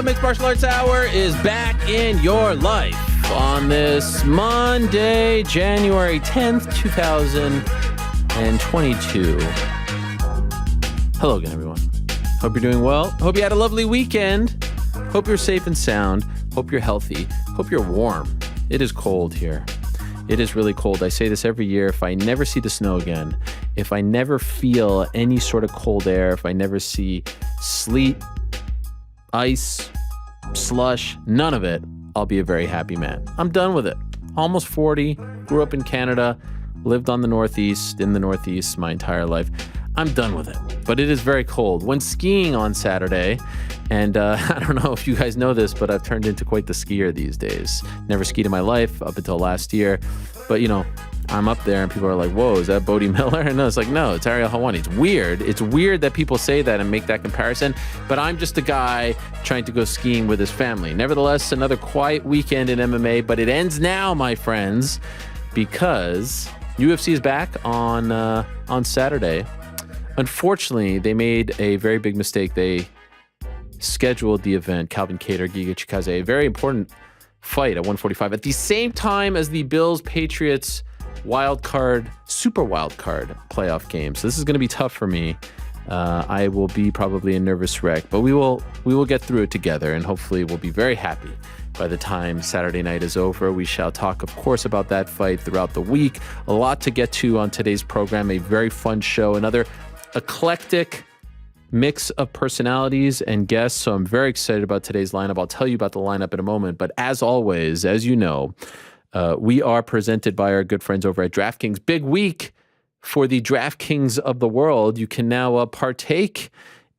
Mixed Martial Arts Hour is back in your life on this Monday, January 10th, 2022. Hello again, everyone. Hope you're doing well. Hope you had a lovely weekend. Hope you're safe and sound. Hope you're healthy. Hope you're warm. It is cold here. It is really cold. I say this every year. If I never see the snow again, if I never feel any sort of cold air, if I never see sleet, ice, slush, none of it, I'll be a very happy man. I'm done with it. Almost 40, grew up in Canada, lived in the Northeast my entire life. I'm done with it, but it is very cold. Went skiing on Saturday, and I don't know if you guys know this, but I've turned into quite the skier these days. Never skied in my life up until last year, but you know, I'm up there and people are like, whoa, is that Bodie Miller? And it's like, no, it's Ariel Helwani. It's weird. It's weird that people say that and make that comparison, but I'm just a guy trying to go skiing with his family. Nevertheless, another quiet weekend in MMA, but it ends now, my friends, because UFC is back on Saturday. Unfortunately, they made a very big mistake. They scheduled the event, Calvin Kattar, Giga Chikadze, a very important fight at 145 at the same time as the Bills-Patriots super wild card playoff game. So this is going to be tough for me. I will be probably a nervous wreck, but we will get through it together, and hopefully we'll be very happy by the time Saturday night is over. We shall talk, of course, about that fight throughout the week. A lot to get to on today's program. A very fun show. Another eclectic mix of personalities and guests. So I'm very excited about today's lineup. I'll tell you about the lineup in a moment. But as always, as you know, we are presented by our good friends over at DraftKings. Big week for the DraftKings of the world. You can now partake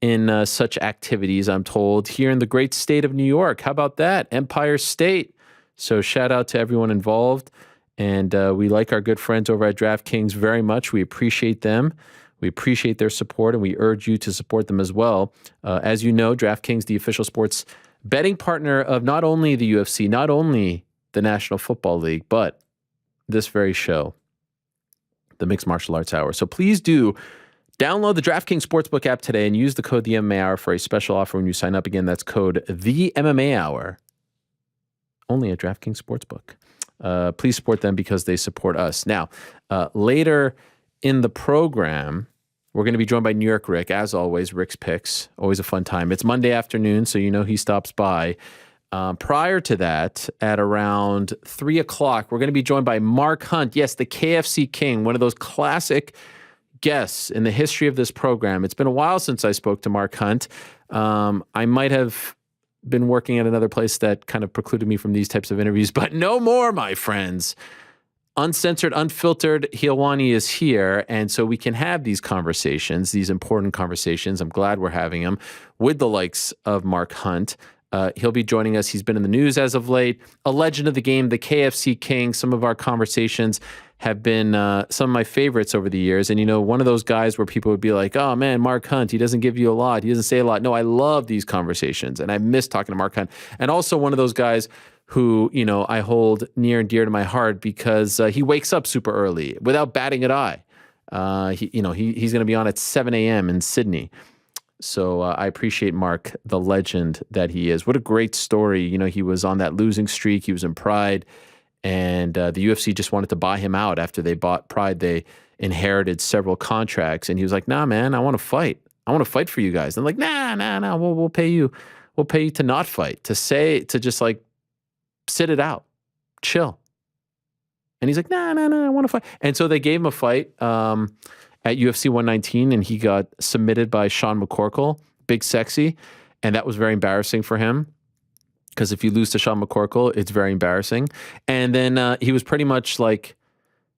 in such activities, I'm told, here in the great state of New York. How about that? Empire State. So shout out to everyone involved. And we like our good friends over at DraftKings very much. We appreciate them. We appreciate their support, and we urge you to support them as well. As you know, DraftKings, the official sports betting partner of not only the UFC, not only the National Football League, but this very show, the Mixed Martial Arts Hour. So please do download the DraftKings Sportsbook app today and use the code The MMA Hour for a special offer when you sign up. Again, that's code The MMA Hour, only at DraftKings Sportsbook. Please support them because they support us. Now, later in the program, we're going to be joined by NewYorkRic, as always. Rick's Picks, always a fun time. It's Monday afternoon, so you know he stops by. Prior to that, at around 3 o'clock, we're going to be joined by Mark Hunt. Yes, the KFC King, one of those classic guests in the history of this program. It's been a while since I spoke to Mark Hunt. I might have been working at another place that kind of precluded me from these types of interviews, but no more, my friends. Uncensored, unfiltered, Helwani is here, and so we can have these conversations, these important conversations. I'm glad we're having them with the likes of Mark Hunt. He'll be joining us. He's been in the news as of late. A legend of the game, the KFC King. Some of our conversations have been some of my favorites over the years. And, you know, one of those guys where people would be like, oh, man, Mark Hunt, he doesn't give you a lot. He doesn't say a lot. No, I love these conversations, and I miss talking to Mark Hunt. And also one of those guys who, you know, I hold near and dear to my heart because he wakes up super early without batting an eye. He's going to be on at 7 a.m. in Sydney. So I appreciate Mark, the legend that he is. What a great story. You know, he was on that losing streak. He was in Pride, and the UFC just wanted to buy him out after they bought Pride. They inherited several contracts, and he was like, nah, man, I want to fight. I want to fight for you guys. And like, nah, we'll pay you. We'll pay you to not fight, to just like, sit it out, chill. And he's like, nah, I want to fight. And so they gave him a fight at UFC 119, and he got submitted by Sean McCorkle, Big Sexy. And that was very embarrassing for him, because if you lose to Sean McCorkle, it's very embarrassing. And then he was pretty much like,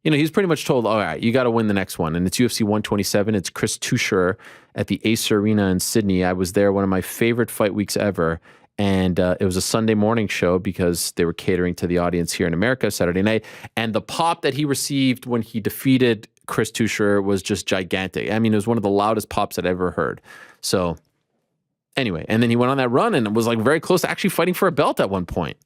you know, he was pretty much told, all right, you got to win the next one. And it's UFC 127. It's Chris Tucher at the Ace Arena in Sydney. I was there, one of my favorite fight weeks ever. And it was a Sunday morning show because they were catering to the audience here in America Saturday night. And the pop that he received when he defeated Chris Tucher was just gigantic. I mean, it was one of the loudest pops I'd ever heard. So anyway, and then he went on that run and was like very close to actually fighting for a belt at one point.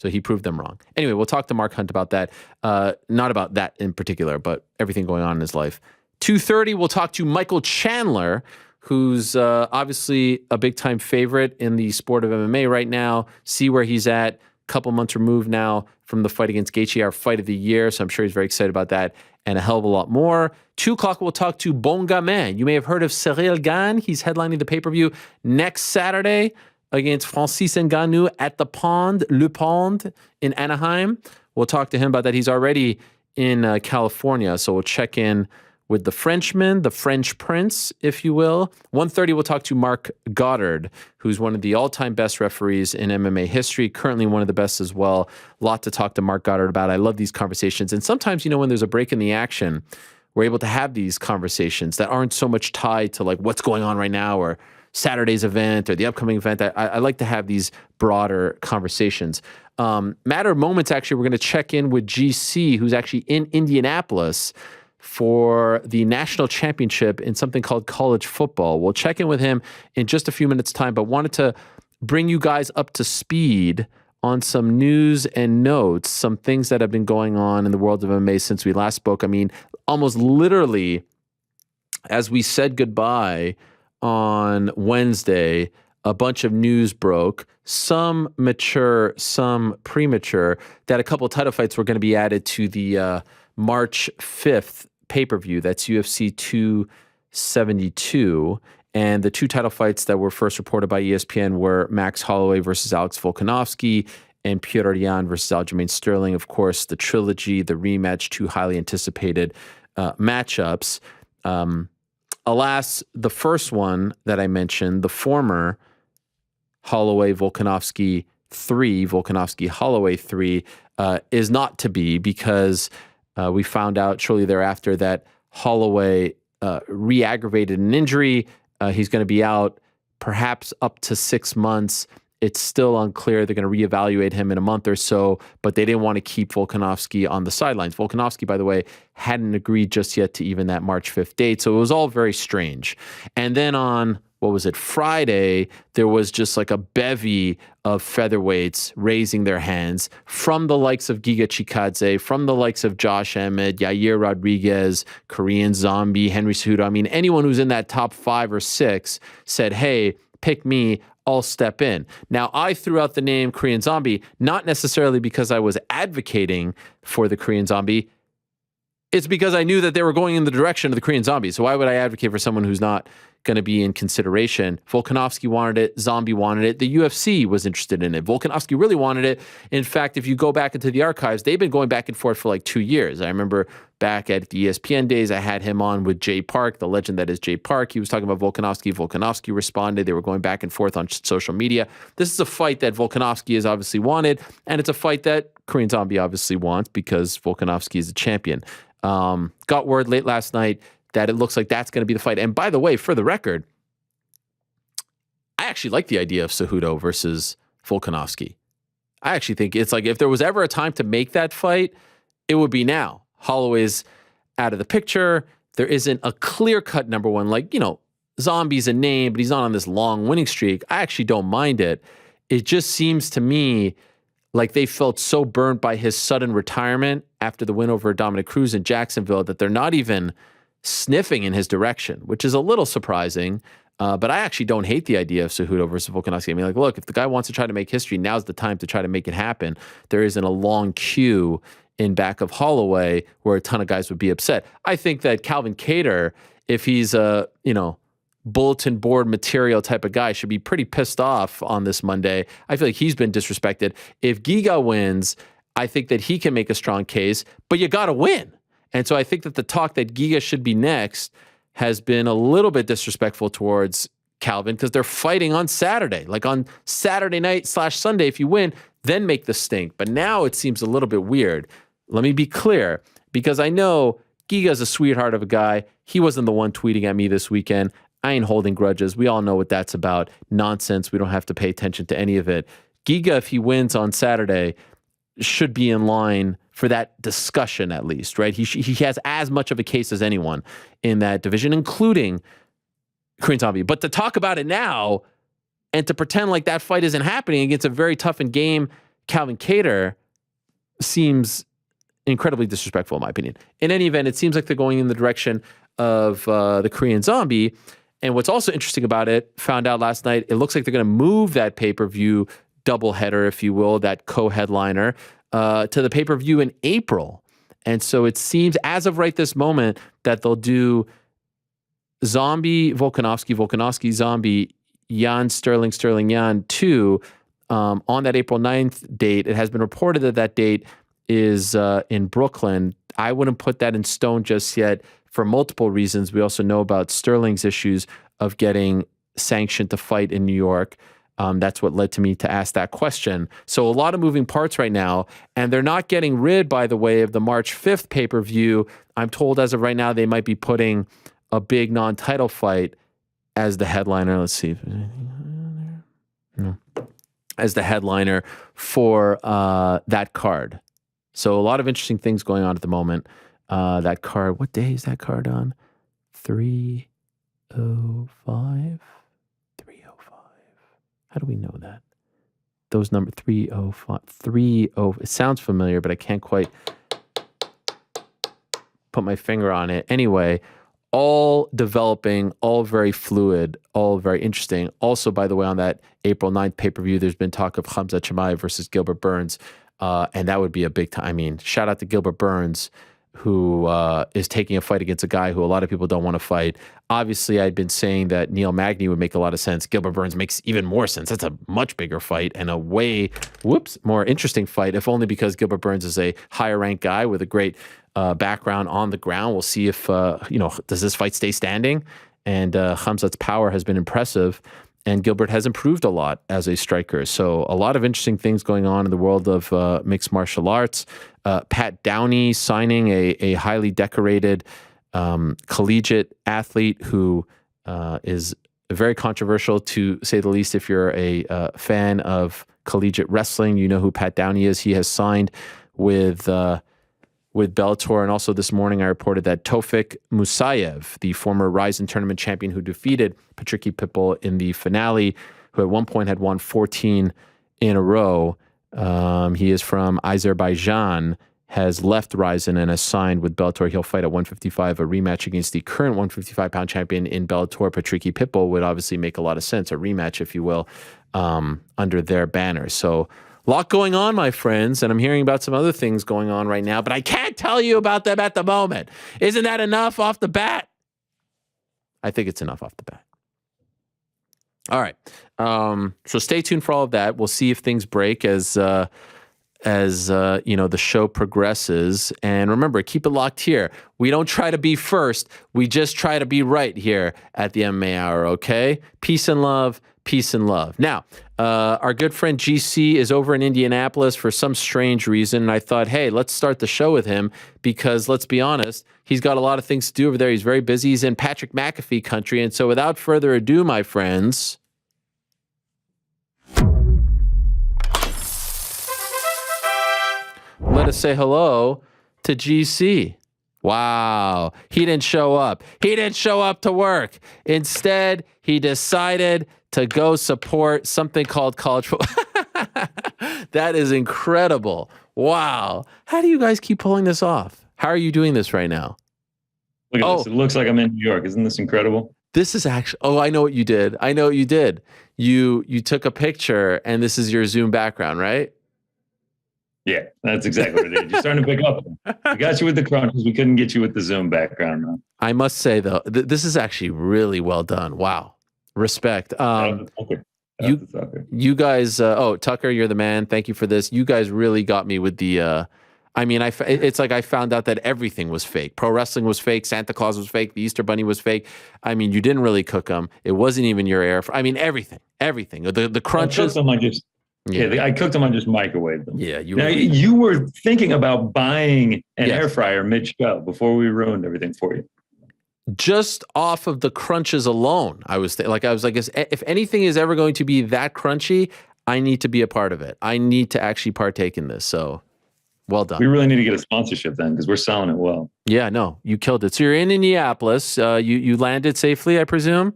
So he proved them wrong. Anyway, we'll talk to Mark Hunt about that. Not about that in particular, but everything going on in his life. 2:30, we'll talk to Michael Chandler, who's obviously a big-time favorite in the sport of MMA right now. See where he's at. Couple months removed now from the fight against Gaethje, our fight of the year. So I'm sure he's very excited about that and a hell of a lot more. 2 o'clock, we'll talk to Bon Gamin. You may have heard of Ciryl Gane. He's headlining the pay-per-view next Saturday against Francis Ngannou at Le Pond in Anaheim. We'll talk to him about that. He's already in California, so we'll check in with the Frenchman, the French Prince, if you will. 1:30, we'll talk to Marc Goddard, who's one of the all-time best referees in MMA history, currently one of the best as well. A lot to talk to Marc Goddard about. I love these conversations. And sometimes, when there's a break in the action, we're able to have these conversations that aren't so much tied to like what's going on right now or Saturday's event or the upcoming event. I like to have these broader conversations. Matter of moments, actually, we're going to check in with GC, who's actually in Indianapolis for the national championship in something called college football. We'll check in with him in just a few minutes' time, but wanted to bring you guys up to speed on some news and notes, some things that have been going on in the world of MMA since we last spoke. I mean, almost literally, as we said goodbye on Wednesday, a bunch of news broke, some mature, some premature, that a couple of title fights were going to be added to the March 5th pay-per-view. That's UFC 272. And the 2 title fights that were first reported by ESPN were Max Holloway versus Alex Volkanovski and Petr Yan versus Aljamain Sterling. Of course, the trilogy, the rematch, 2 highly anticipated matchups. Alas, the first one that I mentioned, the former Holloway-Volkanovski 3, Volkanovski-Holloway 3, is not to be because we found out shortly thereafter that Holloway re-aggravated an injury. He's going to be out perhaps up to 6 months. It's still unclear. They're going to reevaluate him in a month or so, but they didn't want to keep Volkanovski on the sidelines. Volkanovski, by the way, hadn't agreed just yet to even that March 5th date, so it was all very strange. And then on, Friday, there was just like a bevy of featherweights raising their hands from the likes of Giga Chikadze, from the likes of Josh Emmett, Yair Rodriguez, Korean Zombie, Henry Cejudo. I mean, anyone who's in that top 5 or 6 said, hey, pick me, I'll step in. Now, I threw out the name Korean Zombie, not necessarily because I was advocating for the Korean Zombie. It's because I knew that they were going in the direction of the Korean Zombie. So why would I advocate for someone who's not going to be in consideration? Volkanovski wanted it. Zombie wanted it. The UFC was interested in it. Volkanovski really wanted it. In fact, if you go back into the archives, they've been going back and forth for like 2 years. I remember back at the ESPN days, I had him on with Jay Park, the legend that is Jay Park. He was talking about Volkanovski. Volkanovski responded. They were going back and forth on social media. This is a fight that Volkanovski has obviously wanted, and it's a fight that Korean Zombie obviously wants because Volkanovski is a champion. Got word late last night that it looks like that's going to be the fight. And by the way, for the record, I actually like the idea of Cejudo versus Volkanovski. I actually think it's like if there was ever a time to make that fight, it would be now. Holloway's out of the picture. There isn't a clear-cut number one. Like, Zombie's a name, but he's not on this long winning streak. I actually don't mind it. It just seems to me like they felt so burnt by his sudden retirement after the win over Dominic Cruz in Jacksonville that they're not even sniffing in his direction, which is a little surprising. But I actually don't hate the idea of Cejudo versus Volkanovski. I mean, like, look, if the guy wants to try to make history, now's the time to try to make it happen. There isn't a long queue in back of Holloway where a ton of guys would be upset. I think that Calvin Kattar, if he's a, bulletin board material type of guy, should be pretty pissed off on this Monday. I feel like he's been disrespected. If Giga wins, I think that he can make a strong case, but you got to win. And so I think that the talk that Giga should be next has been a little bit disrespectful towards Calvin because they're fighting on Saturday. Like on Saturday night / Sunday, if you win, then make the stink. But now it seems a little bit weird. Let me be clear, because I know Giga's a sweetheart of a guy. He wasn't the one tweeting at me this weekend. I ain't holding grudges. We all know what that's about. Nonsense. We don't have to pay attention to any of it. Giga, if he wins on Saturday, should be in line for that discussion at least, right? He has as much of a case as anyone in that division, including Korean Zombie. But to talk about it now and to pretend like that fight isn't happening against a very tough and game Calvin Kattar seems incredibly disrespectful, in my opinion. In any event, it seems like they're going in the direction of the Korean Zombie. And what's also interesting about it, found out last night, it looks like they're going to move that pay-per-view doubleheader, if you will, that co-headliner, to the pay-per-view in April. And so it seems, as of right this moment, that they'll do Zombie, Volkanovski, Zombie, Jan, Sterling, Jan 2 on that April 9th date. It has been reported that that date is in Brooklyn. I wouldn't put that in stone just yet for multiple reasons. We also know about Sterling's issues of getting sanctioned to fight in New York. That's what led to me to ask that question. So a lot of moving parts right now, and they're not getting rid, by the way, of the March 5th pay-per-view. I'm told as of right now they might be putting a big non-title fight as the headliner. Let's see. No. As the headliner for that card. So a lot of interesting things going on at the moment. That card, what day is that card on? 305? 305. How do we know that? Those number 305, 30. It sounds familiar, but I can't quite put my finger on it. Anyway, all developing, all very fluid, all very interesting. Also, by the way, on that April 9th pay-per-view, there's been talk of Khamzat Chimaev versus Gilbert Burns. And that would be a big time. I mean, shout out to Gilbert Burns, who is taking a fight against a guy who a lot of people don't want to fight. Obviously, I'd been saying that Neil Magny would make a lot of sense. Gilbert Burns makes even more sense. That's a much bigger fight and a way, more interesting fight, if only because Gilbert Burns is a higher ranked guy with a great background on the ground. We'll see if, does this fight stay standing? And Khamzat's power has been impressive. And Gilbert has improved a lot as a striker. So a lot of interesting things going on in the world of mixed martial arts. Pat Downey signing a highly decorated collegiate athlete who is very controversial, to say the least. If you're a fan of collegiate wrestling, you know who Pat Downey is. He has signed with Bellator. And also this morning I reported that Tofik Musayev, the former Ryzen tournament champion who defeated Patricky Pitbull in the finale, who at one point had won 14 in a row. He is from Azerbaijan, has left Ryzen and has signed with Bellator. He'll fight at 155, a rematch against the current 155-pound champion in Bellator. Patricky Pitbull would obviously make a lot of sense, a rematch, if you will, under their banner. So a lot going on, my friends, and I'm hearing about some other things going on right now, but I can't tell you about them at the moment. Isn't that enough off the bat? I think it's enough off the bat. All right. So stay tuned for all of that. We'll see if things break as the show progresses. And remember, keep it locked here. We don't try to be first. We just try to be right here at the MMA Hour, okay? Peace and love. Peace and love. Now, our good friend GC is over in Indianapolis for some strange reason. And I thought, hey, let's start the show with him because, let's be honest, he's got a lot of things to do over there. He's very busy. He's in Patrick McAfee country. And so without further ado, my friends, let us say hello to GC. Wow. He didn't show up. He didn't show up to work. Instead, he decided to go support something called college football. That is incredible. Wow. How do you guys keep pulling this off? How are you doing this right now? Look at this. It looks like I'm in New York. Isn't this incredible? This is actually, I know what you did. You took a picture and this is your Zoom background, right? Yeah, that's exactly what it is. You're starting to pick up. We got you with the crunches. We couldn't get you with the Zoom background, though. I must say, though, this is actually really well done. Wow. Respect. You guys, Tucker, you're the man. Thank you for this. You guys really got me with the, it's like I found out that everything was fake. Pro wrestling was fake. Santa Claus was fake. The Easter Bunny was fake. I mean, you didn't really cook them. It wasn't even your air. Everything. The crunches. I cooked them. I just microwaved them. Yeah. You were thinking about buying an air fryer mid-show before we ruined everything for you. Just off of the crunches alone, I was like, if anything is ever going to be that crunchy, I need to be a part of it. I need to actually partake in this. So, well done. We really need to get a sponsorship then, because we're selling it well. Yeah, no, you killed it. So you're in Indianapolis. You landed safely, I presume?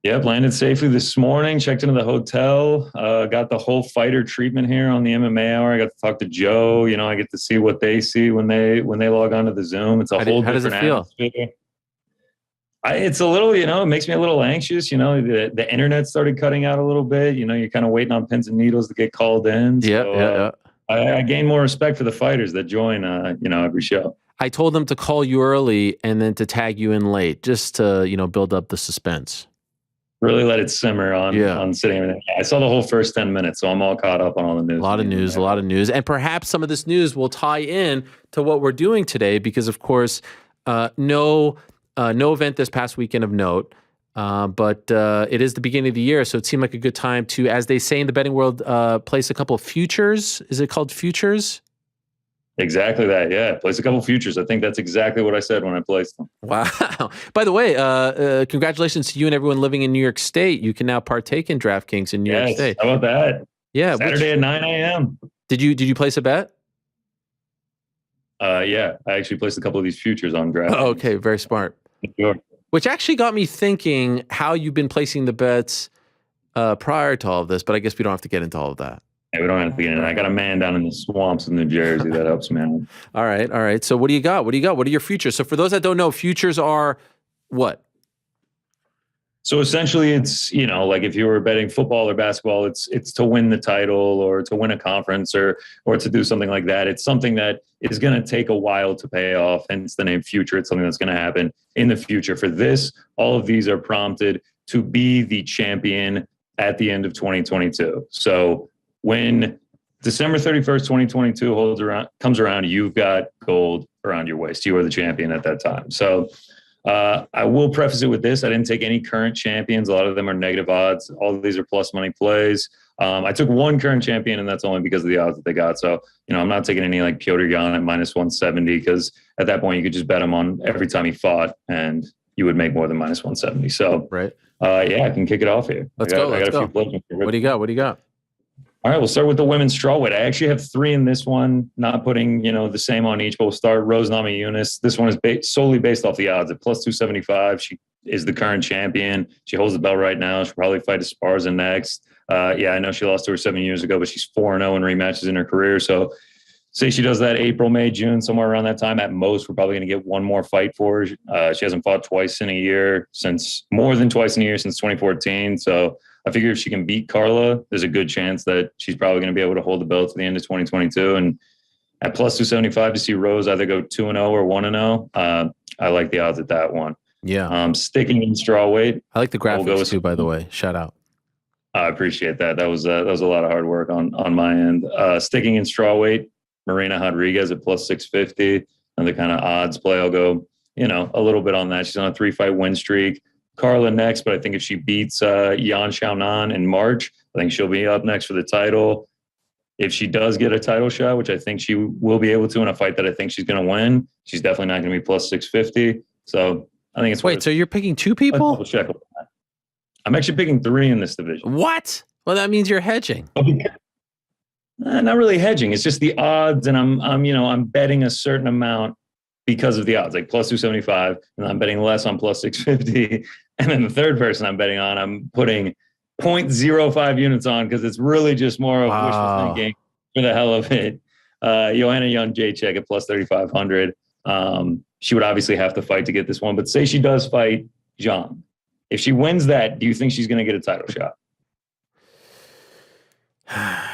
Yep, landed safely this morning. Checked into the hotel. Got the whole fighter treatment here on the MMA Hour. I got to talk to Joe. You know, I get to see what they see when they log onto the Zoom. It's a whole different atmosphere. It's a little, you know, it makes me a little anxious. You know, the internet started cutting out a little bit. You know, you're kind of waiting on pins and needles to get called in. Yeah. I gain more respect for the fighters that join, you know, every show. I told them to call you early and then to tag you in late, just to, you know, build up the suspense. Really let it simmer on sitting. I saw the whole first 10 minutes, so I'm all caught up on all the news. A lot of news. And perhaps some of this news will tie in to what we're doing today because, of course, no event this past weekend of note, but it is the beginning of the year, so it seemed like a good time to, as they say in the betting world, place a couple of futures. Is it called futures? Exactly that, yeah. Place a couple futures. I think that's exactly what I said when I placed them. Wow. By the way, congratulations to you and everyone living in New York State. You can now partake in DraftKings in New York State. How about that? Yeah. Saturday at 9 a.m. Did you place a bet? Yeah. I actually placed a couple of these futures on DraftKings. Oh, okay, very smart. Sure. Which actually got me thinking how you've been placing the bets prior to all of this, but I guess we don't have to get into all of that. Yeah, we don't have to get in. I got a man down in the swamps in New Jersey that helps me out. All right. So what do you got? What are your futures? So for those that don't know, futures are what? So essentially it's, you know, like if you were betting football or basketball, it's to win the title or to win a conference or to do something like that. It's something that is going to take a while to pay off. Hence the name future. It's something that's going to happen in the future. For this, all of these are prompted to be the champion at the end of 2022. So when December 31st, 2022 comes around, you've got gold around your waist. You are the champion at that time. So I will preface it with this. I didn't take any current champions. A lot of them are negative odds. All of these are plus money plays. I took one current champion, and that's only because of the odds that they got. So, you know, I'm not taking any like Ciryl Gane at minus 170 because at that point you could just bet him on every time he fought and you would make more than minus 170. So, right. Yeah, I can kick it off here. Let's go. What do you got? All right, we'll start with the women's strawweight. I actually have three in this one, not putting, you know, the same on each, but we'll start Rose Namajunas. This one is solely based off the odds at plus 275. She is the current champion. She holds the belt right now. She'll probably fight Esparza next. Yeah, I know she lost to her 7 years ago, but she's 4-0 in rematches in her career. So say she does that April, May, June, somewhere around that time. At most, we're probably going to get one more fight for her. She hasn't fought more than twice in a year since 2014. So I figure if she can beat Carla, there's a good chance that she's probably going to be able to hold the belt to the end of 2022. And at plus 275 to see Rose either go 2-0 or 1-0, I like the odds at that one. Yeah. Sticking in strawweight. I like the graphics too, by the way. Shout out. I appreciate that. That was a lot of hard work on my end. Sticking in strawweight, Marina Rodriguez at plus 650. And the kind of odds play, I'll go, you know, a little bit on that. She's on a 3-fight win streak. Carla next, but I think if she beats Yan Xiaonan in March, I think she'll be up next for the title. If she does get a title shot, which I think she will be able to in a fight that I think she's going to win, she's definitely not going to be plus 650. So I think it's... Wait, so you're picking two people? Check. I'm actually picking three in this division. What? Well, that means you're hedging. Not really hedging. It's just the odds, and I'm betting a certain amount because of the odds, like plus 275, and I'm betting less on plus 650. And then the third person I'm betting on, I'm putting 0.05 units on because it's really just more of wishful thinking for the hell of it. Joanna Jędrzejczyk at plus 3,500. She would obviously have to fight to get this one, but say she does fight Zhang. If she wins that, do you think she's going to get a title shot?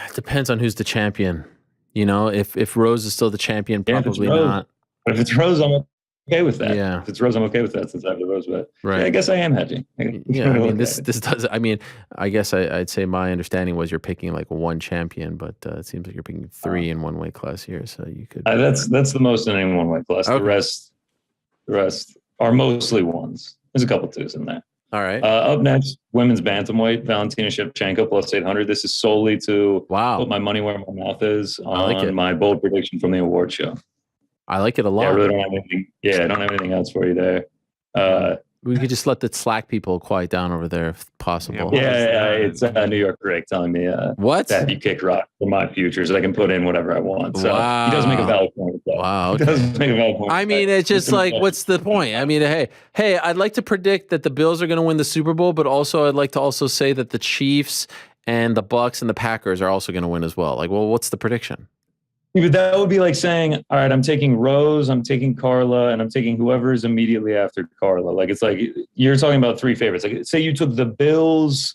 It depends on who's the champion. You know, if Rose is still the champion, probably not. But if it's Rose, I'm okay with that. Yeah. If it's Rose, I'm okay with that since I have the Rose bet. Right. Yeah, I guess I am hedging. Yeah, I mean, this does. I mean, I guess I'd say my understanding was you're picking like one champion, but it seems like you're picking three in one weight class here. So you could. That's the most in any one weight class. Okay. The rest are mostly ones. There's a couple twos in there. All right. Up next, women's bantamweight, Valentina Shevchenko plus 800. This is solely to put my money where my mouth is on my bold prediction from the award show. I like it a lot. Yeah, I really don't have anything. Yeah, I don't have anything else for you there. We could just let the Slack people quiet down over there if possible. It's NewYorkRic telling me what? that you kick rock for my futures. I can put in whatever I want. So wow. He does make a valid point. Wow. Okay. He does make a valid point. I mean, it's just like, what's the point? I mean, hey, I'd like to predict that the Bills are going to win the Super Bowl, but also I'd like to also say that the Chiefs and the Bucks and the Packers are also going to win as well. Like, well, what's the prediction? But that would be like saying, all right, I'm taking Rose, I'm taking Carla, and I'm taking whoever is immediately after Carla. Like, it's like you're talking about three favorites. Like, say you took the Bills,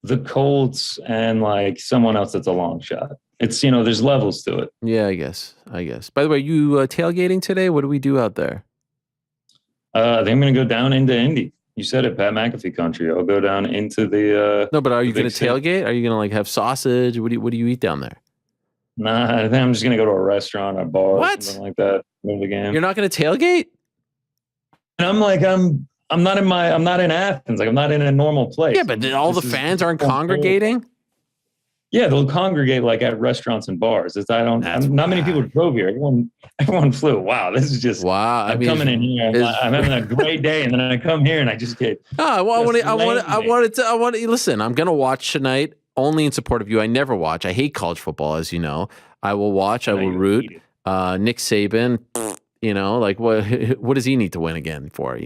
the Colts, and like someone else that's a long shot. It's, there's levels to it. Yeah, I guess. By the way, you tailgating today? What do we do out there? I think I'm going to go down into Indy. You said it, Pat McAfee country. I'll go down into the. No, but are you going to tailgate? Are you going to like have sausage? What do you eat down there? Nah, I think I'm just gonna go to a restaurant or bar what? or something like that. Win the game. You're not gonna tailgate? And I'm like, I'm not in Athens. Like, I'm not in a normal place. Yeah, but all the fans aren't congregating? Yeah, they'll congregate like at restaurants and bars. Not many people drove here. Everyone flew. Wow, this is just wow. I'm coming in here. I'm having a great day, and then I come here and I just get. Listen, I'm gonna watch tonight. Only in support of you. I never watch. I hate college football, as you know. I will watch. I will root. Nick Saban, like what does he need to win again for,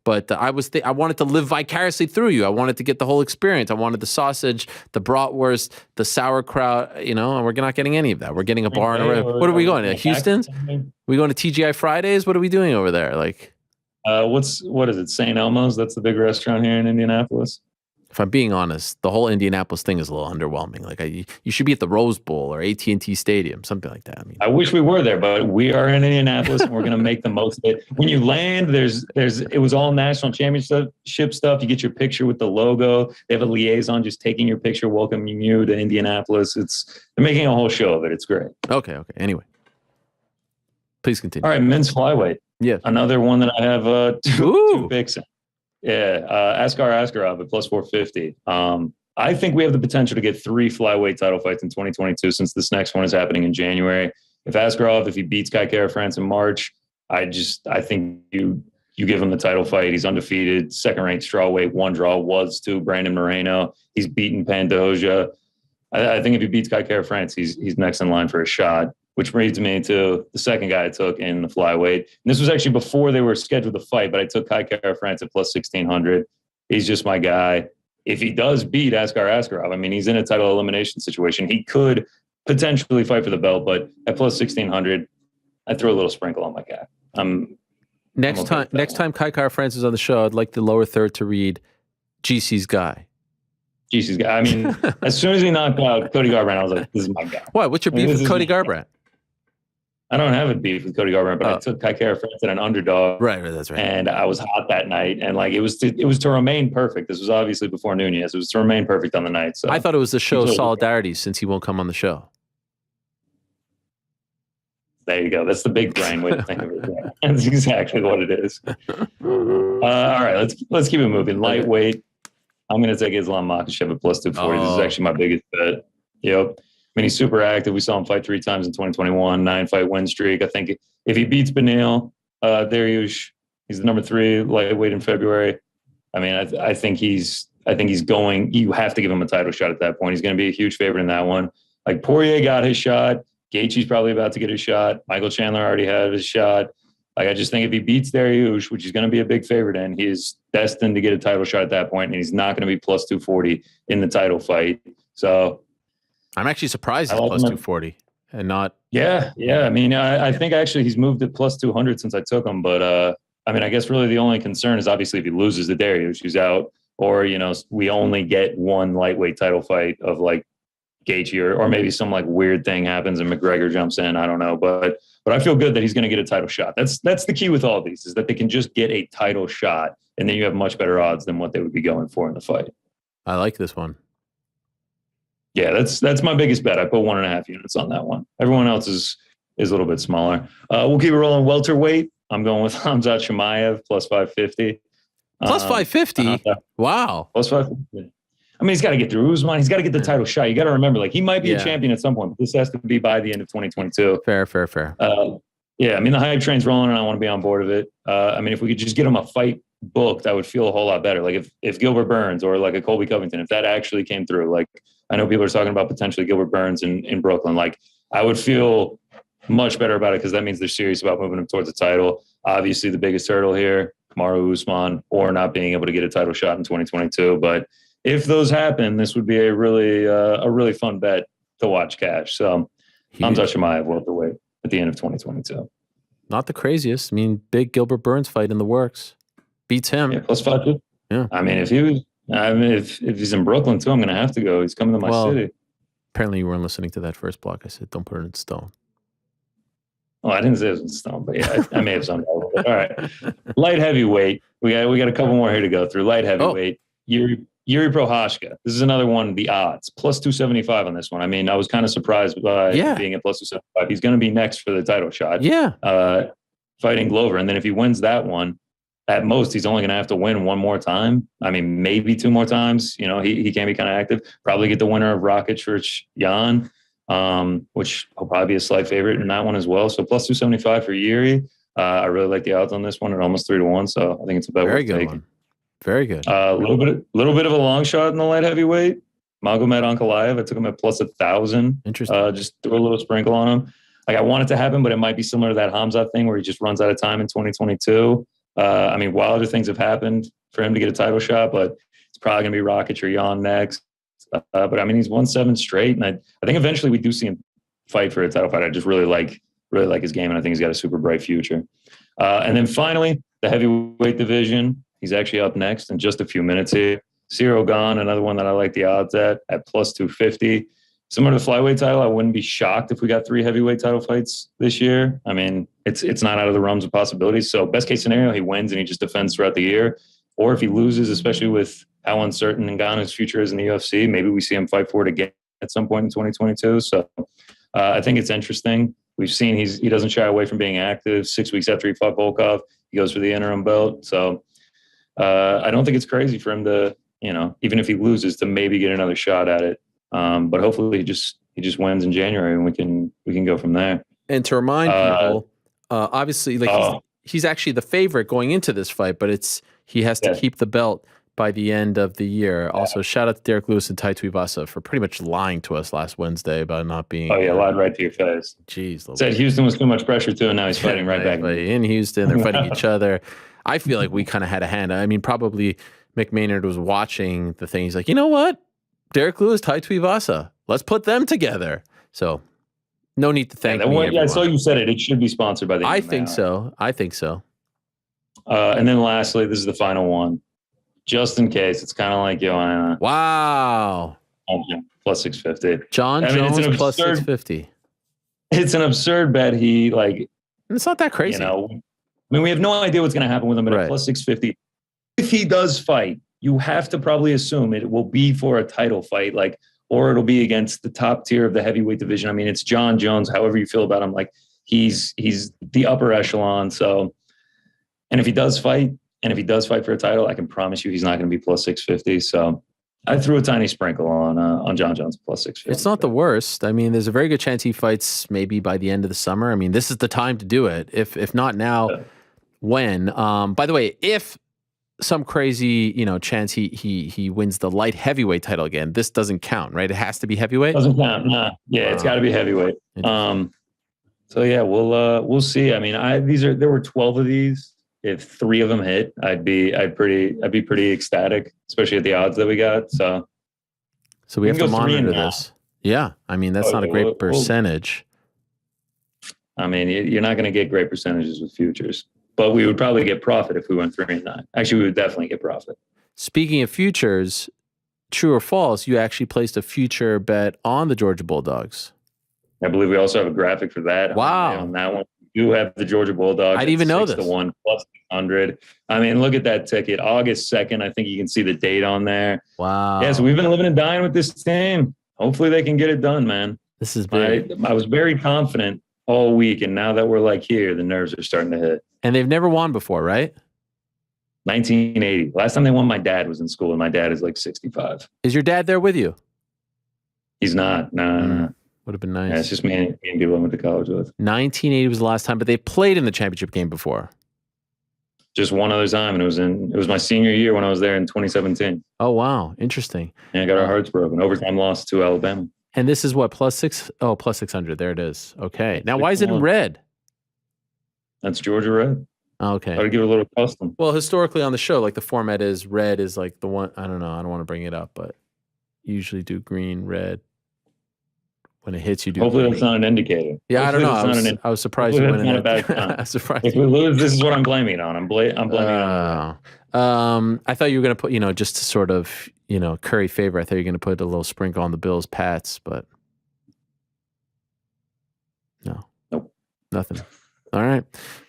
But I wanted to live vicariously through you. I wanted to get the whole experience. I wanted the sausage, the bratwurst, the sauerkraut, and we're not getting any of that. We're getting a bar and a. What are we going to? Houston's? We going to TGI Fridays? What are we doing over there? Like, what is it? St. Elmo's? That's the big restaurant here in Indianapolis. If I'm being honest, the whole Indianapolis thing is a little underwhelming. Like, you should be at the Rose Bowl or AT&T Stadium, something like that. I wish we were there, but we are in Indianapolis, and we're going to make the most of it. When you land, it was all national championship stuff. You get your picture with the logo. They have a liaison just taking your picture, welcoming you to Indianapolis. They're making a whole show of it. It's great. Okay. Anyway, please continue. All right, men's flyweight. Yeah, another one that I have two picks in. Yeah, Askar Askarov at plus 450. I think we have the potential to get 3 flyweight title fights in 2022 since this next one is happening in January. If he beats Kai Kara-France in March, I think you give him the title fight. He's undefeated, second-ranked strawweight, 1 draw was to Brandon Moreno. He's beaten Pantoja. I think if he beats Kai Kara-France, he's next in line for a shot, which brings me to the second guy I took in the flyweight. And this was actually before they were scheduled to fight, but I took Kai Kara-France at plus 1,600. He's just my guy. If he does beat Askar Askarov, I mean, he's in a title elimination situation. He could potentially fight for the belt, but at plus 1,600, I throw a little sprinkle on my guy. Next time Kai Kara-France is on the show, I'd like the lower third to read GC's guy. GC's guy. I mean, as soon as he knocked out Cody Garbrandt, I was like, this is my guy. What? What's your beef with Cody Garbrandt? I don't have a beef with Cody Garbrandt, but I took Kai Kara-France at an underdog. Right, that's right. And I was hot that night, and like it was to remain perfect. This was obviously before Nunez. It was to remain perfect on the night. So I thought it was the show solidarity since he won't come on the show. There you go. That's the big brain way to think of it. That's exactly what it is. All right, let's keep it moving. Lightweight. I'm going to take Islam Makhachev at plus 240. This is actually my biggest bet. Yep. I mean, he's super active. We saw him fight 3 times in 2021, 9-fight win streak. I think if he beats Beneil Dariush, he's the number 3 lightweight in February. I mean, I think he's going. You have to give him a title shot at that point. He's going to be a huge favorite in that one. Like Poirier got his shot. Gaethje's probably about to get his shot. Michael Chandler already had his shot. Like, I just think if he beats Dariush, which he's going to be a big favorite in, he is destined to get a title shot at that point, and he's not going to be plus 240 in the title fight. So I'm actually surprised he's plus 240 and not. Yeah. I mean, I think actually he's moved at plus 200 since I took him. But I mean, I guess really the only concern is obviously if he loses to Dariush, who's out, or, we only get 1 lightweight title fight of like Gaethje, or maybe some like weird thing happens and McGregor jumps in. I don't know. But I feel good that he's going to get a title shot. That's the key with all these, is that they can just get a title shot, and then you have much better odds than what they would be going for in the fight. I like this one. Yeah, that's my biggest bet. I put 1.5 units on that one. Everyone else is a little bit smaller. We'll keep it rolling. Welterweight. I'm going with Khamzat Chimaev plus 550. Plus 550? Wow. Plus 550. I mean, he's got to get through Usman. He's got to get the title shot. You got to remember, like, he might be a champion at some point, but this has to be by the end of 2022. Fair. Yeah, I mean, the hype train's rolling, and I want to be on board of it. I mean, if we could just get him a fight booked, I would feel a whole lot better. Like if Gilbert Burns or like a Colby Covington, if that actually came through, like I know people are talking about potentially Gilbert Burns in Brooklyn, like I would feel much better about it because that means they're serious about moving him towards the title. Obviously, the biggest hurdle here, Kamaru Usman, or not being able to get a title shot in 2022. But if those happen, this would be a really fun bet to watch cash. So I'm touching my welterweight at the end of 2022. Not the craziest. I mean, big Gilbert Burns fight in the works. Beats him. Yeah, plus 5. Yeah. I mean, if he's in Brooklyn too, I'm going to have to go. He's coming to my city. Apparently you weren't listening to that first block. I said, don't put it in stone. Oh, I didn't say it was in stone, but yeah, I may have sounded a little bit. All right. Light heavyweight. We got a couple more here to go through. Light heavyweight. Yuri Prochazka. This is another one, the odds. Plus 275 on this one. I mean, I was kind of surprised by being at plus 275. He's going to be next for the title shot. Yeah. Fighting Glover. And then if he wins that one, at most, he's only going to have to win one more time. I mean, maybe 2 more times. You know, he can be kind of active. Probably get the winner of Rakic Jan, which will probably be a slight favorite in that one as well. So plus 275 for Yuri. I really like the odds on this one at almost 3-1. So I think it's a bet worth taking. One. Very good. A little bit of a long shot in the light heavyweight. Magomed Ankalaev. I took him at plus 1,000. Interesting. Just threw a little sprinkle on him. Like I want it to happen, but it might be similar to that Hamzat thing where he just runs out of time in 2022. I mean, wilder things have happened for him to get a title shot, but it's probably going to be Rakic or Jan next. But I mean, he's won 7 straight, and I think eventually we do see him fight for a title fight. I just really like his game, and I think he's got a super bright future. And then finally, the heavyweight division. He's actually up next in just a few minutes here. Ciryl Gane, another one that I like the odds at plus 250. Similar to the flyweight title, I wouldn't be shocked if we got 3 heavyweight title fights this year. I mean, it's not out of the realms of possibilities. So best case scenario, he wins and he just defends throughout the year. Or if he loses, especially with how uncertain Ngannou's future is in the UFC, maybe we see him fight for it again at some point in 2022. So I think it's interesting. We've seen he doesn't shy away from being active. 6 weeks after he fought Volkov, he goes for the interim belt. So I don't think it's crazy for him to, even if he loses, to maybe get another shot at it. But hopefully he just wins in January and we can go from there. And to remind people, obviously, he's actually the favorite going into this fight, but he has to keep the belt by the end of the year. Yeah. Also, shout out to Derek Lewis and Tai Tuivasa for pretty much lying to us last Wednesday about not being. Oh yeah, lied right to your face. Jeez, said Houston was too much pressure too, and now he's fighting right back in Houston. They're fighting each other. I feel like we kind of had a hand. I mean, probably Mick Maynard was watching the thing. He's like, you know what? Derek Lewis, Tai Tuivasa. Let's put them together. So, no need to thank me. Yeah, I saw you said it. It should be sponsored by the I MMA. think so. And then lastly, this is the final one. Just in case, it's kind of like Joanna. Wow. Plus 650. John Jones plus 650. It's an absurd bet. It's not that crazy. I mean, we have no idea what's going to happen with him, but at plus 650, if he does fight, you have to probably assume it will be for a title fight, or it'll be against the top tier of the heavyweight division. I mean, it's John Jones, however you feel about him, he's the upper echelon. So, and if he does fight for a title, I can promise you he's not going to be plus 650. So I threw a tiny sprinkle on John Jones plus 650. It's not the worst. I mean, there's a very good chance he fights maybe by the end of the summer. I mean, this is the time to do it. If not now, when? By the way, if some crazy, chance he wins the light heavyweight title again, this doesn't count, right? It has to be heavyweight. Doesn't count. Nah. Yeah, it's got to be heavyweight. So yeah, we'll see. I mean, there were 12 of these. If 3 of them hit, I'd be pretty ecstatic, especially at the odds that we got. So we have to monitor this. Yeah, I mean that's not a great percentage. I mean, you're not going to get great percentages with futures. But we would probably get profit if we went 3-9. Actually, we would definitely get profit. Speaking of futures, true or false, you actually placed a future bet on the Georgia Bulldogs. I believe we also have a graphic for that. Wow. On that one, we do have the Georgia Bulldogs. I didn't even know this. 6-1 plus 100. I mean, look at that ticket. August 2nd. I think you can see the date on there. Wow. Yeah, so we've been living and dying with this team. Hopefully they can get it done, man. This is big. I was very confident all week, and now that we're here, the nerves are starting to hit. And they've never won before, right? 1980. Last time they won, my dad was in school, and my dad is 65. Is your dad there with you? He's not. No. Would have been nice. Yeah, it's just me and people I went to college with. 1980 was the last time, but they played in the championship game before. just one other time, and it was my senior year when I was there in 2017. Oh, wow. Interesting. And I got our hearts broken. Overtime loss to Alabama. And this is what, +6? Oh, +600. There it is. Okay. Now, why is it in red? That's Georgia red. Okay. Got to give it a little custom. Well, historically on the show, like the format is red is like the one, I don't know. I don't want to bring it up, but usually do green, red. When it hits, you do. Hopefully green. That's not an indicator. Yeah, Hopefully I don't know. I was surprised you went in not there. a bad time. Surprised. If we lose, this is what I'm blaming it on. I'm blaming it on. I thought you were going to put, just to sort of, curry favor. I thought you were going to put a little sprinkle on the Bills Pats, but no. Nope. Nothing. All right.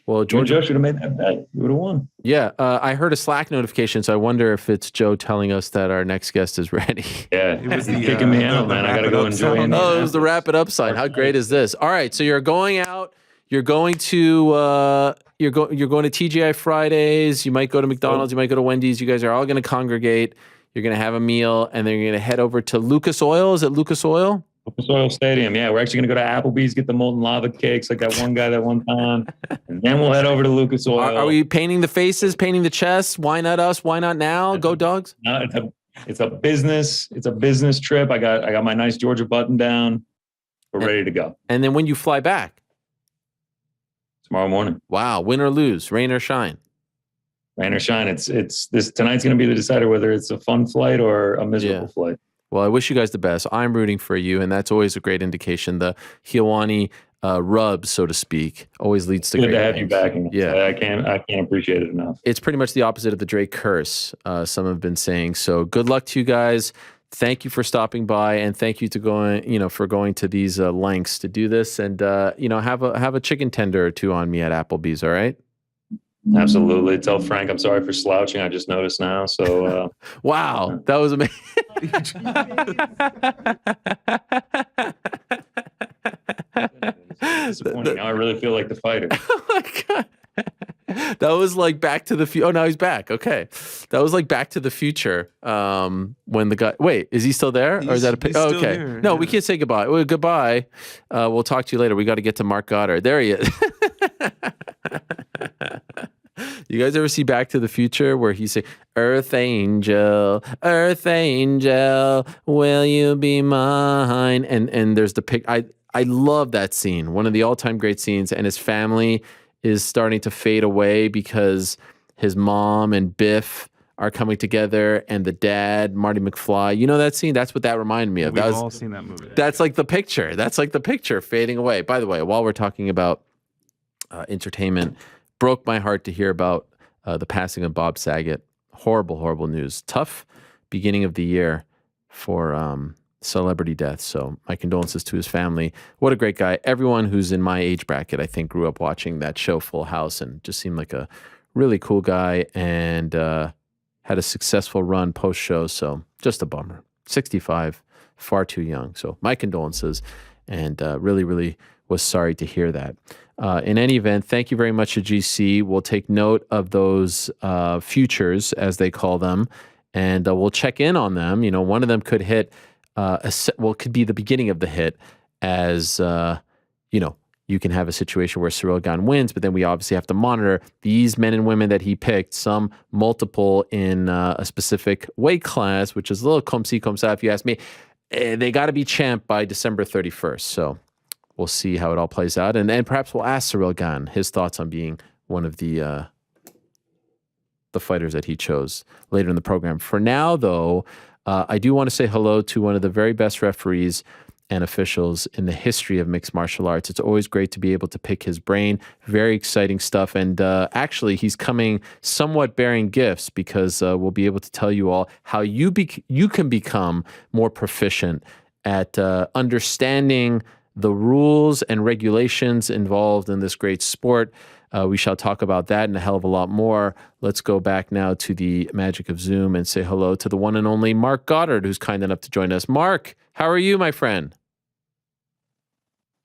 Well, Joe should have made that bet. You would have won. Yeah. I heard a Slack notification, so I wonder if it's Joe telling us that our next guest is ready. Yeah. It was kicking me out, man. I got to go enjoy it. Oh, it was the Wrap It Up sign. How great is this? All right. So you're going out. You're going to you're going to TGI Fridays. You might go to McDonald's. You might go to Wendy's. You guys are all going to congregate. You're going to have a meal, and then you're going to head over to Lucas Oil. Is it Lucas Oil? Lucas Oil Stadium. Yeah, we're actually going to go to Applebee's, get the molten lava cakes like that one guy that one time, and then we'll head over to Lucas Oil. Are we painting the faces, painting the chests? Why not us? Why not now? Go Dogs! No, it's a business. It's a business trip. I got my nice Georgia button down. We're ready to go. And then when you fly back? Tomorrow morning. Wow, win or lose, rain or shine. Rain or shine. It's this tonight's going to be the decider whether it's a fun flight or a miserable flight. Well, I wish you guys the best. I'm rooting for you, and that's always a great indication. The Hiawani rub, so to speak, always leads to good great to have things. you back. And yeah, I can't appreciate it enough. It's pretty much the opposite of the Drake curse. Some have been saying. So good luck to you guys. Thank you for stopping by, and thank you for going to these lengths to do this, and have a chicken tender or two on me at Applebee's. All right. Absolutely. Tell Frank I'm sorry for slouching. I just noticed now. So wow, that was amazing. Disappointing. Now I really feel like the fighter. Oh my God. That was like Back to the Future. Oh, now he's back. Okay. That was like Back to the Future. When the guy, wait, is he still there? Or is that a pic? Oh, okay. Here, no, we can't say goodbye. Well, goodbye. We'll talk to you later. We got to get to Marc Goddard. There he is. You guys ever see Back to the Future where he say, Earth Angel, will you be mine? And there's the pic. I love that scene. One of the all-time great scenes. And his family is starting to fade away because his mom and Biff are coming together, and the dad, Marty McFly. You know that scene? That's what that reminded me of. We've all seen that movie. That's like the picture. That's like the picture fading away. By the way, while we're talking about entertainment, broke my heart to hear about the passing of Bob Saget. Horrible, horrible news. Tough beginning of the year for celebrity death. So my condolences to his family. What a great guy. Everyone who's in my age bracket, I think, grew up watching that show Full House and just seemed like a really cool guy and had a successful run post-show. So just a bummer. 65, far too young. So my condolences, and really, really was sorry to hear that. In any event, thank you very much to GC. We'll take note of those futures, as they call them, and we'll check in on them. One of them could hit, could be the beginning of the hit, as, you can have a situation where Ciryl Gane wins, but then we obviously have to monitor these men and women that he picked, some multiple in a specific weight class, which is a little comme ci, comme ça, if you ask me. They got to be champ by December 31st. So we'll see how it all plays out. And perhaps we'll ask Ciryl Gane his thoughts on being one of the fighters that he chose later in the program. For now, though, I do want to say hello to one of the very best referees and officials in the history of mixed martial arts. It's always great to be able to pick his brain. Very exciting stuff. And actually, he's coming somewhat bearing gifts, because we'll be able to tell you all how you can become more proficient at understanding the rules and regulations involved in this great sport. We shall talk about that and a hell of a lot more. Let's go back now to the magic of Zoom and say hello to the one and only Marc Goddard, who's kind enough to join us. Marc, how are you, my friend?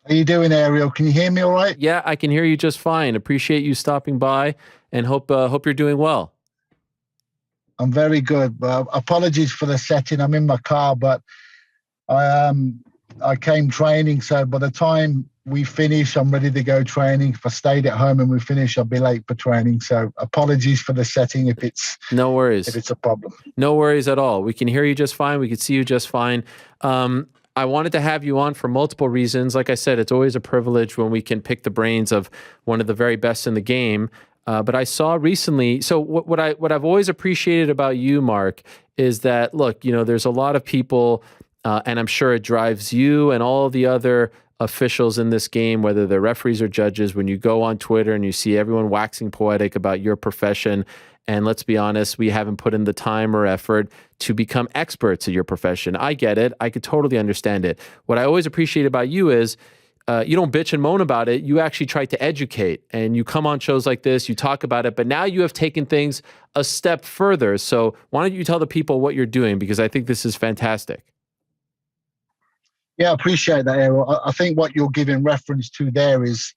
How you doing, Ariel? Can you hear me all right? Yeah, I can hear you just fine. Appreciate you stopping by, and hope you're doing well. I'm very good. Apologies for the setting. I'm in my car, but I came training, so by the time we finish, I'm ready to go training. If I stayed at home and we finish, I'll be late for training. So apologies for the setting if it's No worries. if it's a problem. No worries at all. We can hear you just fine. We can see you just fine. I wanted to have you on for multiple reasons. Like I said, it's always a privilege when we can pick the brains of one of the very best in the game. But I saw recently, so what I've always appreciated about you, Marc, is that, look, there's a lot of people, and I'm sure it drives you and all the other officials in this game, whether they're referees or judges, when you go on Twitter and you see everyone waxing poetic about your profession. And let's be honest, we haven't put in the time or effort to become experts at your profession. I get it. I could totally understand it. What I always appreciate about you is you don't bitch and moan about it. You actually try to educate, and you come on shows like this, you talk about it, but now you have taken things a step further. So why don't you tell the people what you're doing? Because I think this is fantastic. Yeah, I appreciate that, Errol. I think what you're giving reference to there is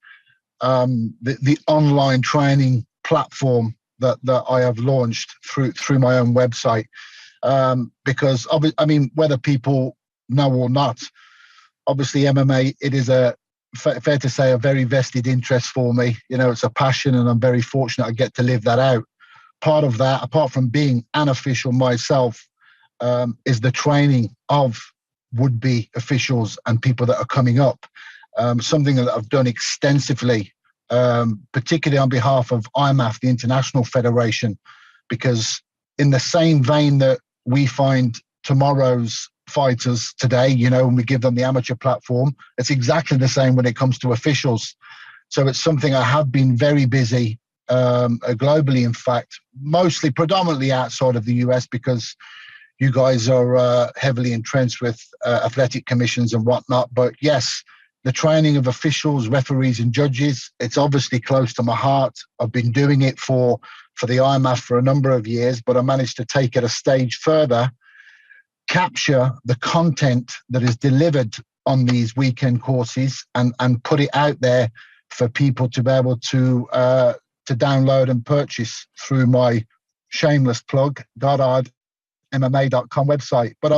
the online training platform that I have launched through my own website. Because, whether people know or not, obviously MMA, it is fair to say, a very vested interest for me. It's a passion, and I'm very fortunate I get to live that out. Part of that, apart from being an official myself, is the training of would-be officials and people that are coming up. Something that I've done extensively, particularly on behalf of IMAF, the International Federation, because in the same vein that we find tomorrow's fighters today, and we give them the amateur platform, it's exactly the same when it comes to officials. So it's something I have been very busy globally, in fact, predominantly outside of the US, because you guys are heavily entrenched with athletic commissions and whatnot. But yes, the training of officials, referees, and judges, it's obviously close to my heart. I've been doing it for the IMAF for a number of years, but I managed to take it a stage further, capture the content that is delivered on these weekend courses, and put it out there for people to be able to download and purchase through my shameless plug, GoddardMMA.com website. But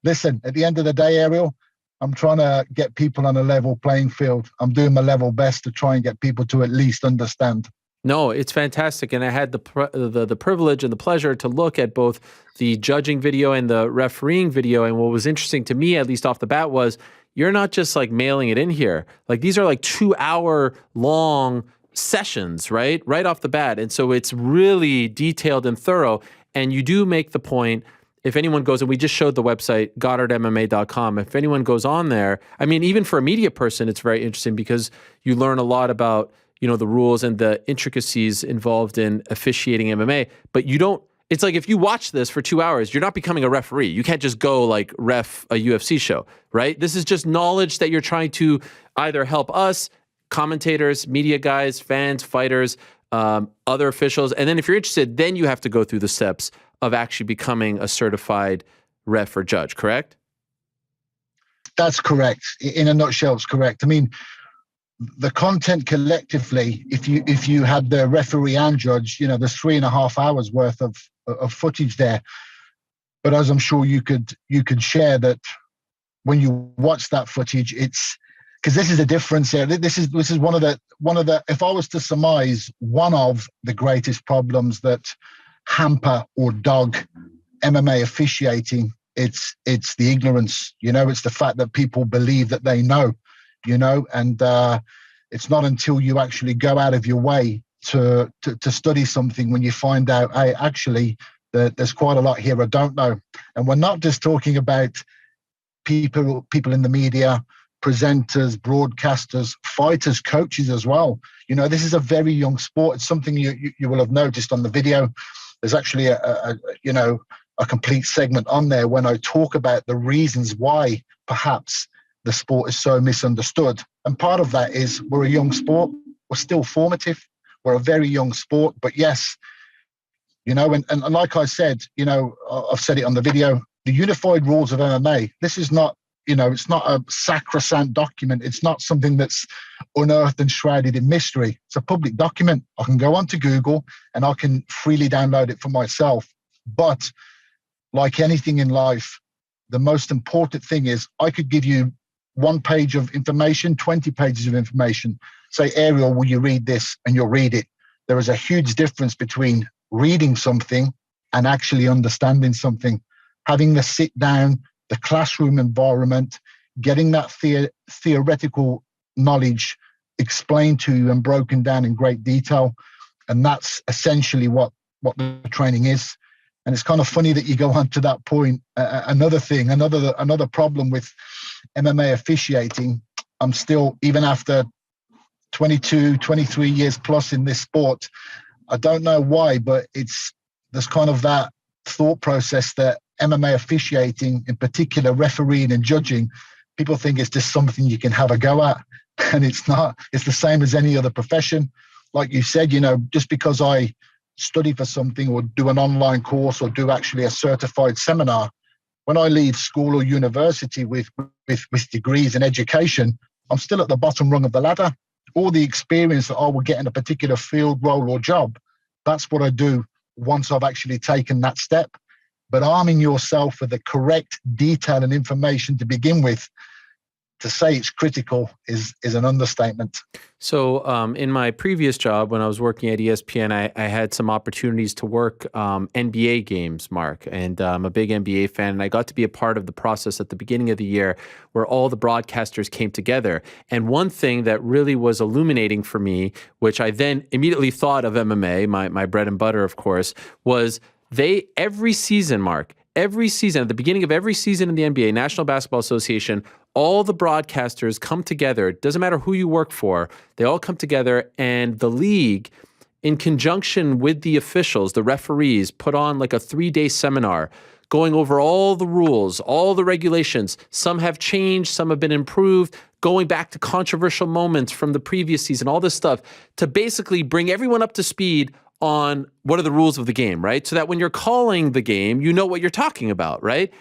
listen, at the end of the day, Ariel, I'm trying to get people on a level playing field. I'm doing my level best to try and get people to at least understand. No, it's fantastic. And I had the privilege and the pleasure to look at both the judging video and the refereeing video. And what was interesting to me, at least off the bat, was you're not just like mailing it in here. Like, these are like 2-hour long sessions, right off the bat. And so it's really detailed and thorough. And you do make the point, if anyone goes, and we just showed the website, GoddardMMA.com, if anyone goes on there, I mean, even for a media person, it's very interesting because you learn a lot about, the rules and the intricacies involved in officiating MMA, but you don't, it's like if you watch this for 2 hours, you're not becoming a referee. You can't just go like ref a UFC show, right? This is just knowledge that you're trying to either help us, commentators, media guys, fans, fighters, other officials. And then if you're interested, then you have to go through the steps of actually becoming a certified ref or judge, correct? That's correct. In a nutshell, it's correct. I mean, the content collectively, if you had the referee and judge, there's 3.5 hours worth of footage there. But as I'm sure you could share, that when you watch that footage, it's because this is a difference here. This is one of the if I was to surmise one of the greatest problems that hamper or dog MMA officiating, it's the ignorance. It's the fact that people believe that they know. And it's not until you actually go out of your way to study something when you find out, hey, actually, there's quite a lot here I don't know. And we're not just talking about people in the media, presenters, broadcasters, fighters, coaches as well. This is a very young sport. It's something you will have noticed on the video. There's actually a complete segment on there when I talk about the reasons why perhaps the sport is so misunderstood. And part of that is we're a young sport. We're still formative. We're a very young sport. But yes, and like I said, I've said it on the video, the unified rules of MMA, this is not, it's not a sacrosanct document. It's not something that's unearthed and shrouded in mystery. It's a public document. I can go onto Google and I can freely download it for myself. But like anything in life, the most important thing is I could give you 1 page of information, 20 pages of information. Say, Ariel, will you read this? And you'll read it. There is a huge difference between reading something and actually understanding something. Having the sit down, the classroom environment, getting that theoretical knowledge explained to you and broken down in great detail. And that's essentially what the training is. And it's kind of funny that you go on to that point. Another problem with MMA officiating, I'm still, even after 22, 23 years plus in this sport, I don't know why, but there's kind of that thought process that MMA officiating, in particular refereeing and judging, people think it's just something you can have a go at. And it's not. It's the same as any other profession. Like you said, just because I study for something or do an online course or do actually a certified seminar, when I leave school or university with degrees in education, I'm still at the bottom rung of the ladder. All the experience that I will get in a particular field, role or job, that's what I do once I've actually taken that step. But arming yourself with the correct detail and information to begin with, to say it's critical is an understatement. So in my previous job, when I was working at ESPN, I had some opportunities to work NBA games, Mark, and I'm a big NBA fan, and I got to be a part of the process at the beginning of the year where all the broadcasters came together. And one thing that really was illuminating for me, which I then immediately thought of MMA, my bread and butter, of course, was every season, Mark, every season, at the beginning of every season in the NBA, National Basketball Association, all the broadcasters come together. It doesn't matter who you work for. They all come together, and the league, in conjunction with the officials, the referees, put on like a 3-day seminar going over all the rules, all the regulations. Some have changed, some have been improved, going back to controversial moments from the previous season, all this stuff to basically bring everyone up to speed on what are the rules of the game, right? So that when you're calling the game, you know what you're talking about, right?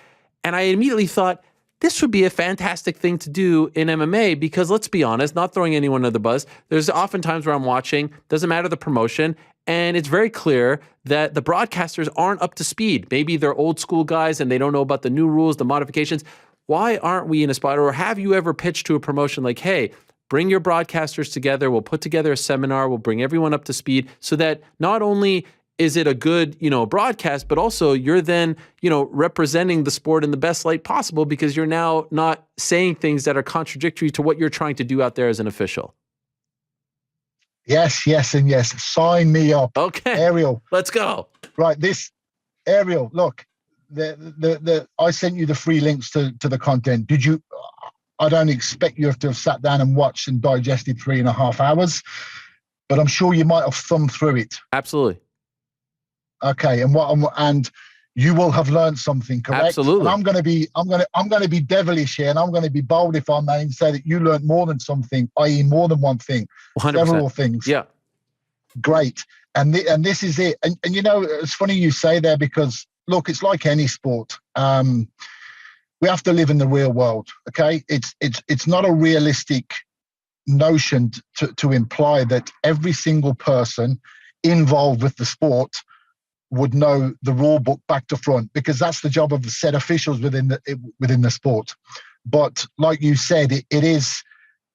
And I immediately thought, this would be a fantastic thing to do in MMA because, let's be honest, not throwing anyone under the bus, there's often times where I'm watching, doesn't matter the promotion, and it's very clear that the broadcasters aren't up to speed. Maybe they're old school guys and they don't know about the new rules, the modifications. Why aren't we in a spot, or have you ever pitched to a promotion like, hey, bring your broadcasters together, we'll put together a seminar, we'll bring everyone up to speed so that not only is it a good, broadcast, but also you're then, representing the sport in the best light possible because you're now not saying things that are contradictory to what you're trying to do out there as an official. Yes, and yes. Sign me up. Okay. Ariel. Let's go. Right. Ariel, look, I sent you the free links to the content. Did you? I don't expect you to have sat down and watched and digested 3.5 hours, but I'm sure you might have thumbed through it. Absolutely. Okay, and you will have learned something, correct? Absolutely. And I'm going to be devilish here, and I'm going to be bold if I may, and say that you learned more than something, i.e., more than one thing, 100%. Several things. Yeah. Great, and this is it. And it's funny you say there because look, it's like any sport. We have to live in the real world. Okay, it's not a realistic notion to imply that every single person involved with the sport would know the rule book back to front, because that's the job of the said officials within the sport. But like you said, it is,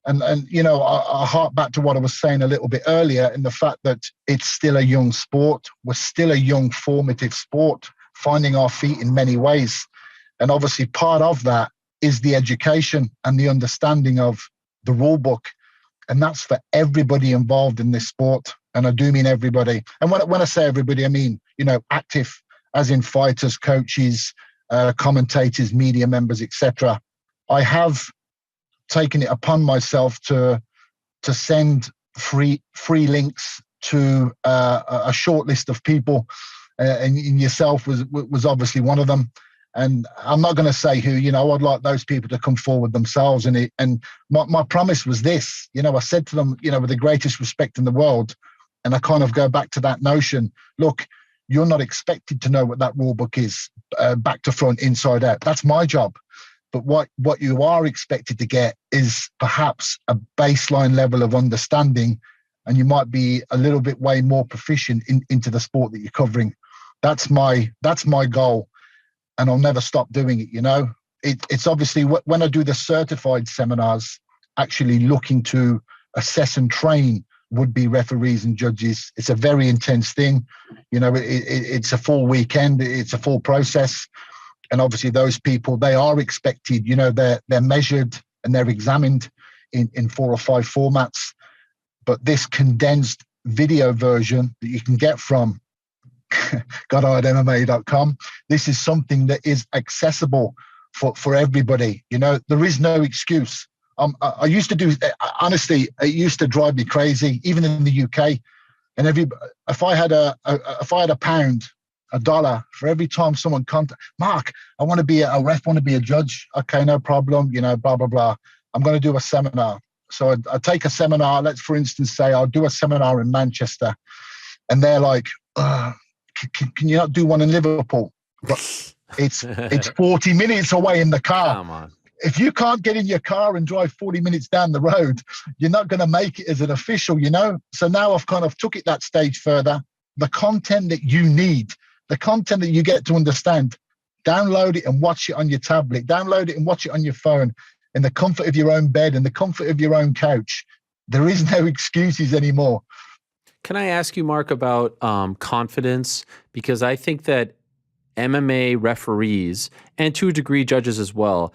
and I hark back to what I was saying a little bit earlier in the fact that it's still a young sport. We're still a young formative sport, finding our feet in many ways. And obviously part of that is the education and the understanding of the rule book. And that's for everybody involved in this sport. And I do mean everybody. And when I say everybody, I mean, active, as in fighters, coaches, commentators, media members, etc. I have taken it upon myself to send free links to a short list of people, and yourself was obviously one of them. And I'm not going to say who, I'd like those people to come forward themselves. And my promise was this, I said to them, with the greatest respect in the world, and I kind of go back to that notion, look, you're not expected to know what that rule book is, back to front, inside out. That's my job. But what you are expected to get is perhaps a baseline level of understanding, and you might be a little bit way more proficient into the sport that you're covering. That's my goal. And I'll never stop doing it, it's obviously when I do the certified seminars, actually looking to assess and train would-be referees and judges. It's a very intense thing. It's a full weekend. It's a full process. And obviously those people, they are expected, they're measured and they're examined in 4 or 5 formats. But this condensed video version that you can get from GoddardMMA.com, this is something that is accessible for everybody. There is no excuse. I used to do, honestly, it used to drive me crazy, even in the UK. And if I had a pound, $1 for every time someone Mark, I want to be a ref, want to be a judge. Okay, no problem. Blah blah blah. I'm going to do a seminar. So I take a seminar. Let's, for instance, say I'll do a seminar in Manchester, and they're like, "Can you not do one in Liverpool?" But it's 40 minutes away in the car. Come on. If you can't get in your car and drive 40 minutes down the road, you're not going to make it as an official, So now I've kind of took it that stage further. The content that you need, the content that you get to understand, download it and watch it on your tablet. Download it and watch it on your phone in the comfort of your own bed, in the comfort of your own couch. There is no excuses anymore. Can I ask you, Mark, about confidence? Because I think that MMA referees, and to a degree judges as well,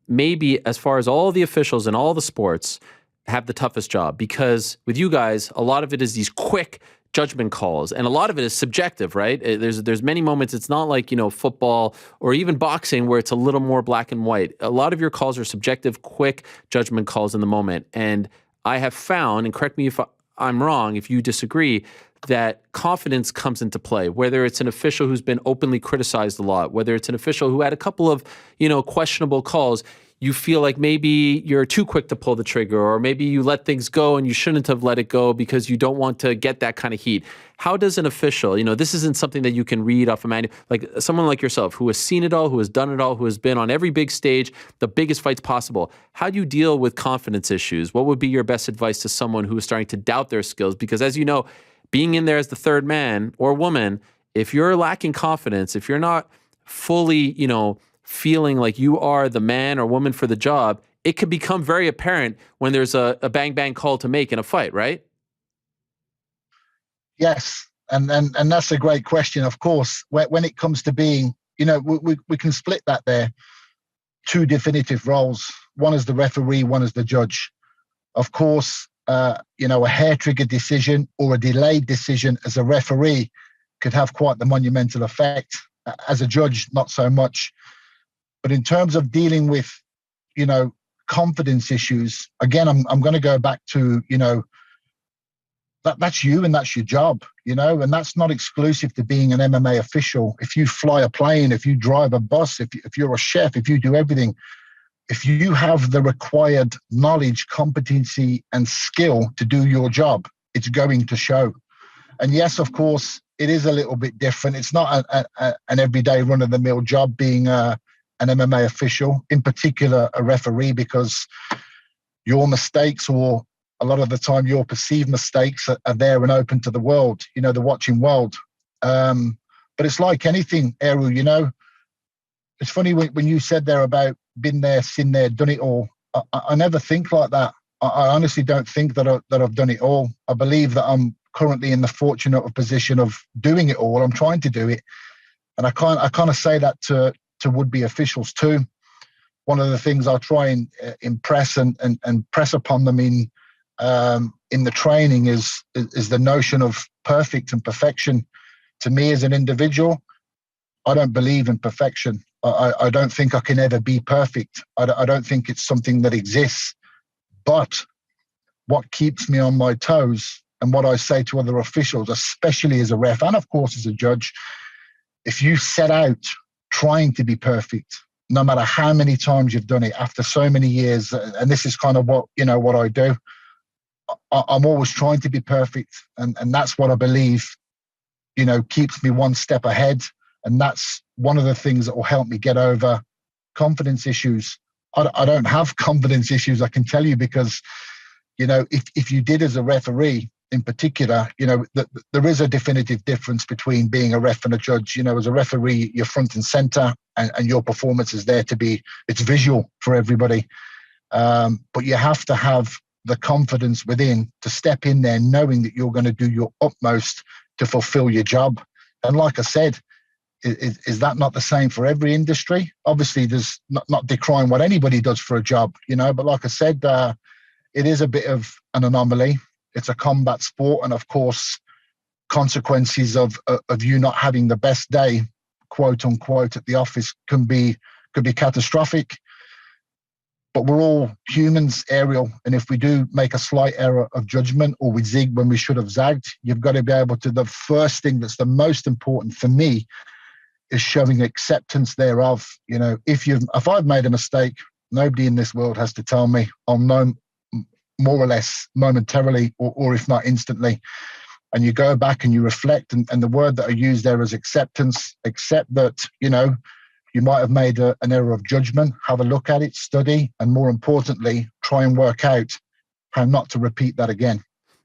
maybe as far as all the officials in all the sports, have the toughest job, because with you guys, a lot of it is these quick judgment calls, and a lot of it is subjective, right? There's many moments. It's not like, football or even boxing where it's a little more black and white. A lot of your calls are subjective, quick judgment calls in the moment. And I have found, and correct me if I'm wrong, if you disagree, that confidence comes into play, whether it's an official who's been openly criticized a lot, whether it's an official who had a couple of, questionable calls. You feel like maybe you're too quick to pull the trigger, or maybe you let things go and you shouldn't have let it go because you don't want to get that kind of heat. How does an official, this isn't something that you can read off a manual, like someone like yourself who has seen it all, who has done it all, who has been on every big stage, the biggest fights possible. How do you deal with confidence issues? What would be your best advice to someone who is starting to doubt their skills? Because as you know, being in there as the third man or woman, if you're lacking confidence, if you're not fully, feeling like you are the man or woman for the job, it could become very apparent when there's a bang call to make in a fight, right? Yes, and that's a great question. Of course, when it comes to being, we can split that there. 2 definitive roles. One is the referee, one is the judge. Of course, a hair trigger decision or a delayed decision as a referee could have quite the monumental effect. As a judge, not so much. But in terms of dealing with, confidence issues, again, I'm going to go back to, that's you and that's your job, and that's not exclusive to being an MMA official. If you fly a plane, if you drive a bus, if you're a chef, if you do everything, if you have the required knowledge, competency, and skill to do your job, it's going to show. And yes, of course, it is a little bit different. It's not an everyday run-of-the-mill job being an MMA official, in particular a referee, because your mistakes, or a lot of the time your perceived mistakes, are there and open to the world, the watching world. But it's like anything, Ciryl, it's funny when you said there about been there, seen there, done it all. I never think like that. I honestly don't think that I've done it all. I believe that I'm currently in the fortunate position of doing it all. I'm trying to do it. And I kind of say that to would-be officials too. One of the things I try and impress and press upon them in the training is the notion of perfect and perfection. To me as an individual, I don't believe in perfection. I don't think I can ever be perfect. I don't think it's something that exists. But what keeps me on my toes, and what I say to other officials, especially as a ref and of course as a judge, if you set out trying to be perfect, no matter how many times you've done it after so many years, and this is kind of what I do, I'm always trying to be perfect, and that's what I believe keeps me one step ahead. And that's one of the things that will help me get over confidence issues. I don't have confidence issues, I can tell you, because if you did as a referee in particular, there is a definitive difference between being a ref and a judge. As a referee, you're front and center, and your performance is there to be, it's visual for everybody. But you have to have the confidence within to step in there knowing that you're going to do your utmost to fulfill your job. And like I said, is that not the same for every industry? Obviously, there's not decrying what anybody does for a job, but like I said, it is a bit of an anomaly. It's a combat sport, and of course, consequences of you not having the best day, quote unquote, at the office could be catastrophic. But we're all humans, Ariel, and if we do make a slight error of judgment or we zig when we should have zagged, you've got to be able to. The first thing that's the most important for me is showing acceptance thereof. If I've made a mistake, nobody in this world has to tell me. I'll know more or less momentarily, or if not instantly. And you go back and you reflect, and the word that I use there is acceptance. Accept that, you might have made an error of judgment, have a look at it, study, and more importantly, try and work out how not to repeat that again.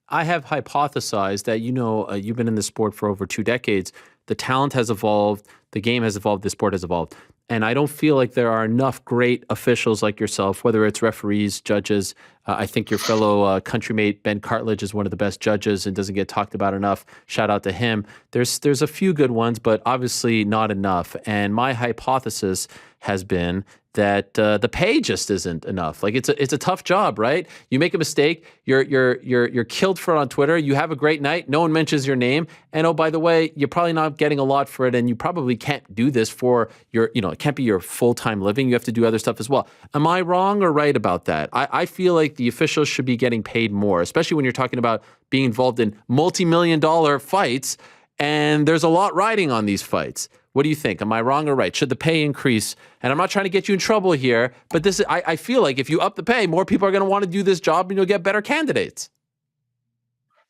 I have hypothesized that, you've been in the sport for over 2 decades. The talent has evolved, the game has evolved, the sport has evolved. And I don't feel like there are enough great officials like yourself, whether it's referees, judges. I think your fellow countrymate Ben Cartledge is one of the best judges and doesn't get talked about enough. Shout out to him. There's a few good ones, but obviously not enough. And my hypothesis has been that the pay just isn't enough. Like it's a tough job, right? You make a mistake, you're killed for it on Twitter. You have a great night, no one mentions your name, and oh, by the way, you're probably not getting a lot for it, and you probably can't do this for your, it can't be your full-time living. You have to do other stuff as well. Am I wrong or right about that? I feel like the officials should be getting paid more, especially when you're talking about being involved in multi-million-dollar fights, and there's a lot riding on these fights. What do you think? Am I wrong or right? Should the pay increase? And I'm not trying to get you in trouble here, but I feel like if you up the pay, more people are going to want to do this job and you'll get better candidates.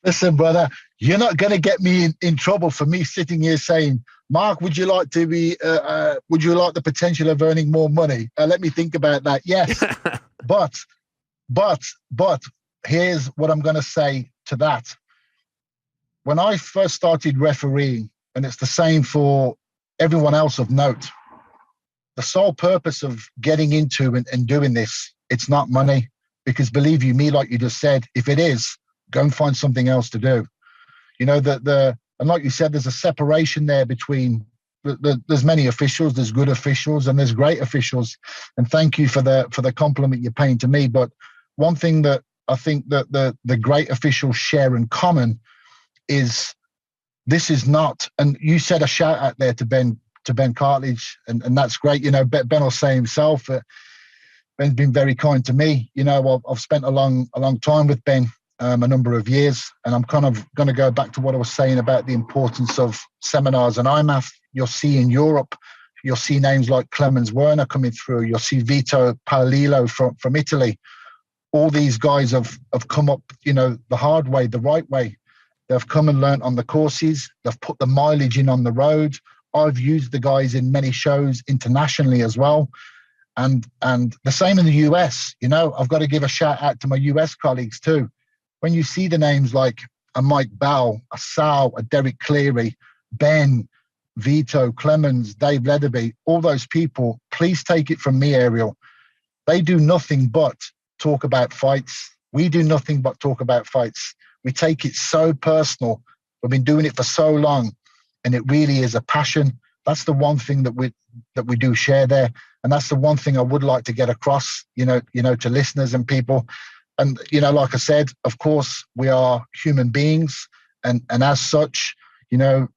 Listen, brother, you're not going to get me in trouble for me sitting here saying, Mark, would you like the potential of earning more money? Let me think about that. Yes, but here's what I'm going to say to that. When I first started refereeing, and it's the same for everyone else of note, the sole purpose of getting into and doing this, it's not money, because believe you me, like you just said, if it is, go and find something else to do. And like you said, there's a separation there between there's many officials, there's good officials, and there's great officials. And thank you for the compliment you're paying to me. But one thing that I think that the great officials share in common is this is not, and you said a shout out there to Ben Cartledge, and that's great. Ben will say himself, Ben's been very kind to me. I've spent a long time with Ben, a number of years, and I'm kind of going to go back to what I was saying about the importance of seminars and IMAF. You'll see in Europe, you'll see names like Clemens Werner coming through. You'll see Vito Paolillo from Italy. All these guys have come up, the hard way, the right way. They've come and learnt on the courses. They've put the mileage in on the road. I've used the guys in many shows internationally as well. And the same in the US. I've got to give a shout out to my US colleagues too. When you see the names like a Mike Bell, a Sal, a Derek Cleary, Ben, Vito, Clemens, Dave Leatherby, all those people, please take it from me, Ariel. They do nothing but talk about fights. We do nothing but talk about fights. We take it so personal. We've been doing it for so long, and it really is a passion. That's the one thing that we do share there, and that's the one thing I would like to get across, to listeners and people. And like I said, of course, we are human beings, and as such,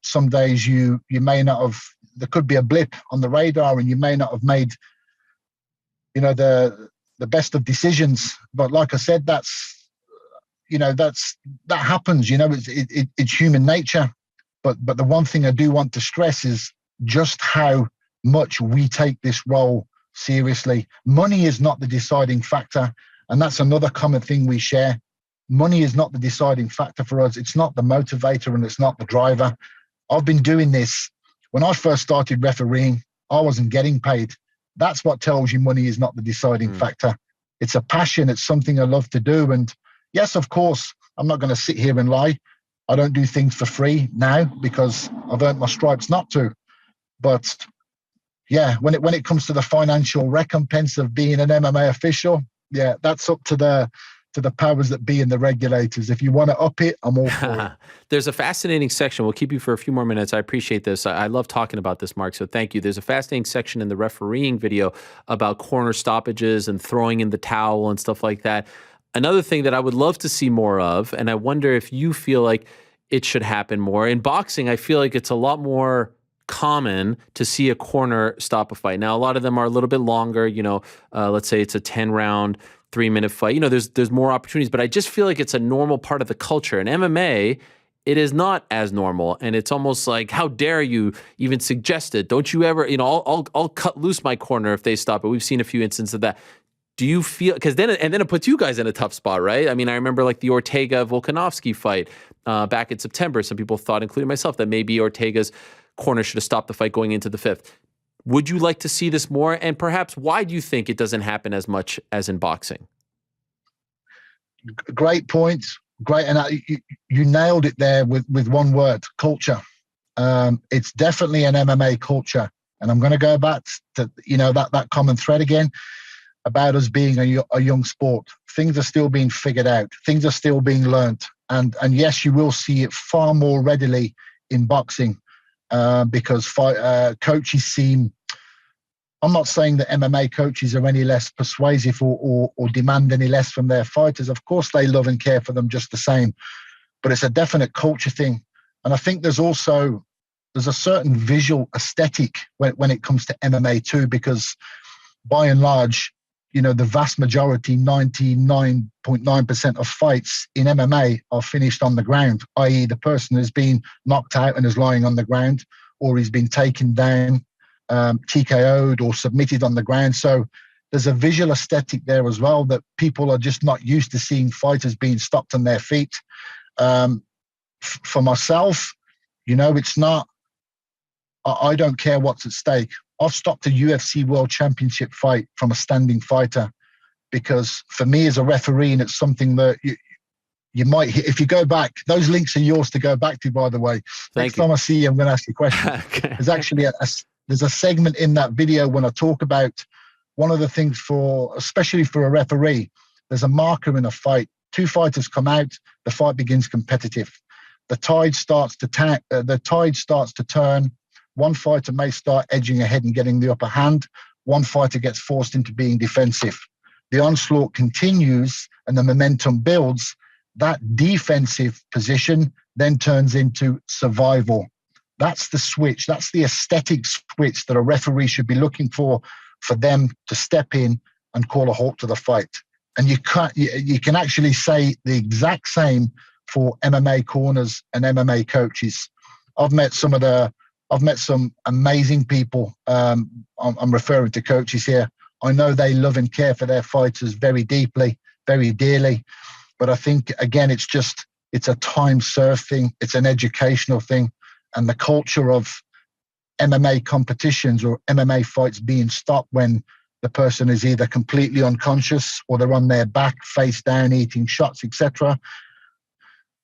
some days you may not have. There could be a blip on the radar, and you may not have made, the best of decisions. But like I said, that happens. It's human nature. But the one thing I do want to stress is just how much we take this role seriously. Money is not the deciding factor, and that's another common thing we share. Money is not the deciding factor for us. It's not the motivator, and it's not the driver. I've been doing this. When I first started refereeing, I wasn't getting paid. That's what tells you money is not the deciding factor. It's a passion. It's something I love to do. And yes, of course, I'm not going to sit here and lie. I don't do things for free now because I've earned my stripes not to. But yeah, when it comes to the financial recompense of being an MMA official, yeah, that's up to the powers that be and the regulators. If you want to up it, I'm all for it. There's a fascinating section. We'll keep you for a few more minutes. I appreciate this. I love talking about this, Marc, so thank you. There's a fascinating section in the refereeing video about corner stoppages and throwing in the towel and stuff like that. Another thing that I would love to see more of, and I wonder if you feel like it should happen more. In boxing, I feel like it's a lot more common to see a corner stop a fight. Now, a lot of them are a little bit longer, let's say it's a 10-round, 3-minute fight. There's more opportunities, but I just feel like it's a normal part of the culture. In MMA, it is not as normal, and it's almost like, how dare you even suggest it? Don't you ever, I'll cut loose my corner if they stop it. We've seen a few instances of that. Do you feel, because then it puts you guys in a tough spot, right? I mean, I remember like the Ortega-Volkanovski fight back in September. Some people thought, including myself, that maybe Ortega's corner should have stopped the fight going into the 5th. Would you like to see this more? And perhaps why do you think it doesn't happen as much as in boxing? Great point. Great. And you nailed it there with one word: culture. It's definitely an MMA culture. And I'm going to go back to, that common thread again about us being a young sport. Things are still being figured out. Things are still being learned. And yes, you will see it far more readily in boxing because coaches seem, I'm not saying that MMA coaches are any less persuasive or demand any less from their fighters. Of course, they love and care for them just the same. But it's a definite culture thing. And I think there's a certain visual aesthetic when it comes to MMA too, because by and large, the vast majority, 99.9% of fights in MMA are finished on the ground, i.e. the person has been knocked out and is lying on the ground, or he's been taken down, TKO'd or submitted on the ground. So there's a visual aesthetic there as well that people are just not used to seeing fighters being stopped on their feet. For myself, it's not, I don't care what's at stake. I've stopped a UFC World Championship fight from a standing fighter because for me as a referee, and it's something that you might, if you go back, those links are yours to go back to, by the way. Next time I see you, I'm going to ask you a question. Okay. There's actually there's a segment in that video when I talk about one of the things especially for a referee, there's a marker in a fight. Two fighters come out, the fight begins competitive. The tide starts to turn. One fighter may start edging ahead and getting the upper hand. One fighter gets forced into being defensive. The onslaught continues and the momentum builds. That defensive position then turns into survival. That's the switch. That's the aesthetic switch that a referee should be looking for them to step in and call a halt to the fight. And you can actually say the exact same for MMA corners and MMA coaches. I've met some amazing people. I'm referring to coaches here. I know they love and care for their fighters very deeply, very dearly. But I think, again, it's a time served thing. It's an educational thing. And the culture of MMA competitions or MMA fights being stopped when the person is either completely unconscious or they're on their back, face down, eating shots, etc.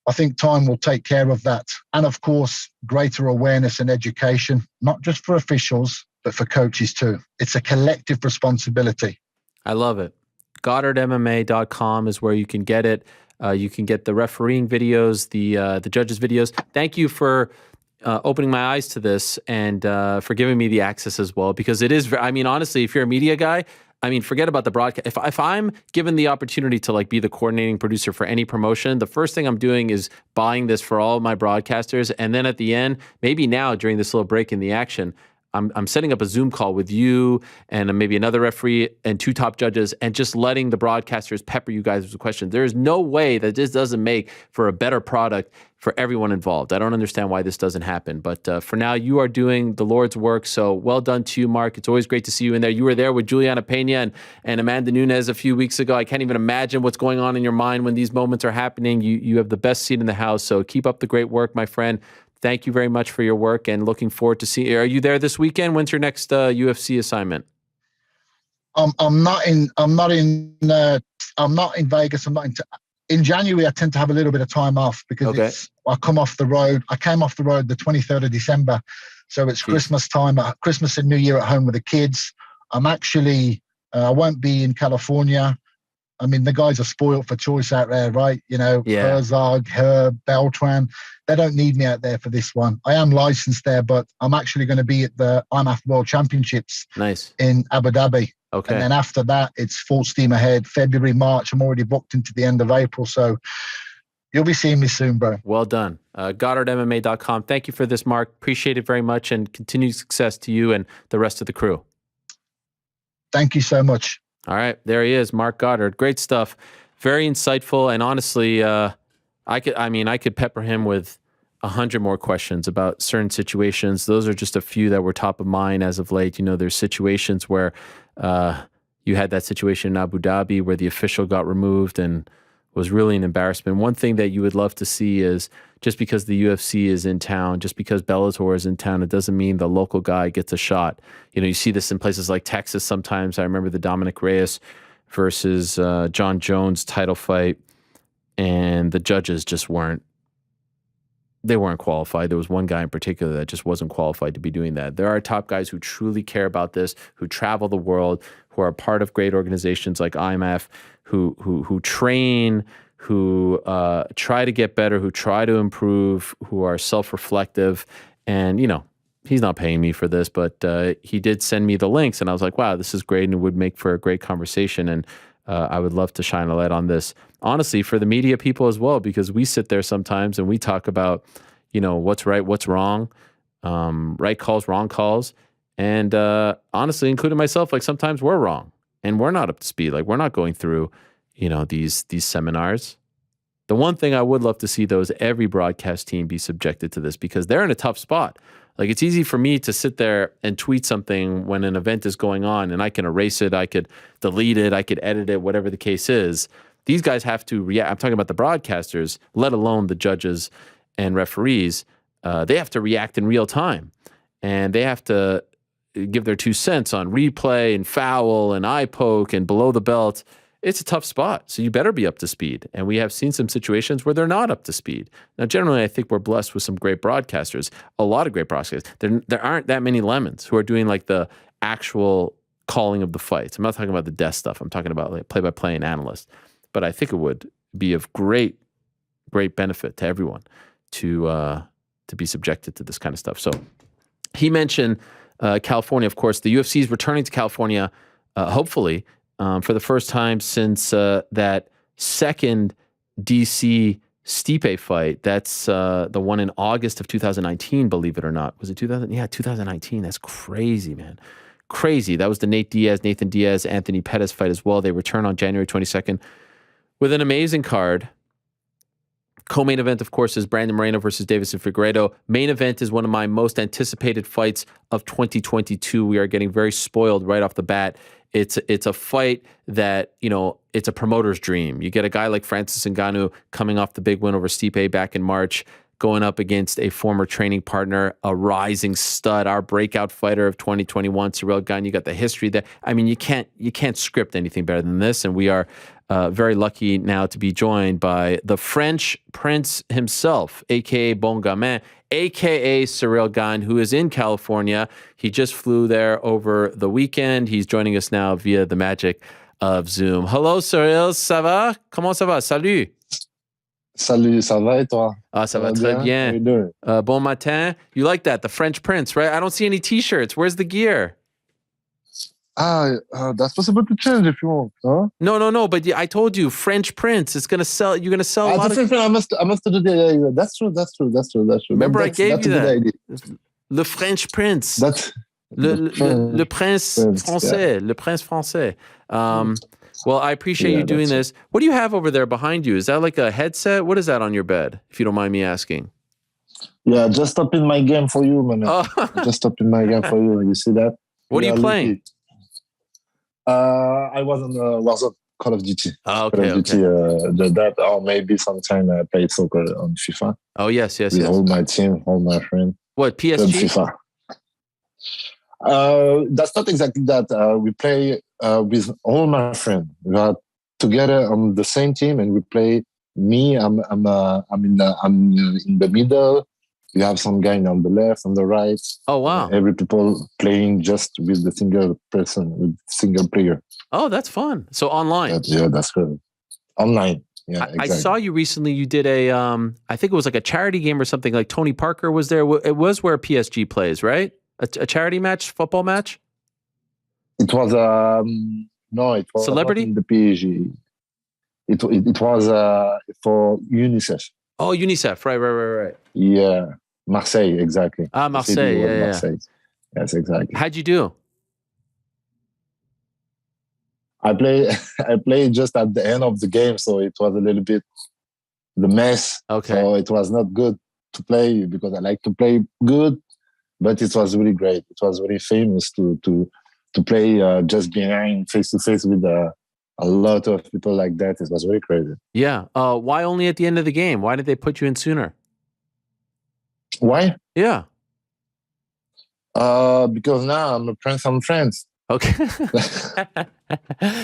I think time will take care of that. And of course, greater awareness and education, not just for officials, but for coaches too. It's a collective responsibility. I love it. GoddardMMA.com is where you can get it. You can get the refereeing videos, the judges' videos. Thank you for opening my eyes to this and for giving me the access as well, because it is, honestly, if you're a media guy, forget about the broadcast. If I'm given the opportunity to be the coordinating producer for any promotion, the first thing I'm doing is buying this for all of my broadcasters. And then at the end, maybe now during this little break in the action, I'm setting up a Zoom call with you and maybe another referee and two top judges and just letting the broadcasters pepper you guys with questions. There is no way that this doesn't make for a better product for everyone involved. I don't understand why this doesn't happen. But for now, you are doing the Lord's work. So well done to you, Marc. It's always great to see you in there. You were there with Juliana Pena and Amanda Nunes a few weeks ago. I can't even imagine what's going on in your mind when these moments are happening. You have the best seat in the house. So keep up the great work, my friend. Thank you very much for your work and looking forward to seeing. Are you there this weekend? When's your next UFC assignment? I'm not in Vegas. I'm not in January, I tend to have a little bit of time off because I come off the road. I came off the road the 23rd of December. So it's Christmas time, Christmas and New Year at home with the kids. I'm actually, I won't be in California. I mean, the guys are spoiled for choice out there, right? You know, Herzog, Herb, Beltran. They don't need me out there for this one. I am licensed there, but I'm actually going to be at the IMAF World Championships in Abu Dhabi. Okay. And then after that, it's full steam ahead. February, March, I'm already booked into the end of April. So you'll be seeing me soon, bro. Well done. GoddardMMA.com. Thank you for this, Marc. Appreciate it very much, and continued success to you and the rest of the crew. Thank you so much. All right, there he is, Marc Goddard. Great stuff. Very insightful, and honestly, I could pepper him with 100 more questions about certain situations. Those are just a few that were top of mind as of late. You know, there's situations where you had that situation in Abu Dhabi where the official got removed and was really an embarrassment. One thing that you would love to see is, just because the UFC is in town, just because Bellator is in town, it doesn't mean the local guy gets a shot. You know, you see this in places like Texas sometimes. I remember the Dominic Reyes versus John Jones title fight, and the judges just weren't qualified. There was one guy in particular that just wasn't qualified to be doing that. There are top guys who truly care about this, who travel the world, who are part of great organizations like IMAF, who train, who try to get better, who try to improve, who are self-reflective. And, you know, he's not paying me for this, but he did send me the links, and I was like, wow, this is great, and it would make for a great conversation. And I would love to shine a light on this, honestly, for the media people as well, because we sit there sometimes and we talk about, you know, what's right, what's wrong, right calls, wrong calls. And honestly, including myself, like sometimes we're wrong and we're not up to speed. Like we're not going through, you know, these seminars. The one thing I would love to see, though, is every broadcast team be subjected to this, because they're in a tough spot. Like, it's easy for me to sit there and tweet something when an event is going on, and I can erase it, I could delete it, I could edit it, whatever the case is. These guys have to react. I'm talking about the broadcasters, let alone the judges and referees. They have to react in real time, and they have to give their 2 cents on replay and foul and eye poke and below the belt. It's a tough spot, so you better be up to speed. And we have seen some situations where they're not up to speed. Now, generally, I think we're blessed with some great broadcasters, a lot of great broadcasters. There aren't that many lemons who are doing like the actual calling of the fights. I'm not talking about the death stuff. I'm talking about like play-by-play and analysts. But I think it would be of great benefit to everyone to be subjected to this kind of stuff. So he mentioned California, of course. The UFC is returning to California, hopefully, for the first time since that second DC Stipe fight. That's the one in August of 2019, believe it or not. Was it 2000? Yeah, 2019. That's crazy, man. Crazy. That was the Nathan Diaz, Anthony Pettis fight as well. They return on January 22nd with an amazing card. Co-main event, of course, is Brandon Moreno versus Davison Figueiredo. Main event is one of my most anticipated fights of 2022. We are getting very spoiled right off the bat. It's a fight that, you know, it's a promoter's dream. You get a guy like Francis Ngannou coming off the big win over Stipe back in March, going up against a former training partner, a rising stud, our breakout fighter of 2021, Ciryl Gane. You got the history there. I mean, you can't script anything better than this, and we are very lucky now to be joined by the French Prince himself, a.k.a. Bon Gamin, a.k.a. Ciryl Gane, who is in California. He just flew there over the weekend. He's joining us now via the magic of Zoom. Hello, Ciryl, ça va? Comment ça va? Salut. Salut, ça va et toi? Ah, ça va très bien. Bon matin. You like that, the French Prince, right? I don't see any T-shirts. Where's the gear? That's possible to change if you want. Huh? No. But I told you, French Prince. It's gonna sell. You're gonna sell a lot of. I must do the. That's true. Remember, I gave you that. Le French Prince. That's le Prince français. Yeah. Le Prince français. Well, I appreciate you doing this. What do you have over there behind you? Is that like a headset? What is that on your bed? If you don't mind me asking. Yeah, just up in my game for you, man. Oh. Just up in my game for you. You see that? What are you playing? I was on Warzone, Call of Duty. Oh, okay. Call of Duty, that, or maybe sometime I played soccer on FIFA. Oh, yes. With all my team, all my friends. What, PSG? FIFA. That's not exactly that. We play with all my friends. We are together on the same team, and we play Me, I'm in the middle. You have some guy on the left, on the right. Oh, wow. Every people playing just with the single person, with single player. Oh, that's fun. So online. That's good. Online. Yeah, exactly. I saw you recently. You did a, I think it was like a charity game or something. Like Tony Parker was there. It was where PSG plays, right? A charity match, football match. It was no, it was Celebrity? not in the PSG. It was for UNICEF. Oh, UNICEF. Right. Yeah, Marseille, exactly. Marseille. Yeah. Marseille. Yes, exactly. How'd you do? I played just at the end of the game, so it was a little bit the mess. Okay. So it was not good to play because I like to play good, but it was really great. It was really famous to play just behind face to face with a lot of people like that. It was really crazy. Yeah. Why only at the end of the game? Why did they put you in sooner? Why? Yeah. Because now I'm playing some friends. Okay.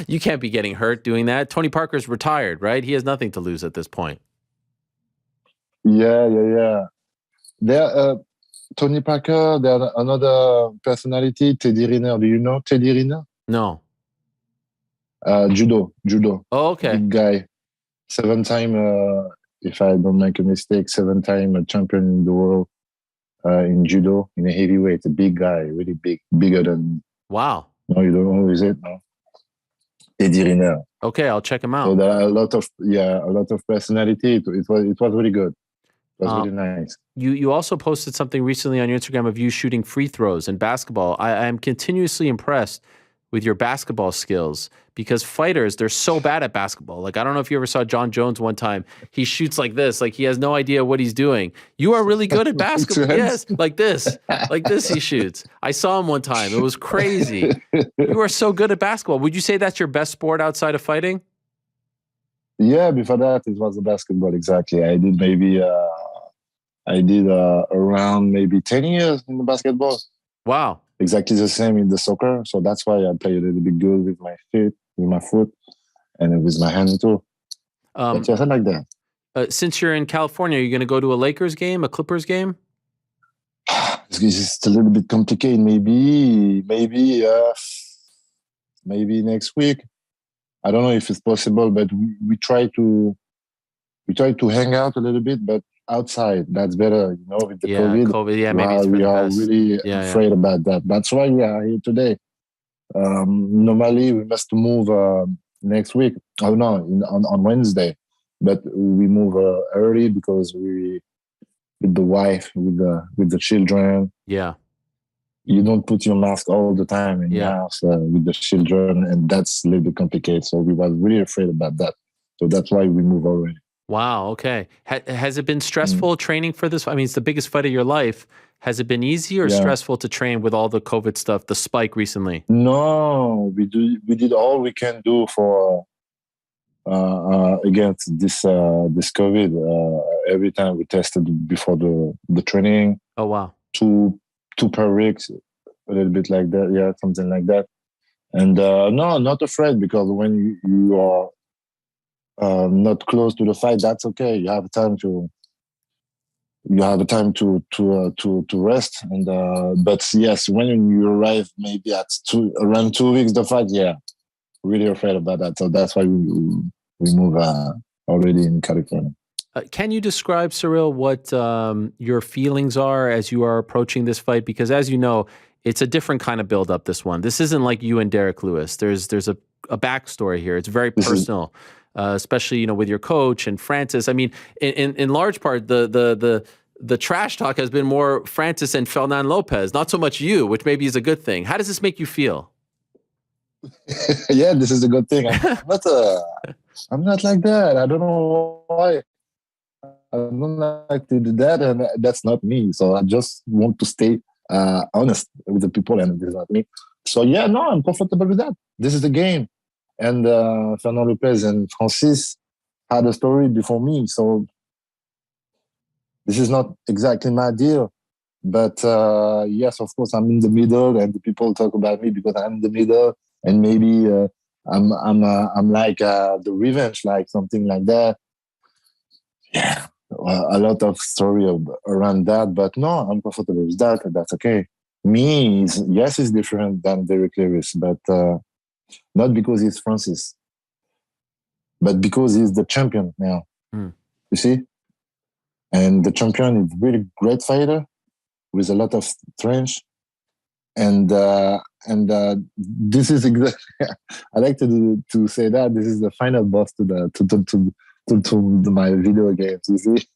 You can't be getting hurt doing that. Tony Parker's retired, right? He has nothing to lose at this point. Yeah. There, Tony Parker, there's another personality, Teddy Riner. Do you know Teddy Riner? No. Judo. Oh, okay. Big guy. 7-time, if I don't make a mistake, 7-time champion in the world in judo, in a heavyweight. A big guy, really big, bigger than... Wow. No, you don't know who is it? No. Teddy Riner. Okay, I'll check him out. So there are a lot of personality. It was really good. It was really nice. You also posted something recently on your Instagram of you shooting free throws in basketball. I am continuously impressed with your basketball skills because fighters, they're so bad at basketball. Like, I don't know if you ever saw John Jones one time. He shoots like this, like he has no idea what he's doing. You are really good at basketball. Yes, like this he shoots. I saw him one time. It was crazy. You are so good at basketball. Would you say that's your best sport outside of fighting? Yeah, before that, it was the basketball, exactly. I did around maybe 10 years in the basketball. Wow. Exactly the same in the soccer. So that's why I play a little bit good with my feet, with my foot, and with my hand too. But yeah, something like that. Since you're in California, are you going to go to a Lakers game, a Clippers game? It's a little bit complicated. Maybe next week. I don't know if it's possible, but we try to hang out a little bit, but outside. That's better, with the COVID. Yeah, maybe it's we are really afraid about that. That's why we are here today. Normally, we must move next week. Oh no, on Wednesday, but we move early because with the wife, with the children. Yeah. You don't put your mask all the time in your house with the children, and that's a little bit complicated. So we were really afraid about that. So that's why we move already. Wow. Okay. Has it been stressful training for this? I mean, it's the biggest fight of your life. Has it been easy or stressful to train with all the COVID stuff, the spike recently? No, we did all we can do for against this COVID. Every time we tested before the training. Oh wow. Two per week, a little bit like that. Yeah, something like that. And no, not afraid because when you are not close to the fight, that's okay. You have time to rest. And but yes, when you arrive maybe at around 2 weeks the fight, really afraid about that. So that's why we move already in California. Can you describe, Ciryl, what your feelings are as you are approaching this fight? Because as you know, it's a different kind of build-up, this one. This isn't like you and Derek Lewis. There's a backstory here. It's very personal, especially, with your coach and Francis. I mean, in large part, the trash talk has been more Francis and Fernand Lopez, not so much you, which maybe is a good thing. How does this make you feel? Yeah, this is a good thing. I'm not like that. I don't know why. I don't like to do that, and that's not me. So I just want to stay honest with the people, and this is not me. So I'm comfortable with that. This is the game. And Fernand Lopez and Francis had a story before me. So this is not exactly my deal. But yes, of course, I'm in the middle, and the people talk about me because I'm in the middle, and maybe I'm like the revenge, like something like that. Yeah, a lot of story around that, but no, I'm comfortable with that. That's okay. Me, yes, it's different than Derek Lewis, but not because he's Francis, but because he's the champion now. Mm. You see, and the champion is really great fighter with a lot of strength, and this is exactly. I like to say that this is the final boss to my video games. You see,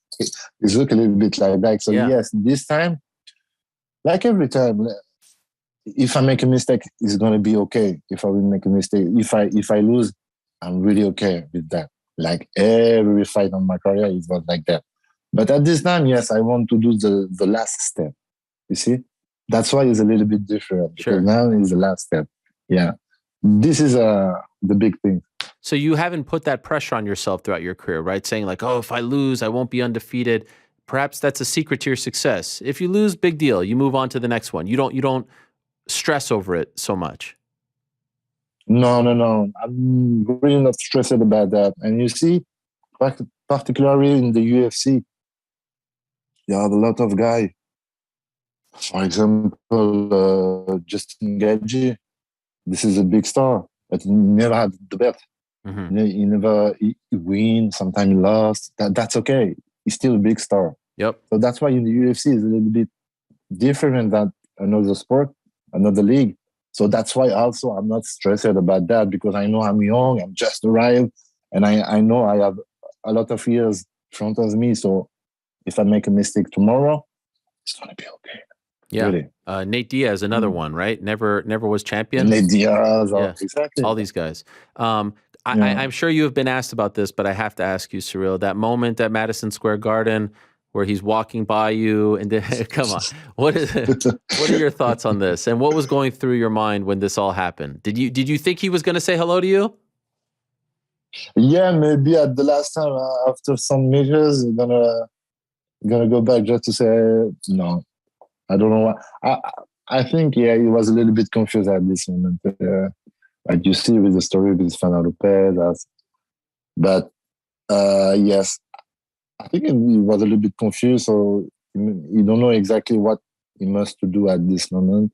it's look a little bit like that. So yes, this time, like every time, if I make a mistake, it's gonna be okay. If I will make a mistake, if I lose, I'm really okay with that. Like every fight on my career, it was like that. But at this time, yes, I want to do the last step. You see, that's why it's a little bit different. Sure. Because now is the last step. Yeah, this is the big thing. So you haven't put that pressure on yourself throughout your career, right? Saying like, oh, if I lose, I won't be undefeated. Perhaps that's a secret to your success. If you lose, big deal. You move on to the next one. You don't stress over it so much. No. I'm really not stressed about that. And you see, particularly in the UFC, you have a lot of guys. For example, Justin Gaethje. This is a big star, but he never had the belt. Mm-hmm. He never he win. Sometimes he lost. That's okay. He's still a big star. Yep. So that's why in the UFC is a little bit different than another sport, another league. So that's why also I'm not stressed about that because I know I'm young. I'm just arrived, and I know I have a lot of years in front of me. So if I make a mistake tomorrow, it's gonna be okay. Yeah. Really. Nate Diaz, another one, right? Never was champion. Nate Diaz, exactly. All these guys. I'm sure you have been asked about this, but I have to ask you, Ciryl, that moment at Madison Square Garden where he's walking by you and then, come on, what are your thoughts on this? And what was going through your mind when this all happened? Did you think he was going to say hello to you? Yeah, maybe at the last time after some measures, gonna go back just to say no. I don't know why. I think he was a little bit confused at this moment. Like you see with the story with Fernando Lopez. But yes, I think he was a little bit confused, so he don't know exactly what he must to do at this moment.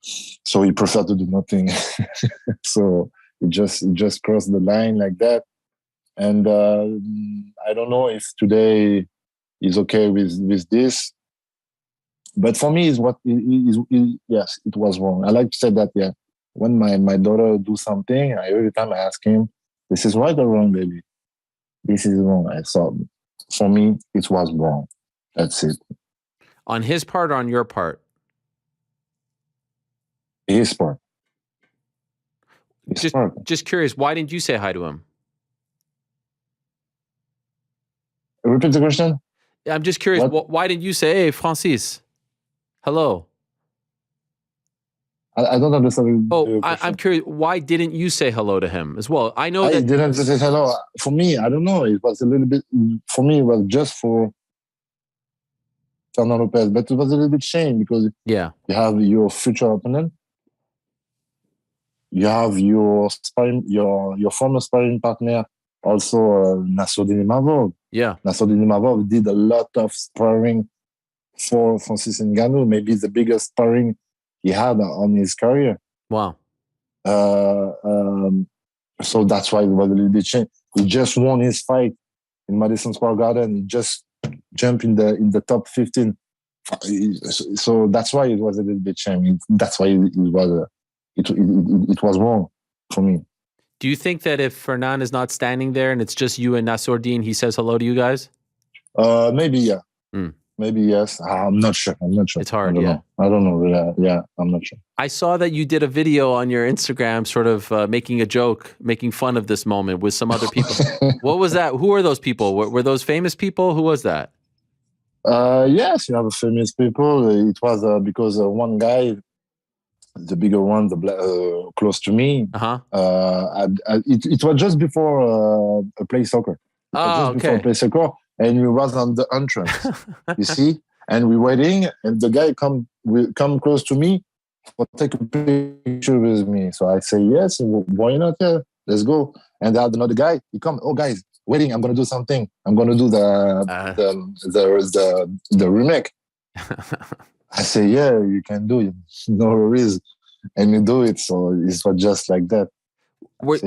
So he preferred to do nothing. So he just crossed the line like that. And I don't know if today he's okay with this. But for me, yes, it was wrong. I like to say that, yeah. When my daughter do something, every time I ask him, this is right or wrong, baby? This is wrong. I thought, for me, it was wrong. That's it. On his part or on your part? His part. Just curious, why didn't you say hi to him? Repeat the question? I'm just curious, why didn't you say, hey, Francis, hello? I don't understand. I'm curious, why didn't you say hello to him as well? I know that... didn't say hello. For me, I don't know. It was a little bit... For me, it was just for Fernando Lopez. But it was a little bit shame because you have your future opponent. You have your former sparring partner, also Nassourdine Imavov. Yeah. Nassourdine Imavov did a lot of sparring for Francis Ngannou, maybe the biggest sparring he had on his career. Wow. So that's why it was a little bit changed. He just won his fight in Madison Square Garden. He just jumped in the top 15. So that's why it was a little bit changed. That's why it was wrong for me. Do you think that if Fernand is not standing there and it's just you and Nassourdine, he says hello to you guys? Maybe, yeah. Maybe yes. I'm not sure. It's hard, I don't know. Yeah, I'm not sure. I saw that you did a video on your Instagram sort of making a joke, making fun of this moment with some other people. What was that? Who are those people? Were those famous people? Who was that? Yes, you have famous people. It was because one guy, the bigger one, close to me, it was just before I play soccer. Before I play soccer. And we was on the entrance, you see, and we're waiting, and the guy come close to me, take a picture with me. So I say yes, why not? Yeah, let's go. And I had another guy. He come, oh guys, waiting. I'm gonna do something. I'm gonna do the remake. I say, yeah, you can do it. No worries, and you do it. So it's not just like that. Were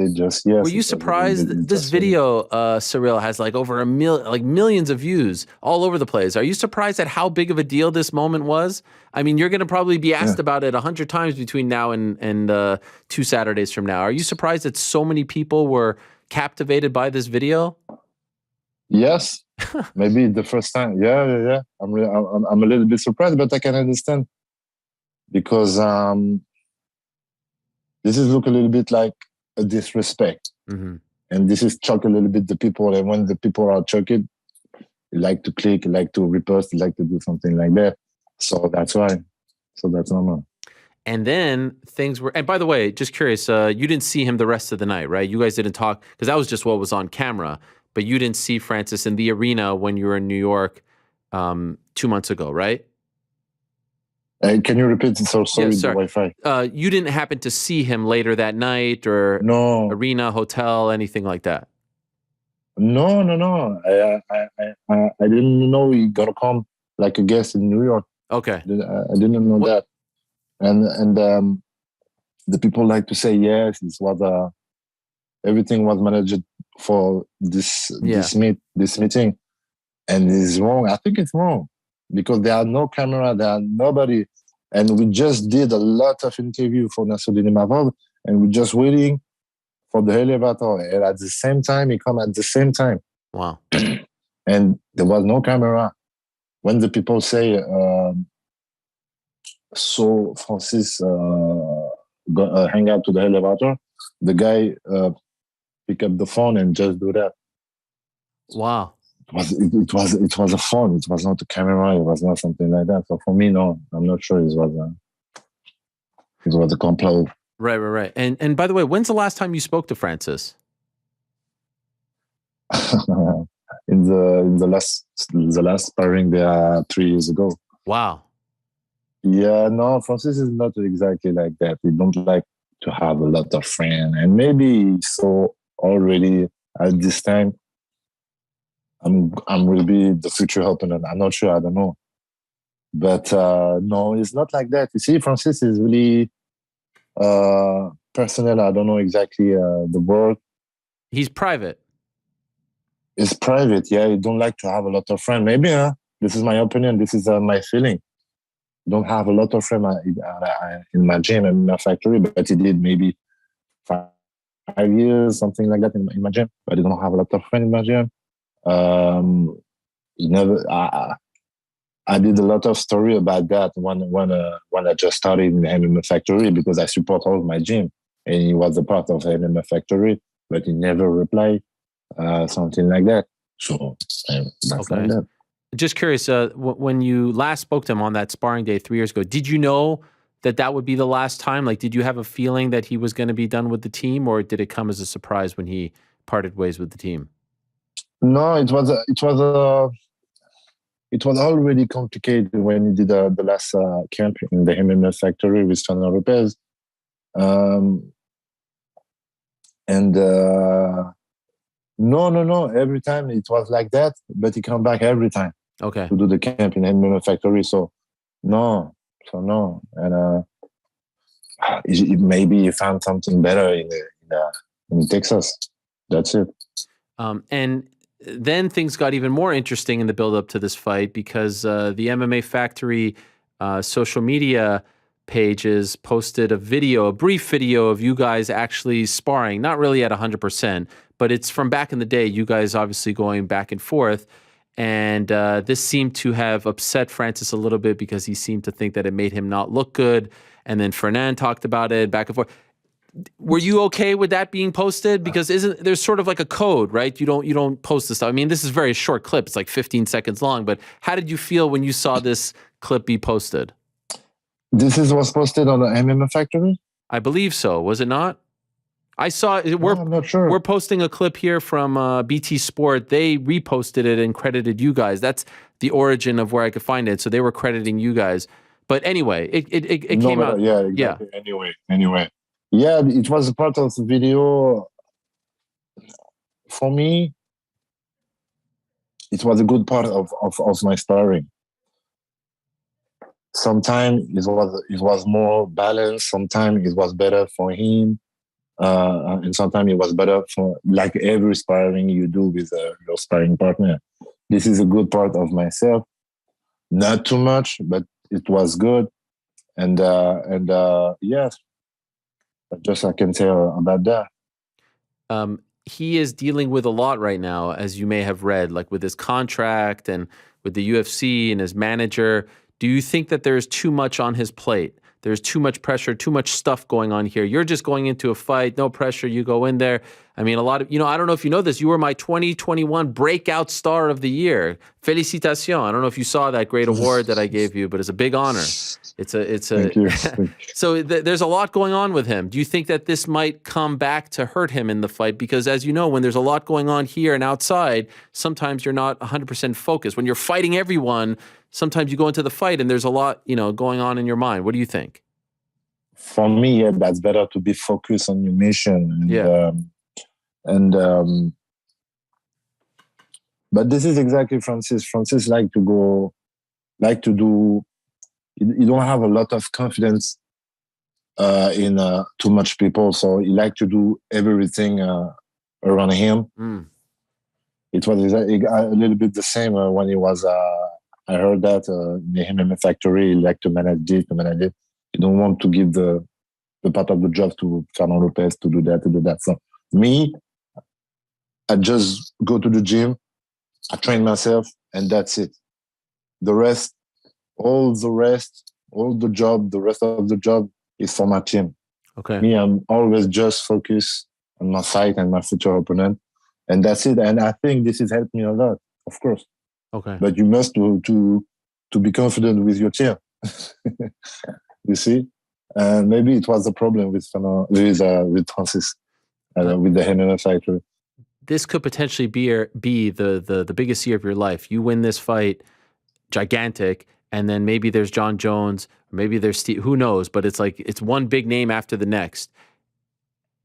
you surprised? This video, Ciryl, has like over millions of views all over the place. Are you surprised at how big of a deal this moment was? I mean, you're going to probably be asked about it 100 times between now and 2 Saturdays from now. Are you surprised that so many people were captivated by this video? Yes, maybe the first time. Yeah. I'm a little bit surprised, but I can understand because this is look a little bit like a disrespect, and this is choke a little bit the people. And when the people are choked, they like to click, like to repost, like to do something like that. So that's why. So that's normal. And then things were. And by the way, just curious, you didn't see him the rest of the night, right? You guys didn't talk because that was just what was on camera. But you didn't see Francis in the arena when you were in New York 2 months ago, right? Can you repeat? So sorry, the Wi-Fi. You didn't happen to see him later that night or arena, hotel, anything like that? No. I didn't know he gonna come like a guest in New York. Okay. I didn't know that. And the people like to say yes, it was everything was managed for this meeting, and it's wrong. I think it's wrong because there are no camera, there are nobody, and we just did a lot of interview for Nasruddin Imavov, and we're just waiting for the elevator. And at the same time, he come at the same time. Wow! And there was no camera. When the people say, so Francis hang out to the elevator, the guy pick up the phone and just do that. Wow. It was a phone. It was not a camera. It was not something like that. So for me, no, I'm not sure it was a complot. Right. And by the way, when's the last time you spoke to Francis? in the last sparring there 3 years ago. Wow. Yeah, no, Francis is not exactly like that. He don't like to have a lot of friends, and maybe so already at this time. I'm will be the future opponent. I'm not sure. I don't know, but no, it's not like that. You see, Francis is really personal. I don't know exactly the word. He's private. It's private. Yeah, he don't like to have a lot of friends. Maybe this is my opinion. This is my feeling. Don't have a lot of friends in my gym and my factory, but he did maybe 5 years, something like that in my gym. But he don't have a lot of friends in my gym. He never. I did a lot of story about that when I just started in the MMA factory because I support all of my gym, and he was a part of the MMA factory, but he never replied, something like that. So that's like that. Just curious, when you last spoke to him on that sparring day 3 years ago, did you know that would be the last time? Like, did you have a feeling that he was going to be done with the team, or did it come as a surprise when he parted ways with the team? No, it was already complicated when he did the last camp in the MMA factory with Chandler Lopez, No. Every time it was like that, but he come back every time. Okay. To do the camp in MMA factory. So no, and maybe he found something better in Texas. That's it. And then things got even more interesting in the build-up to this fight because the MMA Factory social media pages posted a brief video of you guys actually sparring, not really at 100%, but it's from back in the day, you guys obviously going back and forth. And this seemed to have upset Francis a little bit because he seemed to think that it made him not look good. And then Fernand talked about it back and forth. Were you okay with that being posted? Because there's sort of like a code, right? You don't post this stuff. I mean, this is a very short clip. It's like 15 seconds long. But how did you feel when you saw this clip be posted? This was posted on the MMA Factory? I believe so. Was it not? I saw it. I'm not sure. We're posting a clip here from BT Sport. They reposted it and credited you guys. That's the origin of where I could find it. So they were crediting you guys. But anyway, it came out. Yeah, exactly. Yeah. Anyway. Yeah, it was a part of the video. For me, it was a good part of my sparring. Sometimes it was more balanced. Sometimes it was better for him, and sometimes it was better for, like every sparring you do with your sparring partner. This is a good part of myself. Not too much, but it was good. And yes, just I can say about that. He is dealing with a lot right now, as you may have read, like with his contract and with the UFC and his manager. Do you think that there's too much on his plate? There's too much pressure, too much stuff going on here. You're just going into a fight, no pressure. You go in there. I mean, a lot of, I don't know if you know this. You were my 2021 breakout star of the year. Félicitations. I don't know if you saw that great award that I gave you, but it's a big honor. It's a. Thank you. So there's a lot going on with him. Do you think that this might come back to hurt him in the fight? Because as you know, when there's a lot going on here and outside, sometimes you're not 100% focused. When you're fighting everyone, sometimes you go into the fight and there's a lot, going on in your mind. What do you think? For me, yeah, that's better to be focused on your mission. But this is exactly Francis. Francis like to do. He don't have a lot of confidence in too much people, so he like to do everything around him. It was exactly a little bit the same when he was. I heard that in the MMA factory, he like to manage it. You don't want to give the part of the job to Fernando Lopez to do that. So me, I just go to the gym, I train myself, and that's it. The rest of the job is for my team. Okay. Me, I'm always just focused on my fight and my future opponent, and that's it. And I think this has helped me a lot, of course. Okay. But you must to be confident with your team. You see, and maybe it was the problem with Francis, with the MMA fighter. This could potentially be the biggest year of your life. You win this fight, gigantic, and then maybe there's John Jones, or maybe there's Steve. Who knows? But it's like it's one big name after the next.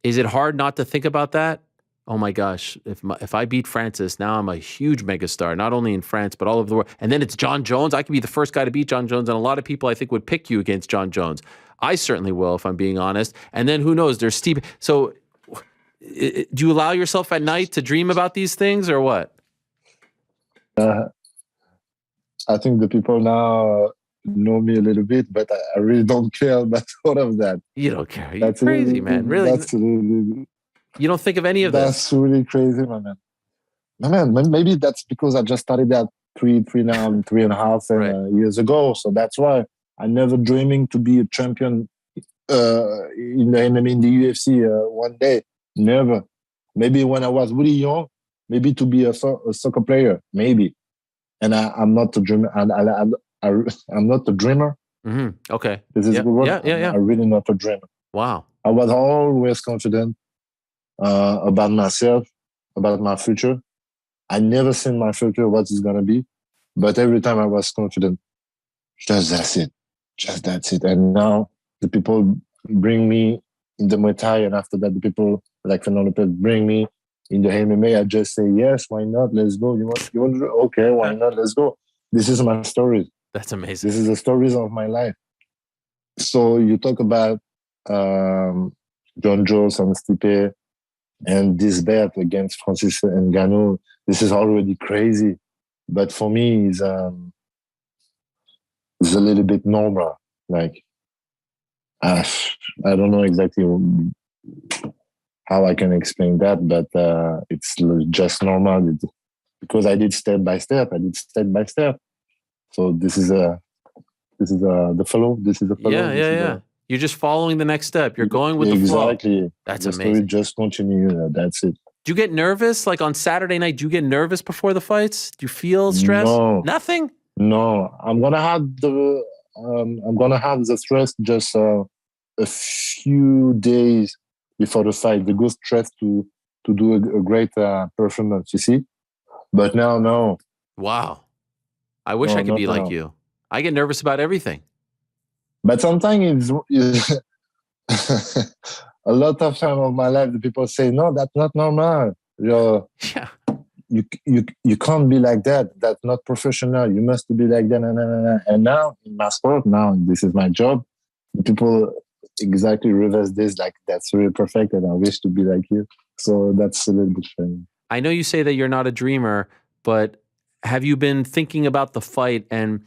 Is it hard not to think about that? Oh my gosh, if I beat Francis, now I'm a huge megastar, not only in France, but all over the world. And then it's John Jones. I could be the first guy to beat John Jones. And a lot of people, I think, would pick you against John Jones. I certainly will, if I'm being honest. And then who knows? There's Steve. So do you allow yourself at night to dream about these things or what? I think the people now know me a little bit, but I really don't care about all of that. You don't care. You're crazy, man. Really? You don't think of any of this? That's really crazy, my man. Maybe that's because I just started that 3.5 years ago. So that's why I never dreaming to be a champion in the MMA, in the UFC one day. Never. Maybe when I was really young, maybe to be a soccer player, maybe. And I'm not a dreamer. And I'm not a dreamer. Mm-hmm. Okay. This is a good word. Yeah. I'm really not a dreamer. Wow. I was always confident about myself, about my future. I never seen my future, what it's going to be. But every time I was confident, just that's it. And now the people bring me in the Muay Thai, and after that, the people like Fernando Lopez bring me in the MMA. I just say, yes, why not? Let's go. You want to do? Okay, why not? Let's go. This is my story. That's amazing. This is the stories of my life. So you talk about John Jones and Stipe and this bet against Francis Ngannou. This is already crazy. But for me, it's a little bit normal. Like, I don't know exactly how I can explain that, but it's just normal. Because I did step by step. So this is the flow. Yeah. You're just following the next step. You're going with the flow. Exactly. That's the amazing. Story just continue. That's it. Do you get nervous? Like on Saturday night, do you get nervous before the fights? Do you feel stress? No. Nothing? No. I'm gonna have the stress just a few days before the fight. The good stress to do a great performance, you see? But now, no. Wow. I wish I could be like you. I get nervous about everything. But sometimes it's a lot of time of my life, the people say, no, that's not normal. Yeah. you can't be like that. That's not professional. You must be like that. Nah, nah, nah, nah. And now in my sport, now this is my job. People exactly reverse this, like that's really perfect, and I wish to be like you. So that's a little bit funny. I know you say that you're not a dreamer, but have you been thinking about the fight and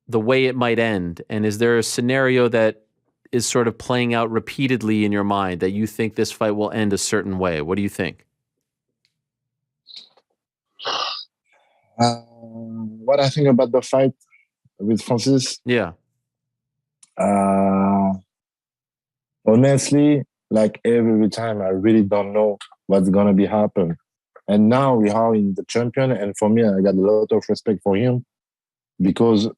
the way it might end? And is there a scenario that is sort of playing out repeatedly in your mind that you think this fight will end a certain way? What do you think? What I think about the fight with Francis? Yeah. Honestly, like every time, I really don't know what's gonna be happen. And now we are in the champion, and for me, I got a lot of respect for him because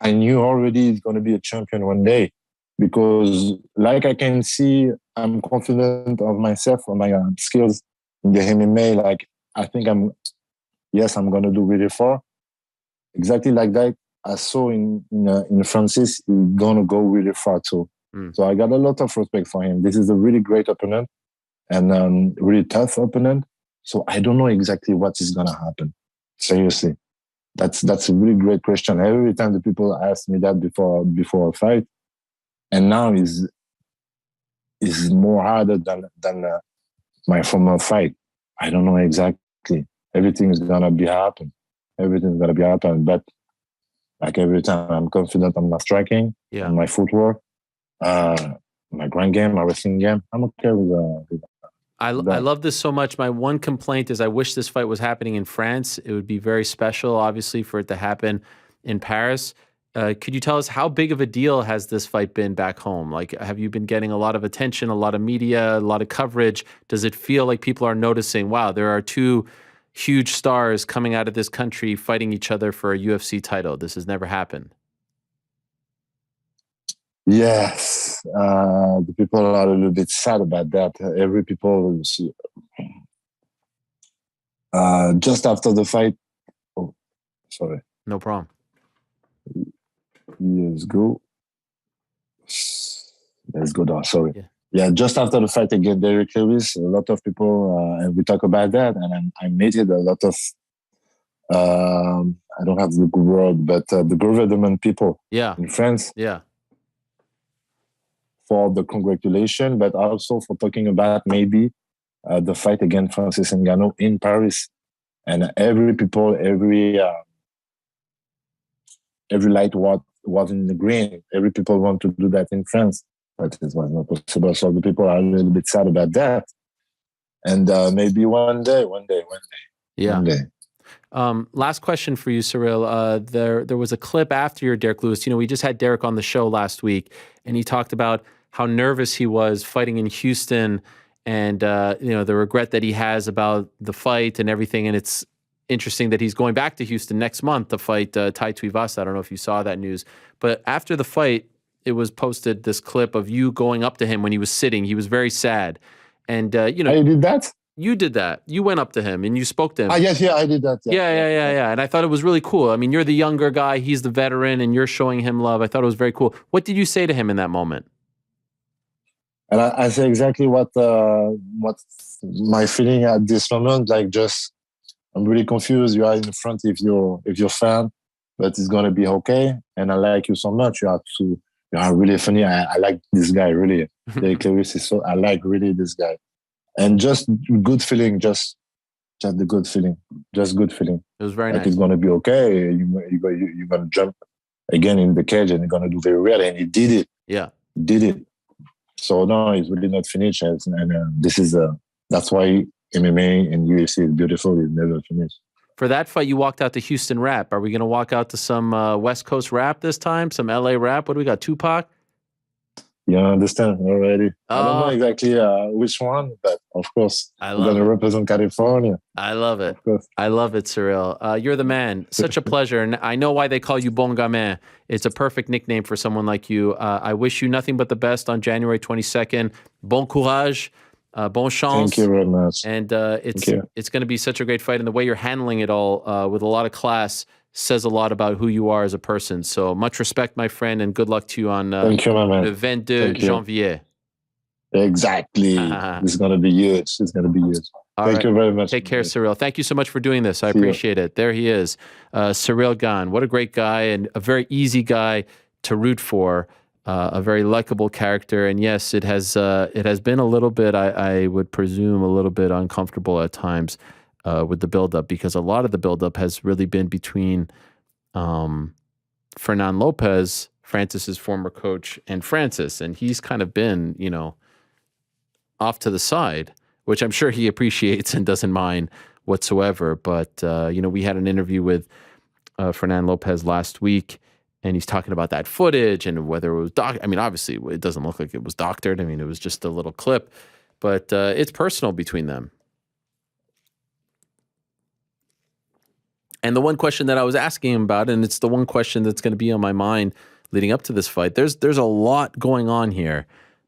I knew already he's gonna be a champion one day. Because, like I can see, I'm confident of myself, on my skills in the MMA. Like I think I'm gonna do really far. Exactly like that. I saw in Francis, he's gonna go really far too. So I got a lot of respect for him. This is a really great opponent and really tough opponent. So I don't know exactly what is gonna happen. Seriously, that's a really great question. Every time the people ask me that before a fight, and now is more harder than my former fight. I don't know exactly. Everything's gonna be happen. Everything's gonna be happen. But like every time, I'm confident on my striking, on my footwork. My ground game, my wrestling game, I'm okay with that. I love this so much. My one complaint is I wish this fight was happening in France. It would be very special, obviously, for it to happen in Paris. Could you tell us how big of a deal has this fight been back home? Like, have you been getting a lot of attention, a lot of media, a lot of coverage? Does it feel like people are noticing, wow, there are two huge stars coming out of this country fighting each other for a UFC title? This has never happened. Yes, the people are a little bit sad about that. Every people just after the fight. Oh, sorry. No problem. Let's go. Let's go down. Sorry. Yeah, just after the fight against Derrick Lewis, a lot of people, and we talk about that, and I made it a lot of. I don't have the good word, but the government people. In France. For the congratulation, but also for talking about maybe the fight against Francis Ngannou in Paris, and every light was in the green. Every people want to do that in France, but it was not possible. So the people are a little bit sad about that. And maybe one day. Last question for you, Ciryl. There was a clip after your Derrick Lewis. We just had Derrick on the show last week, and he talked about how nervous he was fighting in Houston and, the regret that he has about the fight and everything. And it's interesting that he's going back to Houston next month to fight Tai Tuivasa. I don't know if you saw that news. But after the fight, it was posted this clip of you going up to him when he was sitting. He was very sad. And, I did that? You did that. You went up to him and you spoke to him. Yes, I did that. Yeah. And I thought it was really cool. I mean, you're the younger guy. He's the veteran and you're showing him love. I thought it was very cool. What did you say to him in that moment? And I say exactly what my feeling at this moment. Like, just I'm really confused. You are in front if you're fan, but it's gonna be okay. And I like you so much. You are really funny. I like this guy really. Derrick Lewis is I like really this guy. And just good feeling, just the good feeling, just good feeling. It was very nice. Like it's gonna be okay. You're gonna jump again in the cage and you're gonna do very well. And he did it. Yeah, he did it. So no, it's really not finished, and this is that's why MMA and UFC is beautiful. It's never finished. For that fight, you walked out to Houston rap. Are we going to walk out to some West Coast rap this time? Some LA rap? What do we got? Tupac? You understand already. I don't know exactly which one, but of course, we're going to represent California. I love it. I love it, Ciryl. You're the man. Such a pleasure. And I know why they call you Bon Gamin. It's a perfect nickname for someone like you. I wish you nothing but the best on January 22nd. Bon courage. Bon chance. Thank you very much. And it's going to be such a great fight. And the way you're handling it all with a lot of class says a lot about who you are as a person. So much respect, my friend, and good luck to you on Thank you, my man. le 22 janvier. Exactly. It's going to be huge. It's going to be huge. Thank you very much. Take care, Ciryl. Thank you so much for doing this. I appreciate it. There he is, Ciryl Gane. What a great guy and a very easy guy to root for. A very likable character, and yes, it has been a little bit, I would presume, a little bit uncomfortable at times with the buildup, because a lot of the buildup has really been between Fernand Lopez, Francis's former coach, and Francis, and he's kind of been, off to the side, which I'm sure he appreciates and doesn't mind whatsoever. But we had an interview with Fernand Lopez last week. And he's talking about that footage and whether it was obviously it doesn't look like it was doctored. It was just a little clip, but it's personal between them. And the one question that I was asking him about, and it's the one question that's going to be on my mind leading up to this fight, there's a lot going on here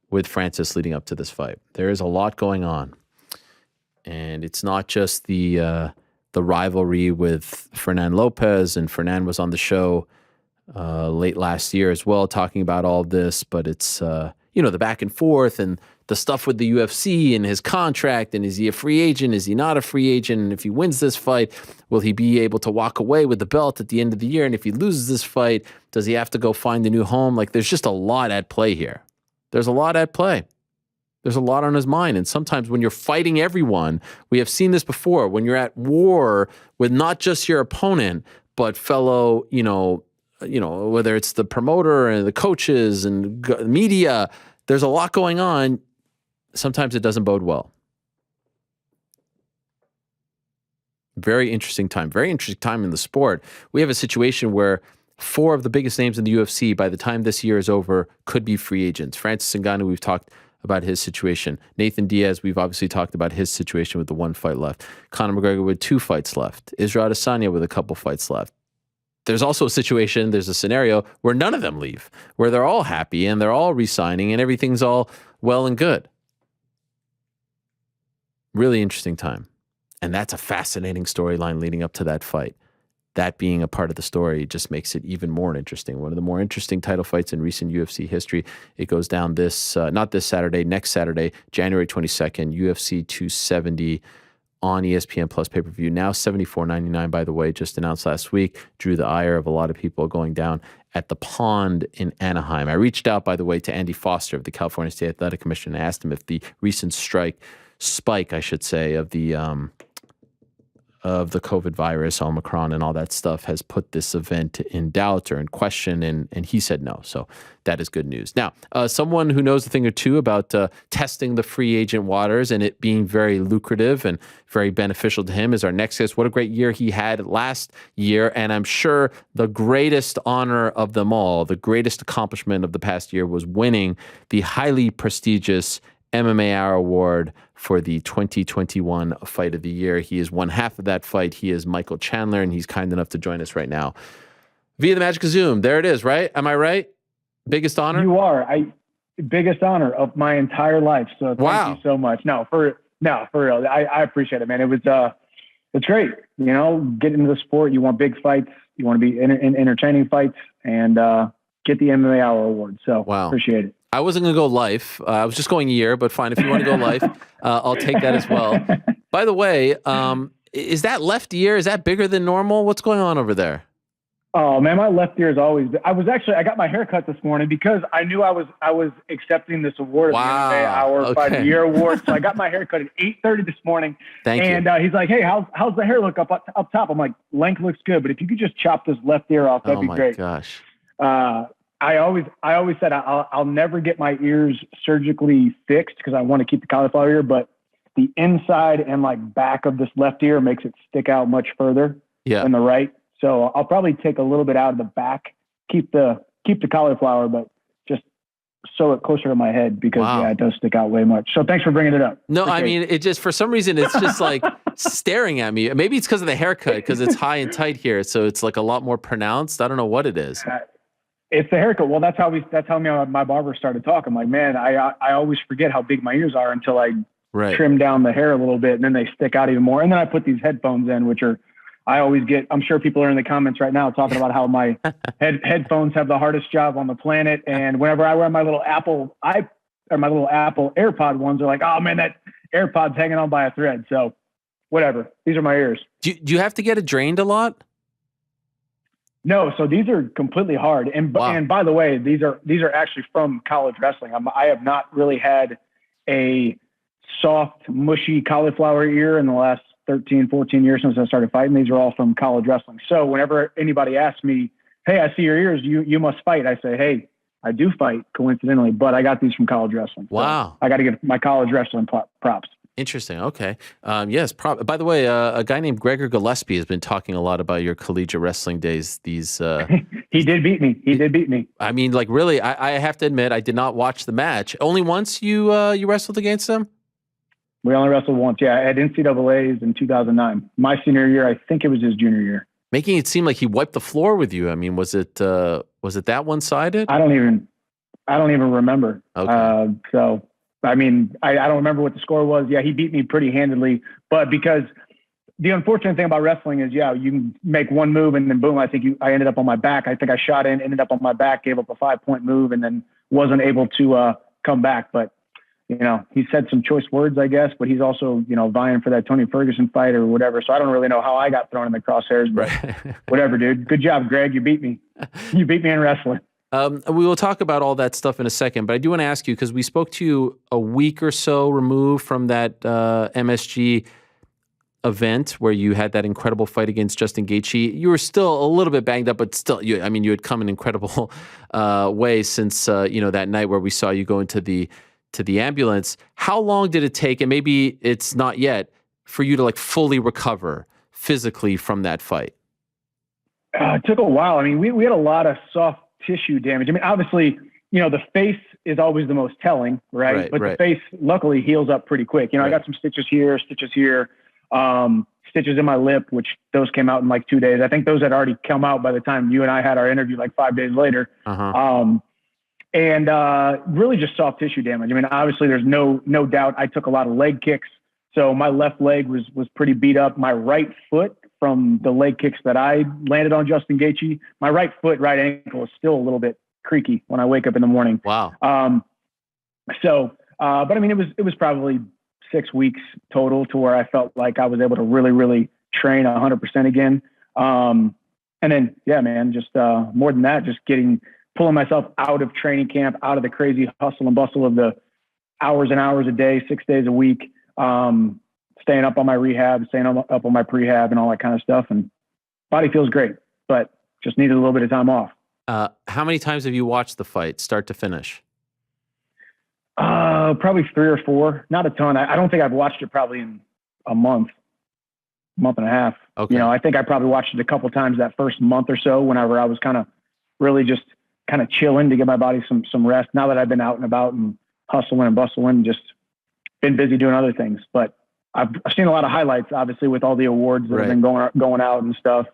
with Francis leading up to this fight. There is a lot going on. And it's not just the rivalry with Fernand Lopez, and Fernand was on the show late last year as well, talking about all of this, but it's, the back and forth and the stuff with the UFC and his contract, and is he a free agent? Is he not a free agent? And if he wins this fight, will he be able to walk away with the belt at the end of the year? And if he loses this fight, does he have to go find a new home? Like, there's just a lot at play here. There's a lot at play. There's a lot on his mind. And sometimes when you're fighting everyone, we have seen this before, when you're at war with not just your opponent, but fellow, whether it's the promoter and the coaches and media, there's a lot going on. Sometimes it doesn't bode well. Very interesting time in the sport. We have a situation where 4 of the biggest names in the UFC, by the time this year is over, could be free agents. Francis Ngannou, we've talked about his situation. Nathan Diaz, we've obviously talked about his situation with the 1 fight left. Conor McGregor with 2 fights left. Israel Adesanya with a couple fights left. There's also there's a scenario where none of them leave, where they're all happy and they're all re-signing and everything's all well and good. Really interesting time. And that's a fascinating storyline leading up to that fight. That being a part of the story just makes it even more interesting. One of the more interesting title fights in recent UFC history. It goes down not this Saturday, next Saturday, January 22nd, UFC 270. On ESPN Plus pay-per-view, now $74.99, by the way, just announced last week, drew the ire of a lot of people going down at the Pond in Anaheim. I reached out, by the way, to Andy Foster of the California State Athletic Commission and asked him if the recent spike, I should say, of the COVID virus, Omicron, and all that stuff has put this event in doubt or in question, and he said no. So that is good news. Now, someone who knows a thing or two about testing the free agent waters and it being very lucrative and very beneficial to him is our next guest. What a great year he had last year, and I'm sure the greatest honor of them all, the greatest accomplishment of the past year was winning the highly prestigious MMA Hour Award for the 2021 Fight of the Year. He is one half of that fight. He is Michael Chandler, and he's kind enough to join us right now via the magic of Zoom. There it is, right? Am I right? Biggest honor? You are. Biggest honor of my entire life. So thank you so much. For real. I appreciate it, man. It was it's great. Get into the sport. You want big fights. You want to be in entertaining fights, and get the MMA Hour Award. So appreciate it. I wasn't going to go life. I was just going year, but fine. If you want to go life, I'll take that as well. By the way, is that left ear? Is that bigger than normal? What's going on over there? Oh man, my left ear is always. I got my hair cut this morning because I knew I was accepting this award, the MMA Hour Fight of the Year Award. So I got my hair cut at 8:30 this morning. Thank you. And he's like, "Hey, how's the hair look up top?" I'm like, "Length looks good, but if you could just chop this left ear off, that'd be great." Oh my gosh. I always said I'll never get my ears surgically fixed because I want to keep the cauliflower ear, but the inside and back of this left ear makes it stick out much further than the right. So I'll probably take a little bit out of the back, keep the cauliflower, but just sew it closer to my head because it does stick out way much. So thanks for bringing it up. No, I mean, it just, for some reason, it's just staring at me. Maybe it's because of the haircut, because it's high and tight here. So it's a lot more pronounced. I don't know what it is. It's the haircut. Well, that's how my barber started talking. I'm like, man, I always forget how big my ears are until I trim down the hair a little bit, and then they stick out even more. And then I put these headphones in, which I always get. I'm sure people are in the comments right now talking about how my headphones have the hardest job on the planet. And whenever I wear my little Apple AirPod ones, they're like, oh man, that AirPod's hanging on by a thread. So whatever. These are my ears. Do you have to get it drained a lot? No, so these are completely hard. And by the way, these are actually from college wrestling. I have not really had a soft, mushy cauliflower ear in the last 13, 14 years since I started fighting. These are all from college wrestling. So whenever anybody asks me, hey, I see your ears, you must fight, I say, hey, I do fight, coincidentally, but I got these from college wrestling. Wow. So I got to give my college wrestling props. Interesting. Okay. Yes. By the way, a guy named Gregor Gillespie has been talking a lot about your collegiate wrestling days. These. He did beat me. I mean, like, really, I have to admit, I did not watch the match. Only once you wrestled against him? We only wrestled once. Yeah, at NCAA's in 2009. My senior year, I think it was his junior year. Making it seem like he wiped the floor with you. I mean, was it that one-sided? I don't even remember. Okay. So. I mean, I don't remember what the score was. Yeah, he beat me pretty handedly. But because the unfortunate thing about wrestling is, yeah, you can make one move and then boom, I ended up on my back. I think I shot in, ended up on my back, gave up a 5-point move, and then wasn't able to come back. But, he said some choice words, I guess, but he's also, vying for that Tony Ferguson fight or whatever. So I don't really know how I got thrown in the crosshairs, but whatever, dude. Good job, Greg. You beat me. You beat me in wrestling. We will talk about all that stuff in a second, but I do want to ask you, because we spoke to you a week or so removed from that MSG event where you had that incredible fight against Justin Gaethje. You were still a little bit banged up, but still, you had come an incredible way since that night where we saw you go into the ambulance. How long did it take, and maybe it's not yet, for you to like fully recover physically from that fight? It took a while. I mean, we had a lot of soft tissue damage. I mean, obviously, the face is always the most telling, right? But the face luckily heals up pretty quick. I got some stitches here, stitches in my lip, which those came out in like 2 days. I think those had already come out by the time you and I had our interview like 5 days later. And really just soft tissue damage. I mean, obviously there's no doubt I took a lot of leg kicks. So my left leg was pretty beat up. My right foot, from the leg kicks that I landed on Justin Gaethje, my right foot, right ankle is still a little bit creaky when I wake up in the morning. Wow. But I mean, it was probably 6 weeks total to where I felt like I was able to really, really train 100% again. And then, yeah, man, just more than that, just pulling myself out of training camp, out of the crazy hustle and bustle of the hours and hours a day, 6 days a week. Staying up on my rehab, staying up on my prehab and all that kind of stuff. And body feels great, but just needed a little bit of time off. How many times have you watched the fight start to finish? Probably 3 or 4, not a ton. I don't think I've watched it probably in a month and a half. Okay. I think I probably watched it a couple times that first month or so, whenever I was kind of really just kind of chilling to give my body some rest. Now that I've been out and about and hustling and bustling, just been busy doing other things, but I've seen a lot of highlights, obviously, with all the awards that have been going out and stuff.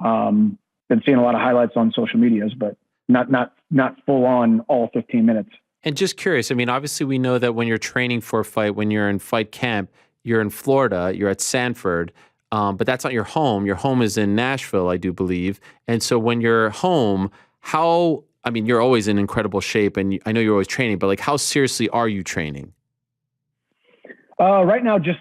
Been seeing a lot of highlights on social medias, but not full on all 15 minutes. And just curious, I mean, obviously we know that when you're training for a fight, when you're in fight camp, you're in Florida, you're at Sanford, but that's not your home. Your home is in Nashville, I do believe. And so when you're home, you're always in incredible shape, and I know you're always training, but like, how seriously are you training? Right now, just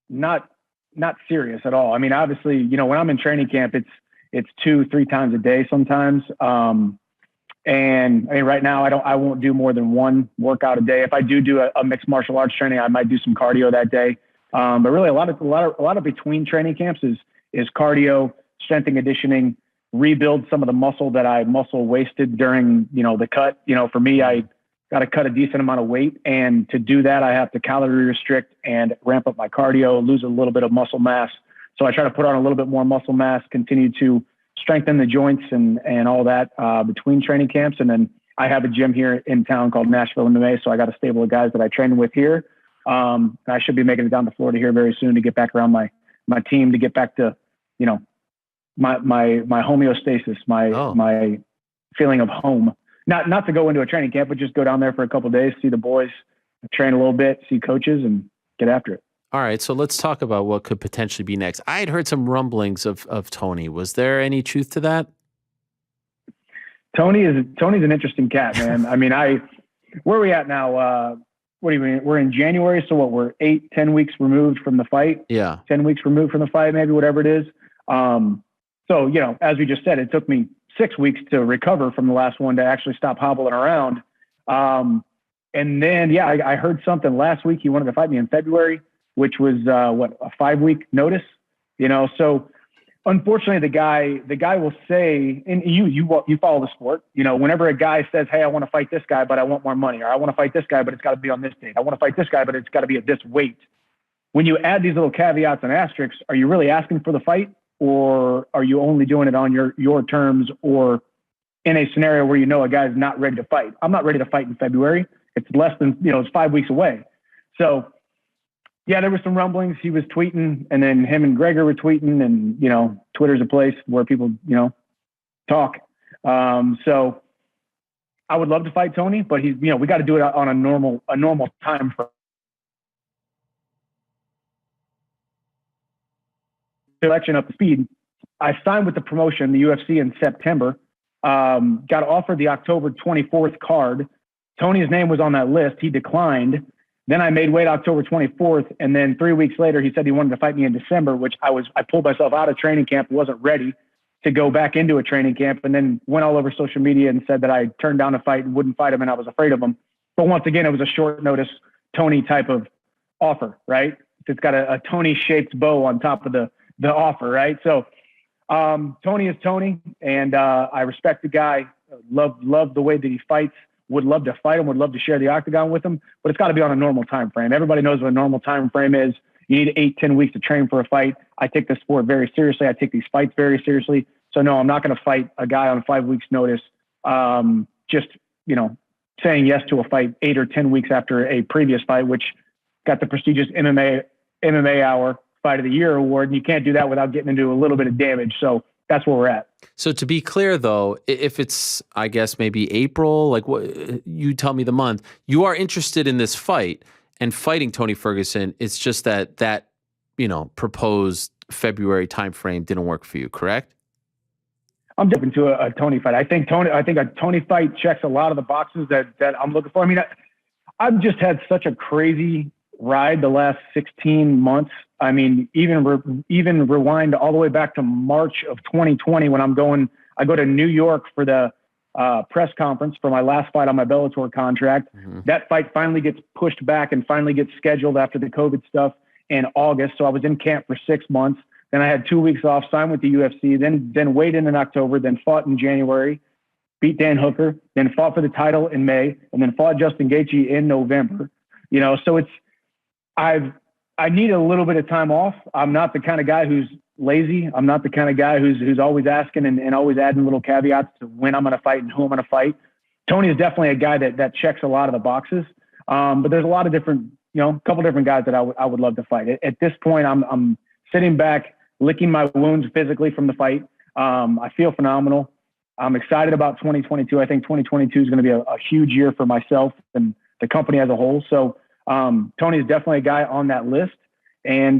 not serious at all. I mean, obviously, when I'm in training camp, it's 2-3 times a day sometimes. And I mean, right now I won't do more than one workout a day. If I do a mixed martial arts training, I might do some cardio that day. But really a lot of between training camps is cardio, strength and conditioning, rebuild some of the muscle that I muscle wasted during, the cut. For me, I got to cut a decent amount of weight. And to do that, I have to calorie restrict and ramp up my cardio, lose a little bit of muscle mass. So I try to put on a little bit more muscle mass, continue to strengthen the joints and all that between training camps. And then I have a gym here in town called Nashville MMA. So I got a stable of guys that I train with here. I should be making it down to Florida here very soon to get back around my team, to get back to, my homeostasis, my feeling of home. Not to go into a training camp, but just go down there for a couple of days, see the boys, train a little bit, see coaches, and get after it. All right, so let's talk about what could potentially be next. I had heard some rumblings of Tony. Was there any truth to that? Tony's an interesting cat, man. I mean, where are we at now? what do you mean? We're in January. So what, we're 10 weeks removed from the fight. Yeah. 10 weeks removed from the fight, maybe, whatever it is. So, you know, as we just said, it took me 6 weeks to recover from the last one to actually stop hobbling around. And then, yeah, I heard something last week. He wanted to fight me in February, which was a 5-week notice, you know? So unfortunately the guy will say, and you follow the sport, you know, whenever a guy says, hey, I want to fight this guy, but I want more money, or I want to fight this guy, but it's got to be on this date. I want to fight this guy, but it's got to be at this weight. When you add these little caveats and asterisks, are you really asking for the fight, or are you only doing it on your terms, or in a scenario where you know a guy's not ready to fight? I'm not ready to fight in February. It's less than, you know, it's 5 weeks away. So yeah, there were some rumblings. He was tweeting, and then him and Gregor were tweeting, and, you know, Twitter's a place where people, you know, talk. So I would love to fight Tony, but he's, you know, we got to do it on a normal time frame. Selection up to speed. I signed with the promotion, the UFC, in September. Got offered the October 24th card. Tony's name was on that list. He declined. Then I made weight October 24th. And then 3 weeks later, he said he wanted to fight me in December, which I pulled myself out of training camp, wasn't ready to go back into a training camp, and then went all over social media and said that I turned down a fight and wouldn't fight him, and I was afraid of him. But once again, it was a short notice Tony type of offer, right? It's got a Tony shaped bow on top of the offer, right? So Tony is Tony, and I respect the guy, love the way that he fights, would love to fight him, would love to share the octagon with him, but it's got to be on a normal time frame. Everybody knows what a normal time frame is. You need 8-10 weeks to train for a fight. I take the sport very seriously. I take these fights very seriously. So no, I'm not going to fight a guy on 5 weeks notice. Just, you know, saying yes to a fight 8 or 10 weeks after a previous fight, which got the prestigious MMA Hour Fight of the Year award. And you can't do that without getting into a little bit of damage. So that's where we're at. So to be clear, though, if it's, I guess, maybe April, like what you tell me the month, you are interested in this fight and fighting Tony Ferguson. It's just that you know, proposed February timeframe didn't work for you, correct? I'm open to a Tony fight. I think a Tony fight checks a lot of the boxes that I'm looking for. I mean, I've just had such a crazy ride the last 16 months. I mean, even rewind all the way back to March of 2020 when I go to New York for the press conference for my last fight on my Bellator contract. Mm-hmm. That fight finally gets pushed back and finally gets scheduled after the COVID stuff in August. So I was in camp for 6 months. Then I had 2 weeks off, signed with the UFC, then weighed in October, then fought in January, beat Dan Hooker, then fought for the title in May, and then fought Justin Gaethje in November. You know, so I need a little bit of time off. I'm not the kind of guy who's lazy. I'm not the kind of guy who's always asking and always adding little caveats to when I'm going to fight and who I'm going to fight. Tony is definitely a guy that checks a lot of the boxes. But there's a lot of different, you know, a couple different guys that I would love to fight. At this point, I'm sitting back, licking my wounds physically from the fight. I feel phenomenal. I'm excited about 2022. I think 2022 is going to be a huge year for myself and the company as a whole. So Tony is definitely a guy on that list, and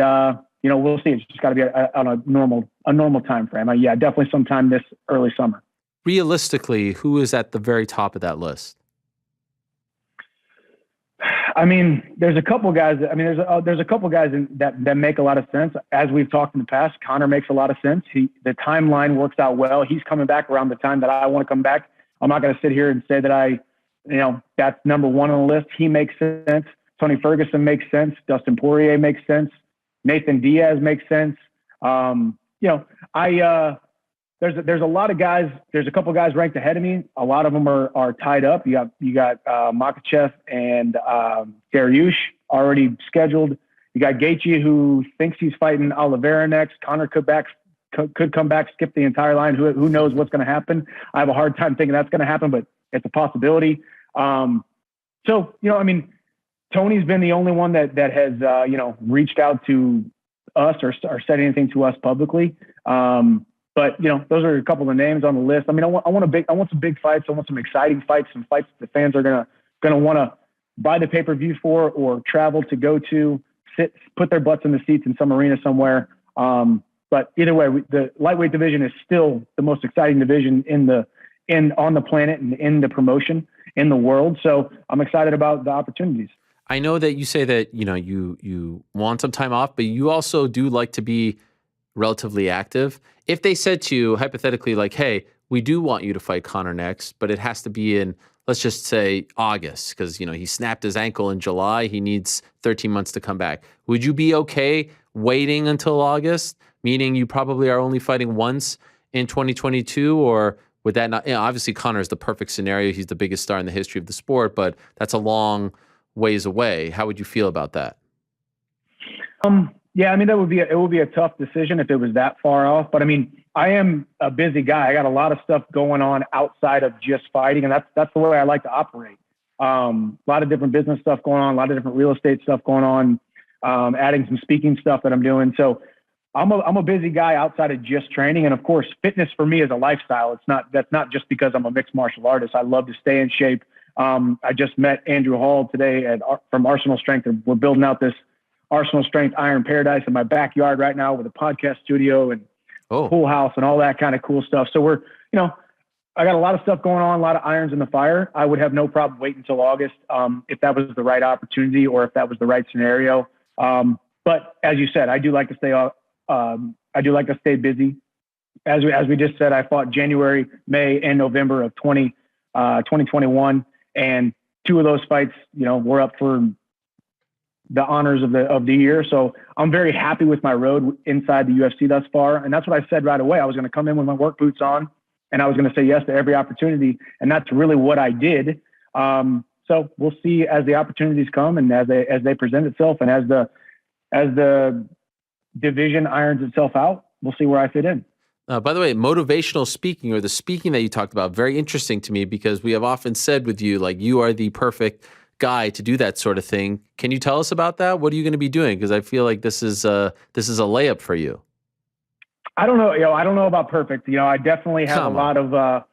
you know, we'll see. It's just got to be on a normal time frame. Yeah, definitely sometime this early summer. Realistically, who is at the very top of that list? I mean, there's a couple guys. There's a couple guys that make a lot of sense. As we've talked in the past, Conor makes a lot of sense. The timeline works out well. He's coming back around the time that I want to come back. I'm not going to sit here and say that that's number one on the list. He makes sense. Tony Ferguson makes sense. Dustin Poirier makes sense. Nathan Diaz makes sense. You know, there's a lot of guys. There's a couple of guys ranked ahead of me. A lot of them are tied up. You got Makhachev and Dariush already scheduled. You got Gaethje, who thinks he's fighting Oliveira next. Conor could come back, skip the entire line. Who knows what's going to happen? I have a hard time thinking that's going to happen, but it's a possibility. So, you know, I mean, Tony's been the only one that has, you know, reached out to us or said anything to us publicly. But, you know, those are a couple of names on the list. I mean, I want some big fights. I want some exciting fights, some fights that the fans are going to want to buy the pay-per-view for or travel to go to, put their butts in the seats in some arena somewhere. But either way, the lightweight division is still the most exciting division on the planet and in the promotion in the world. So I'm excited about the opportunities. I know that you say that, you want some time off, but you also do like to be relatively active. If they said to you, hypothetically, like, hey, we do want you to fight Conor next, but it has to be in, let's just say August, because, he snapped his ankle in July. He needs 13 months to come back. Would you be okay waiting until August, meaning you probably are only fighting once in 2022, or would that not, obviously Conor is the perfect scenario. He's the biggest star in the history of the sport, but that's a long ways away. How would you feel about that? Yeah, I mean, it would be a tough decision if it was that far off. But I mean, I am a busy guy. I got a lot of stuff going on outside of just fighting, and that's the way I like to operate. A lot of different business stuff going on, a lot of different real estate stuff going on, adding some speaking stuff that I'm doing. So I'm a busy guy outside of just training, and of course, fitness for me is a lifestyle. That's not just because I'm a mixed martial artist. I love to stay in shape. I just met Andrew Hall today from Arsenal Strength. We're building out this Arsenal Strength Iron Paradise in my backyard right now with a podcast studio and pool house and all that kind of cool stuff. So we're, I got a lot of stuff going on, a lot of irons in the fire. I would have no problem waiting until August if that was the right opportunity or if that was the right scenario. But as you said, I do like to stay busy. As we just said, I fought January, May, and November of 2021, and 2 of those fights, were up for the honors of the year. So I'm very happy with my road inside the UFC thus far. And that's what I said right away. I was going to come in with my work boots on and I was going to say yes to every opportunity. And that's really what I did. So we'll see as the opportunities come and as they present itself and as the division irons itself out, we'll see where I fit in. By the way, motivational speaking, or the speaking that you talked about, very interesting to me, because we have often said with you, like, you are the perfect guy to do that sort of thing. Can you tell us about that? What are you going to be doing? Because I feel like this is a layup for you. I don't know. I don't know about perfect. I definitely have a lot of.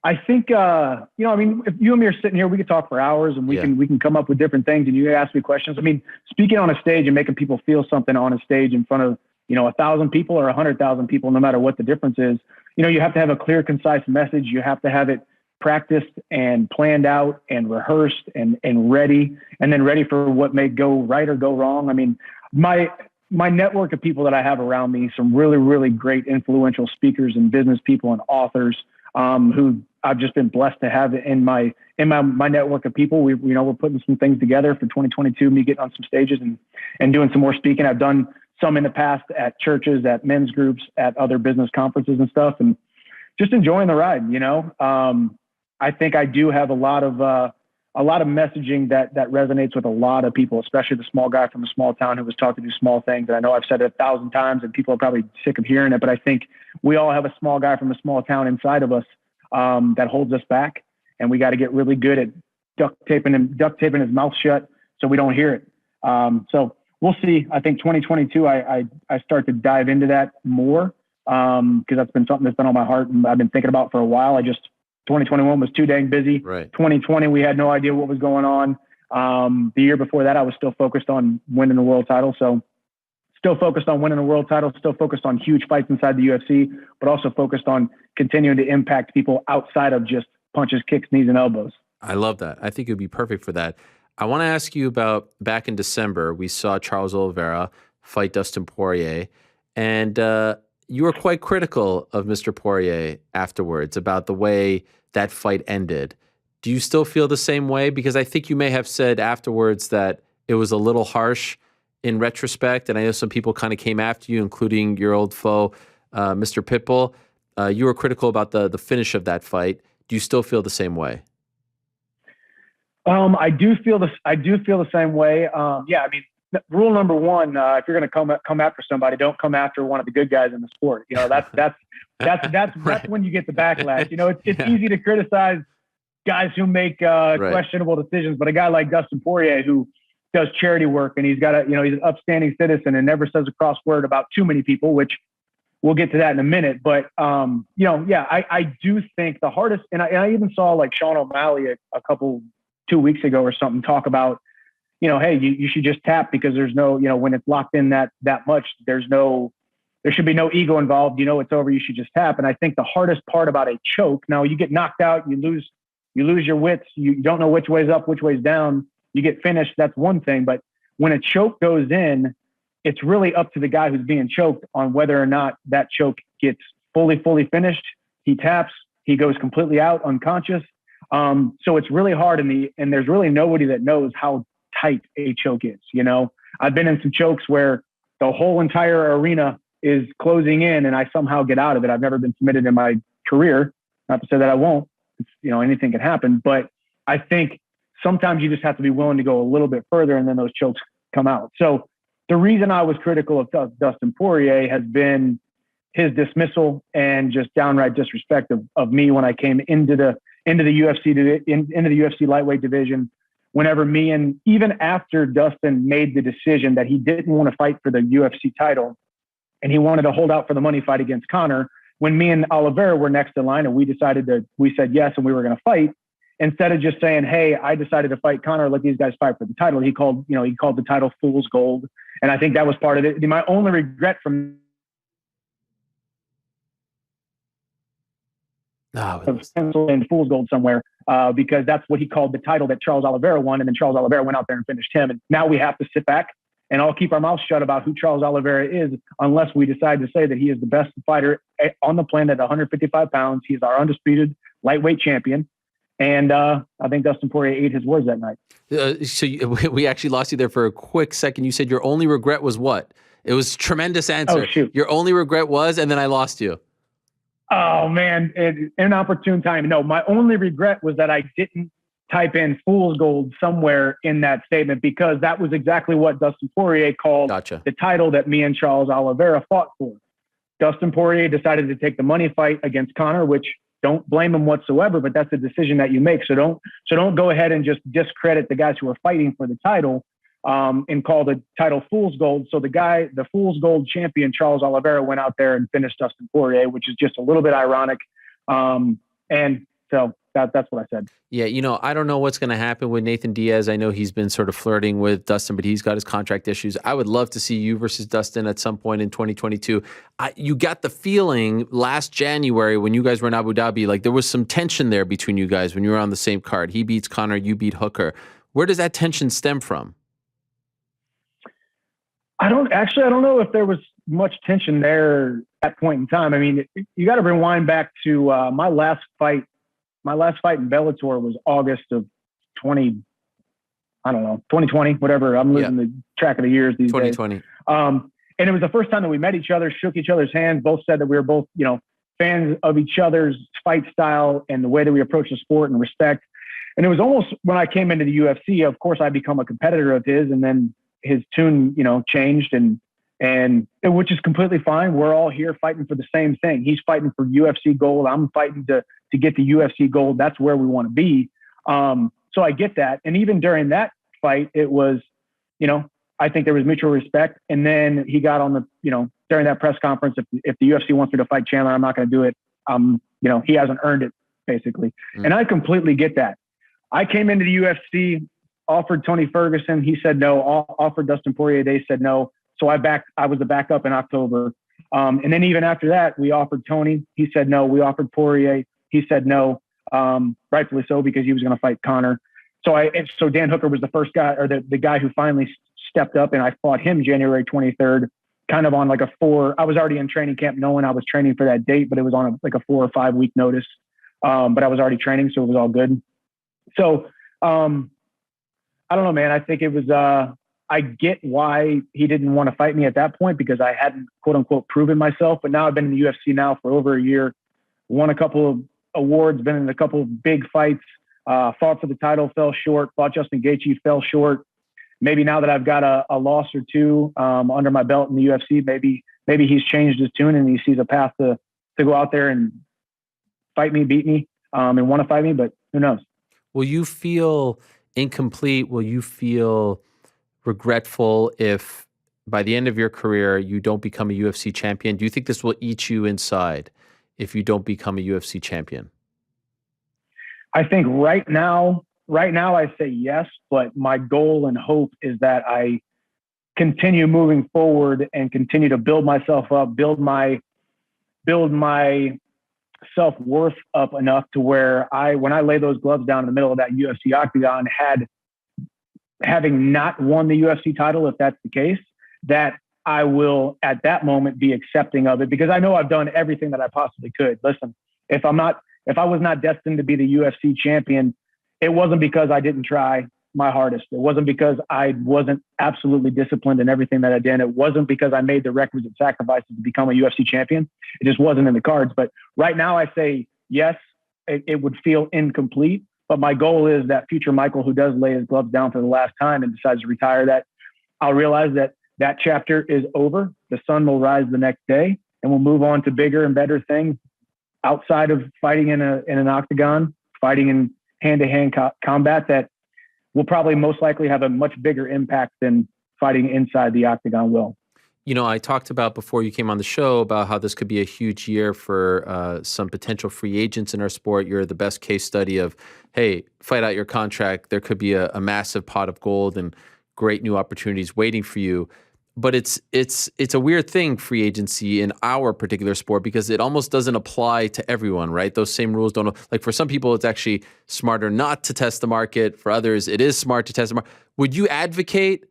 I think. I mean, if you and me are sitting here, we could talk for hours, and we can come up with different things, and you ask me questions. I mean, speaking on a stage and making people feel something on a stage in front of 1,000 people or 100,000 people, no matter what the difference is. You have to have a clear, concise message. You have to have it practiced and planned out and rehearsed and ready, and then ready for what may go right or go wrong. I mean, my network of people that I have around me, some really, really great influential speakers and business people and authors who I've just been blessed to have in my network of people. We're putting some things together for 2022, me getting on some stages and doing some more speaking. I've done some in the past at churches, at men's groups, at other business conferences and stuff, and just enjoying the ride. I think I do have a lot of messaging that resonates with a lot of people, especially the small guy from a small town who was taught to do small things. And I know I've said it 1,000 times and people are probably sick of hearing it, but I think we all have a small guy from a small town inside of us that holds us back. And we got to get really good at duct taping his mouth shut so we don't hear it. So we'll see. I think 2022, I start to dive into that more because that's been something that's been on my heart and I've been thinking about for a while. 2021 was too dang busy. Right. 2020, we had no idea what was going on. The year before that, I was still focused on winning the world title. So still focused on winning the world title, still focused on huge fights inside the UFC, but also focused on continuing to impact people outside of just punches, kicks, knees, and elbows. I love that. I think it would be perfect for that. I want to ask you about back in December, we saw Charles Oliveira fight Dustin Poirier, and you were quite critical of Mr. Poirier afterwards about the way that fight ended. Do you still feel the same way? Because I think you may have said afterwards that it was a little harsh in retrospect, and I know some people kind of came after you, including your old foe, Mr. Pitbull. You were critical about the finish of that fight. Do you still feel the same way? I do feel the same way. I mean, rule number one: if you're going to come after somebody, don't come after one of the good guys in the sport. That's when you get the backlash. It's easy to criticize guys who make questionable decisions, but a guy like Dustin Poirier who does charity work and he's got he's an upstanding citizen and never says a cross word about too many people, which we'll get to that in a minute. But I do think the hardest, and I even saw like Sean O'Malley a couple 2 weeks ago or something talk about, hey, you should just tap because there's no, when it's locked in that much, there should be no ego involved. It's over. You should just tap. And I think the hardest part about a choke, now you get knocked out, you lose your wits. You don't know which way's up, which way's down. you get finished, that's one thing. But when a choke goes in, it's really up to the guy who's being choked on whether or not that choke gets fully finished. He taps, he goes completely out, unconscious. So it's really hard and there's really nobody that knows how tight a choke is. You know, I've been in some chokes where the whole entire arena is closing in and I somehow get out of it. I've never been submitted in my career. Not to say that I won't. It's, you know, anything can happen. But I think sometimes you just have to be willing to go a little bit further and then those chokes come out. So the reason I was critical of Dustin Poirier has been his dismissal and just downright disrespect of me when I came into the UFC lightweight division. Whenever me and even after Dustin made the decision that he didn't want to fight for the UFC title and he wanted to hold out for the money fight against Conor, when me and Oliveira were next in line and we said yes and we were going to fight, instead of just saying, hey, I decided to fight Conor, let these guys fight for the title, he called the title fool's gold. And I think that was part of it. My only regret from in fool's gold somewhere, because that's what he called the title that Charles Oliveira won. And then Charles Oliveira went out there and finished him. And now we have to sit back and all keep our mouths shut about who Charles Oliveira is, unless we decide to say that he is the best fighter on the planet at 155 pounds. He's our undisputed lightweight champion. And I think Dustin Poirier ate his words that night. We actually lost you there for a quick second. You said your only regret was what? It was a tremendous answer. Oh, shoot. Your only regret was, and then I lost you. Oh, man, inopportune time. No, my only regret was that I didn't type in fool's gold somewhere in that statement, because that was exactly what Dustin Poirier called the title that me and Charles Oliveira fought for. Dustin Poirier decided to take the money fight against Conor, which don't blame him whatsoever, but that's a decision that you make. So don't go ahead and just discredit the guys who are fighting for the title and call the title fool's gold. So the fool's gold champion, Charles Oliveira, went out there and finished Dustin Poirier, which is just a little bit ironic. And so that's what I said. Yeah, I don't know what's going to happen with Nathan Diaz. I know he's been sort of flirting with Dustin, but he's got his contract issues. I would love to see you versus Dustin at some point in 2022. You got the feeling last January when you guys were in Abu Dhabi, like there was some tension there between you guys when you were on the same card. He beats Conor, you beat Hooker. Where does that tension stem from? I don't know if there was much tension there at that point in time. I mean, you got to rewind back to my last fight. My last fight in Bellator was August of 2020, whatever. I'm losing the track of the years these 2020. days. And it was the first time that we met each other, shook each other's hands, both said that we were both, fans of each other's fight style and the way that we approach the sport and respect. And it was almost when I came into the UFC, of course, I become a competitor of his, and then his tune, changed and which is completely fine. We're all here fighting for the same thing. He's fighting for UFC gold. I'm fighting to get the UFC gold. That's where we want to be. So I get that. And even during that fight, it was, I think there was mutual respect. And then he got on the, during that press conference, if the UFC wants me to fight Chandler, I'm not going to do it. He hasn't earned it, basically. And I completely get that. I came into the UFC, offered Tony Ferguson. He said no. Offered Dustin Poirier. They said no. So I was the backup in October. And then even after that, we offered Tony. He said no. We offered Poirier. He said no. Rightfully so, because he was going to fight Conor. So Dan Hooker was the first guy, or the guy who finally stepped up, and I fought him January 23rd, kind of on like I was already in training camp knowing I was training for that date, but it was on a 4 or 5 week notice. But I was already training, so it was all good. So I don't know, man. I think it was, I get why he didn't want to fight me at that point, because I hadn't, quote unquote, proven myself. But now I've been in the UFC now for over a year, won a couple of awards, been in a couple of big fights, fought for the title, fell short, fought Justin Gaethje, fell short. Maybe now that I've got a loss or two under my belt in the UFC, maybe he's changed his tune and he sees a path to go out there and fight me, beat me, and want to fight me, but who knows? Will you feel incomplete? Will you feel regretful if by the end of your career you don't become a UFC champion? Do you think this will eat you inside if you don't become a UFC champion? I think right now I say yes, but my goal and hope is that I continue moving forward and continue to build myself up, build my self-worth up enough to where when I lay those gloves down in the middle of that UFC octagon, had having not won the UFC title, if that's the case, that I will at that moment be accepting of it, because I know I've done everything that I possibly could. Listen, if I was not destined to be the UFC champion, it wasn't because I didn't try my hardest. It wasn't because I wasn't absolutely disciplined in everything that I did. It wasn't because I made the requisite sacrifices to become a UFC champion. It just wasn't in the cards. But right now I say, yes, it would feel incomplete. But my goal is that future Michael, who does lay his gloves down for the last time and decides to retire, that I'll realize that that chapter is over. The sun will rise the next day, and we'll move on to bigger and better things outside of fighting in an octagon, fighting in hand-to-hand combat that will probably most likely have a much bigger impact than fighting inside the octagon will. You know, I talked about before you came on the show about how this could be a huge year for some potential free agents in our sport. You're the best case study of, hey, fight out your contract. There could be a massive pot of gold and great new opportunities waiting for you. But it's a weird thing, free agency in our particular sport, because it almost doesn't apply to everyone, right? Those same rules don't, like for some people, it's actually smarter not to test the market. For others, it is smart to test the market. Would you advocate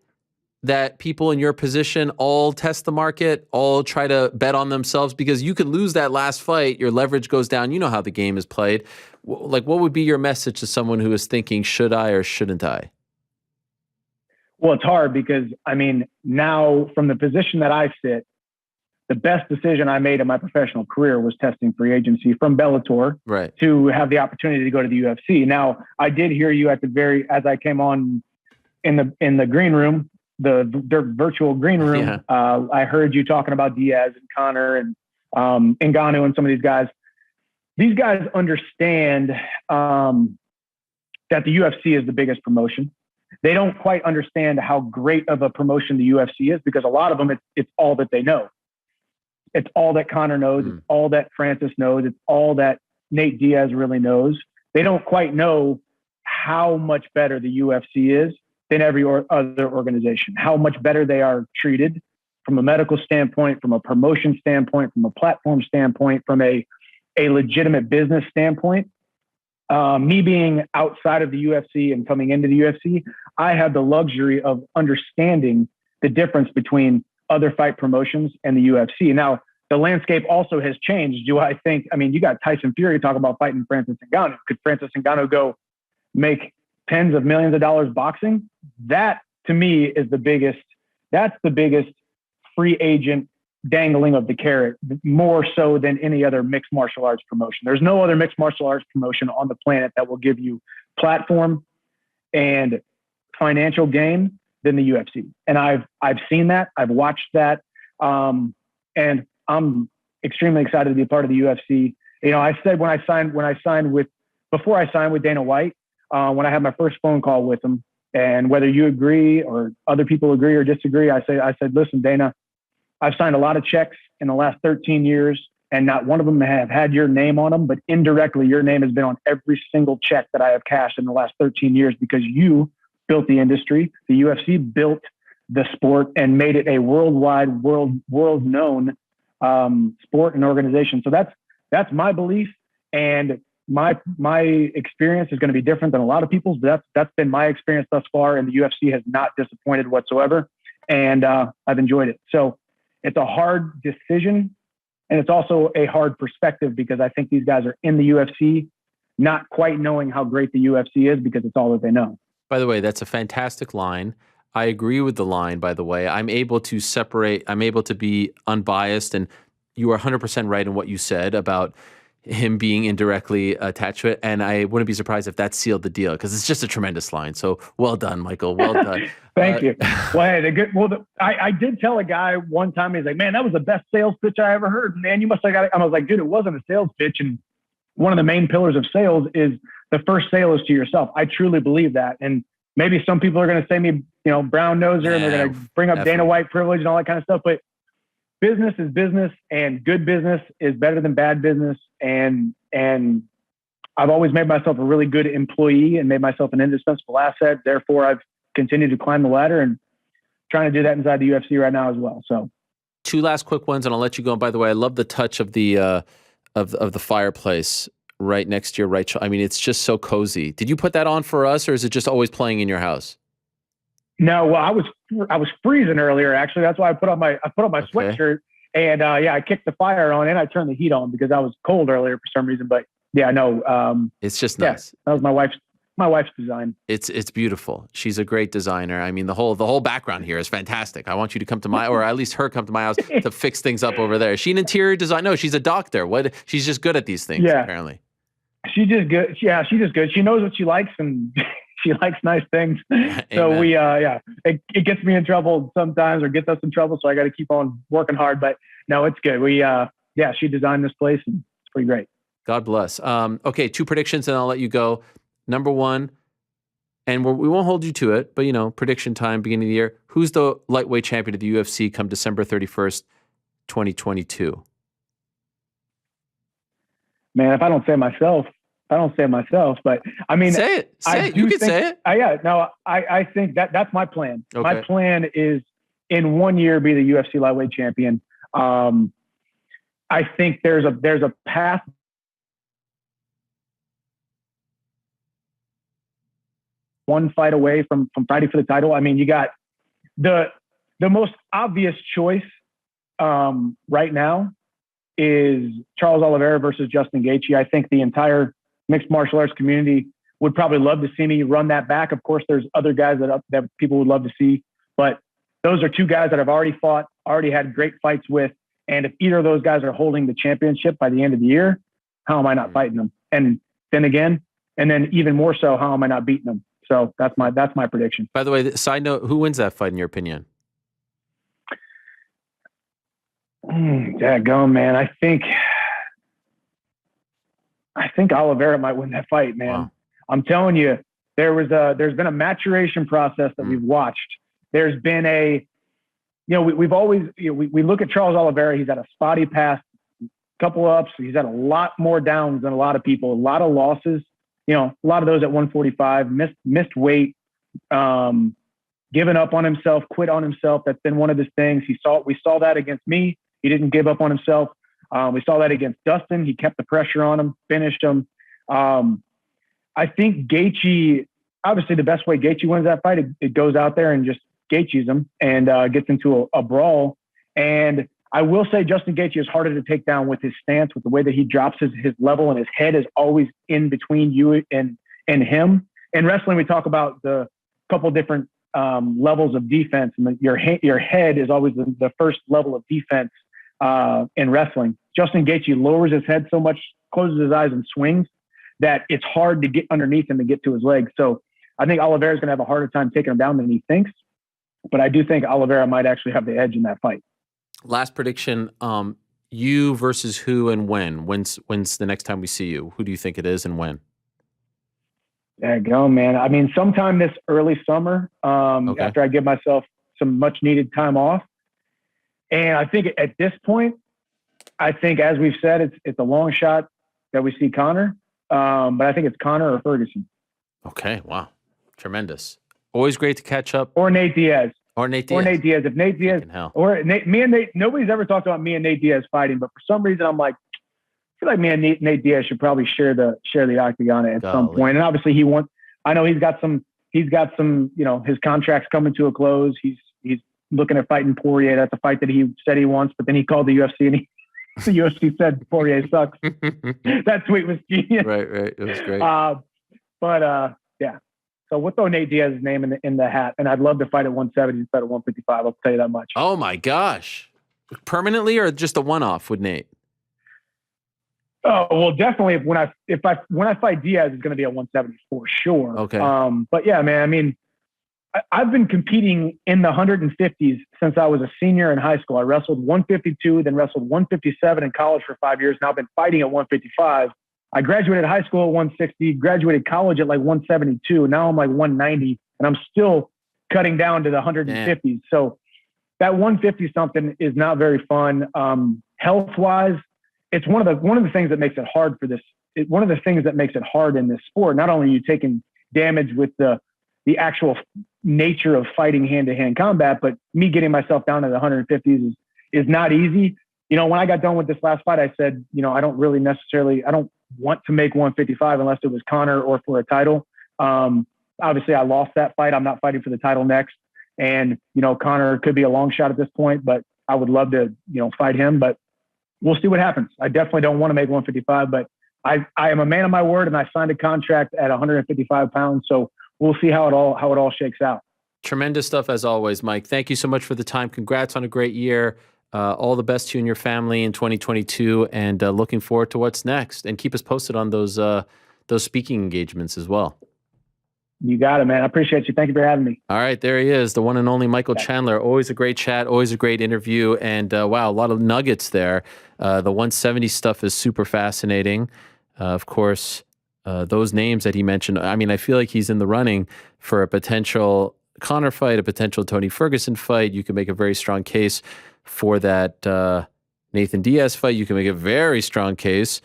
that people in your position all test the market, all try to bet on themselves? Because you could lose that last fight, your leverage goes down. You know how the game is played. Like, what would be your message to someone who is thinking, should I or shouldn't I? Well, it's hard because, I mean, now from the position that I sit, the best decision I made in my professional career was testing free agency from Bellator to have the opportunity to go to the UFC. Now, I did hear you as I came on in the green room, the virtual green room. Yeah. I heard you talking about Diaz and Conor and Ngannou and some of these guys. These guys understand that the UFC is the biggest promotion. They don't quite understand how great of a promotion the UFC is, because a lot of them, it's all that they know. It's all that Conor knows. It's all that Francis knows. It's all that Nate Diaz really knows. They don't quite know how much better the UFC is than every other organization, how much better they are treated from a medical standpoint, from a promotion standpoint, from a platform standpoint, from a legitimate business standpoint. Me being outside of the UFC and coming into the UFC, I have the luxury of understanding the difference between other fight promotions and the UFC. Now, the landscape also has changed. I mean, you got Tyson Fury talking about fighting Francis Ngannou. Could Francis Ngannou go make tens of millions of dollars boxing? That, to me, is that's the biggest free agent dangling of the carrot, more so than any other mixed martial arts promotion. There's no other mixed martial arts promotion on the planet that will give you platform and financial gain than the UFC. And I've seen that, I've watched that. And I'm extremely excited to be a part of the UFC. You know, I said before I signed with Dana White, when I had my first phone call with him, and whether you agree or other people agree or disagree, I said, listen, Dana, I've signed a lot of checks in the last 13 years, and not one of them have had your name on them, but indirectly your name has been on every single check that I have cashed in the last 13 years, because you built the industry. The UFC built the sport and made it a worldwide, world-known sport and organization. So that's my belief, and my experience is going to be different than a lot of people's, but that's been my experience thus far, and the UFC has not disappointed whatsoever, and I've enjoyed it. So it's a hard decision, and it's also a hard perspective, because I think these guys are in the UFC not quite knowing how great the UFC is, because it's all that they know. By the way, that's a fantastic line. I agree with the line, by the way. I'm able to separate, I'm able to be unbiased, and you are 100% right in what you said about him being indirectly attached to it. And I wouldn't be surprised if that sealed the deal, because it's just a tremendous line. So well done, Michael. Well done. Thank you. Well, I did tell a guy one time, he's like, man, that was the best sales pitch I ever heard. Man, you must have got it. I was like, dude, it wasn't a sales pitch. And one of the main pillars of sales is the first sale is to yourself. I truly believe that. And maybe some people are going to say me, brown noser, and they're going to bring up Dana White privilege and all that kind of stuff. But business is business, and good business is better than bad business. And I've always made myself a really good employee and made myself an indispensable asset. Therefore, I've continued to climb the ladder, and trying to do that inside the UFC right now as well. So, two last quick ones, and I'll let you go. And by the way, I love the touch of the of the fireplace right next to your right shoulder. I mean, it's just so cozy. Did you put that on for us, or is it just always playing in your house? No, well, I was freezing earlier. Actually, that's why I put on my sweatshirt, and I kicked the fire on and I turned the heat on because I was cold earlier for some reason. But yeah, no, it's just nice. That was my wife's design. It's beautiful. She's a great designer. I mean, the whole background here is fantastic. I want you to come to or at least her come to my house to fix things up over there. Is she an interior designer? No, she's a doctor. What? She's just good at these things. Yeah. Apparently. She's just good. Yeah, she's just good. She knows what she likes and she likes nice things. So it gets me in trouble sometimes or gets us in trouble. So I got to keep on working hard, but no, it's good. She designed this place and it's pretty great. God bless. Okay. 2 predictions and I'll let you go. Number 1, and we won't hold you to it, but prediction time, beginning of the year. Who's the lightweight champion of the UFC come December 31st, 2022? Man, if I don't say myself, but I mean, say it. You can say it. I think that's my plan. Okay. My plan is in 1 year, be the UFC lightweight champion. I think there's a path. One fight away from fighting for the title. I mean, you got the most obvious choice right now is Charles Oliveira versus Justin Gaethje. I think the entire mixed martial arts community would probably love to see me run that back. Of course, there's other guys that people would love to see, but those are 2 guys that I've already fought, already had great fights with. And if either of those guys are holding the championship by the end of the year, how am I not fighting them? And then even more so, how am I not beating them? So that's my prediction. By the way, side note, who wins that fight in your opinion? Daggone, man. I think Oliveira might win that fight, man. Wow. I'm telling you, there's been a maturation process that we've watched. There's been we've always, we look at Charles Oliveira. He's had a spotty past, couple ups. He's had a lot more downs than a lot of people, a lot of losses. A lot of those at 145, missed weight, given up on himself, quit on himself. That's been one of his things. We saw that against me. He didn't give up on himself. We saw that against Dustin. He kept the pressure on him, finished him. I think Gaethje, obviously the best way Gaethje wins that fight, it goes out there and just Gaethjes him and gets into a brawl. And I will say Justin Gaethje is harder to take down with his stance, with the way that he drops his level, and his head is always in between you and him. In wrestling, we talk about the couple different levels of defense, and your head is always the first level of defense in wrestling. Justin Gaethje lowers his head so much, closes his eyes and swings, that it's hard to get underneath him and get to his legs. So I think Oliveira is going to have a harder time taking him down than he thinks. But I do think Oliveira might actually have the edge in that fight. Last prediction, you versus who and when? When's the next time we see you? Who do you think it is and when? There you go, man. I mean, sometime this early summer, after I give myself some much needed time off. And I think at this point, as we've said, it's a long shot that we see Conor. But I think it's Conor or Ferguson. Okay. Wow. Tremendous. Always great to catch up. Or Nate Diaz. If Nate Diaz, me and Nate, nobody's ever talked about me and Nate Diaz fighting, but for some reason I'm like, I feel like me and Nate Diaz should probably share the octagon at some point. And obviously I know he's got some, his contract's coming to a close. He's looking at fighting Poirier. That's a fight that he said he wants, but then he called the UFC and the UFC said Poirier sucks. That tweet was genius. Right. It was great. Yeah. So we'll throw Nate Diaz's name in the hat, and I'd love to fight at 170 instead of 155. I'll tell you that much. Oh my gosh! Permanently or just a one-off with Nate? Oh well, definitely. When I fight Diaz, it's going to be at 170 for sure. Okay. But yeah, man. I mean, I've been competing in the 150s since I was a senior in high school. I wrestled 152, then wrestled 157 in college for 5 years. Now I've been fighting at 155. I graduated high school at 160, graduated college at like 172. Now I'm like 190, and I'm still cutting down to the 150s. Yeah. So that 150 something is not very fun. Health-wise, it's one of the things that makes it hard for this. One of the things that makes it hard in this sport. Not only are you taking damage with the actual nature of fighting hand-to-hand combat, but me getting myself down to the 150s is not easy. When I got done with this last fight, I said, I don't want to make 155 unless it was Conor or for a title. Obviously I lost that fight. I'm not fighting for the title next. And, Conor could be a long shot at this point, but I would love to, fight him, but we'll see what happens. I definitely don't want to make 155, but I am a man of my word, and I signed a contract at 155 pounds. So we'll see how it all shakes out. Tremendous stuff as always, Mike. Thank you so much for the time. Congrats on a great year. All the best to you and your family in 2022, and looking forward to what's next. And keep us posted on those speaking engagements as well. You got it, man. I appreciate you. Thank you for having me. All right, there he is, the one and only Michael Chandler. Always a great chat, always a great interview, and wow, a lot of nuggets there. The 170 stuff is super fascinating. Of course, those names that he mentioned, I mean, I feel like he's in the running for a potential Conor fight, a potential Tony Ferguson fight. You can make a very strong case for that Nathan Diaz fight. You can make a very strong case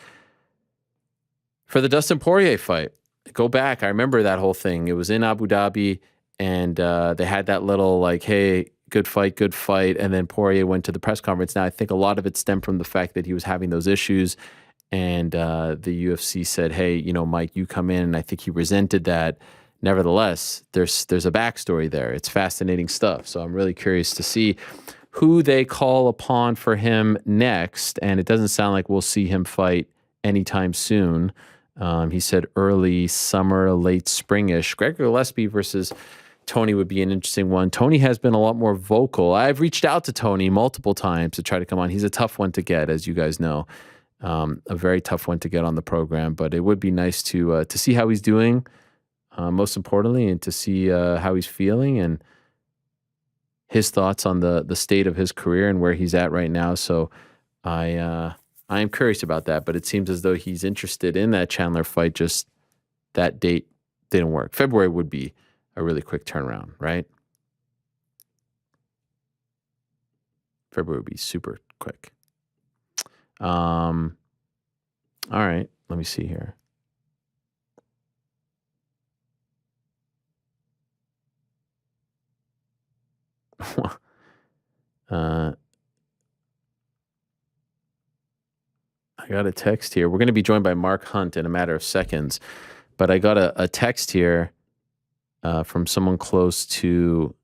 for the Dustin Poirier fight. Go back. I remember that whole thing. It was in Abu Dhabi, and they had that little like, hey, good fight. And then Poirier went to the press conference. Now, I think a lot of it stemmed from the fact that he was having those issues, and the UFC said, hey, Mike, you come in. And I think he resented that. Nevertheless, there's a backstory there. It's fascinating stuff. So I'm really curious to see who they call upon for him next. And it doesn't sound like we'll see him fight anytime soon. He said early summer, late springish. Gregor Gillespie versus Tony would be an interesting one. Tony has been a lot more vocal. I've reached out to Tony multiple times to try to come on. He's a tough one to get, as you guys know, a very tough one to get on the program. But it would be nice to see how he's doing, most importantly, and to see how he's feeling and his thoughts on the state of his career and where he's at right now. So I am curious about that, but it seems as though he's interested in that Chandler fight. Just that date didn't work. February would be a really quick turnaround, right? February would be super quick. All right, let me see here. I got a text here. We're going to be joined by Mark Hunt in a matter of seconds, but I got a text here from someone close to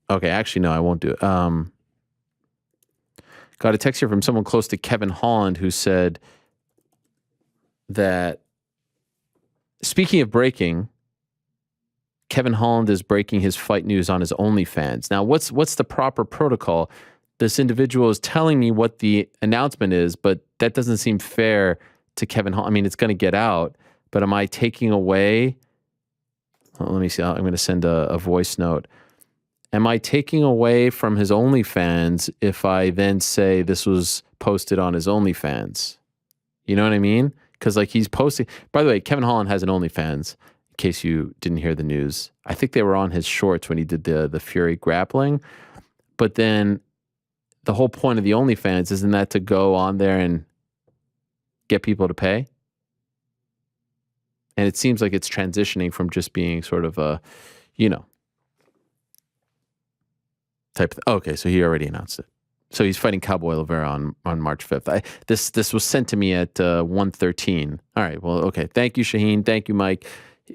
okay, actually, no, I won't do it. Got a text here from someone close to Kevin Holland who said that, speaking of breaking, Kevin Holland is breaking his fight news on his OnlyFans. Now, what's the proper protocol? This individual is telling me what the announcement is, but that doesn't seem fair to Kevin Holland. I mean, it's going to get out, but am I taking away? Well, let me see. I'm going to send a voice note. Am I taking away from his OnlyFans if I then say this was posted on his OnlyFans? You know what I mean? Because like he's posting. By the way, Kevin Holland has an OnlyFans. In case you didn't hear the news, I think they were on his shorts when he did the Fury grappling. But then the whole point of the OnlyFans isn't that to go on there and get people to pay? And it seems like it's transitioning from just being sort of a, type of okay, so he already announced it. So he's fighting Cowboy Oliveira on March 5th. This was sent to me at 1:13. All right, well, okay. Thank you, Shaheen. Thank you, Mike.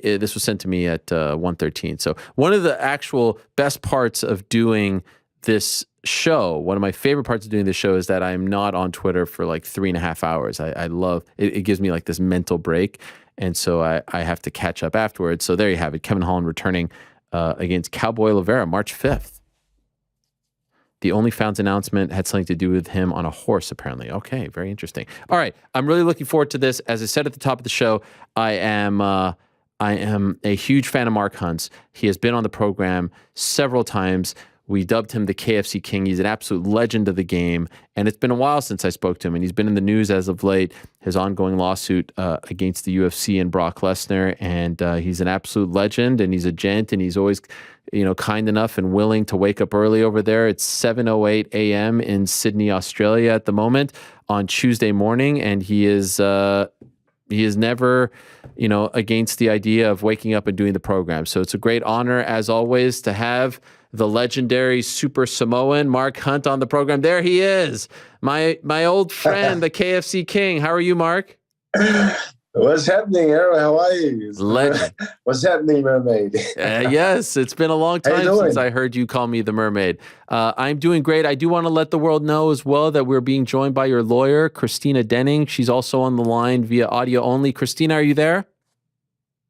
This was sent to me at 1:13. So one of the actual best parts of doing this show, one of my favorite parts of doing this show is that I'm not on Twitter for like 3.5 hours. I love it. It gives me like this mental break. And so I have to catch up afterwards. So there you have it. Kevin Holland returning against Cowboy Oliveira, March 5th. The OnlyFans announcement had something to do with him on a horse, apparently. Okay, very interesting. All right, I'm really looking forward to this. As I said at the top of the show, I am a huge fan of Mark Hunt's. He has been on the program several times. We dubbed him the KFC King. He's an absolute legend of the game. And it's been a while since I spoke to him. And he's been in the news as of late. His ongoing lawsuit against the UFC and Brock Lesnar. And he's an absolute legend. And he's a gent. And he's always, kind enough and willing to wake up early over there. It's 7:08 a.m. in Sydney, Australia at the moment on Tuesday morning. And he is never, against the idea of waking up and doing the program. So it's a great honor, as always, to have the legendary Super Samoan Mark Hunt on the program. There he is, my old friend, the KFC King. How are you, Mark? What's happening, Errol? How are you? Legend. What's happening, Mermaid? Yes, it's been a long time since I heard you call me the Mermaid. I'm doing great. I do want to let the world know as well that we're being joined by your lawyer, Christina Denning. She's also on the line via audio only. Christina, are you there?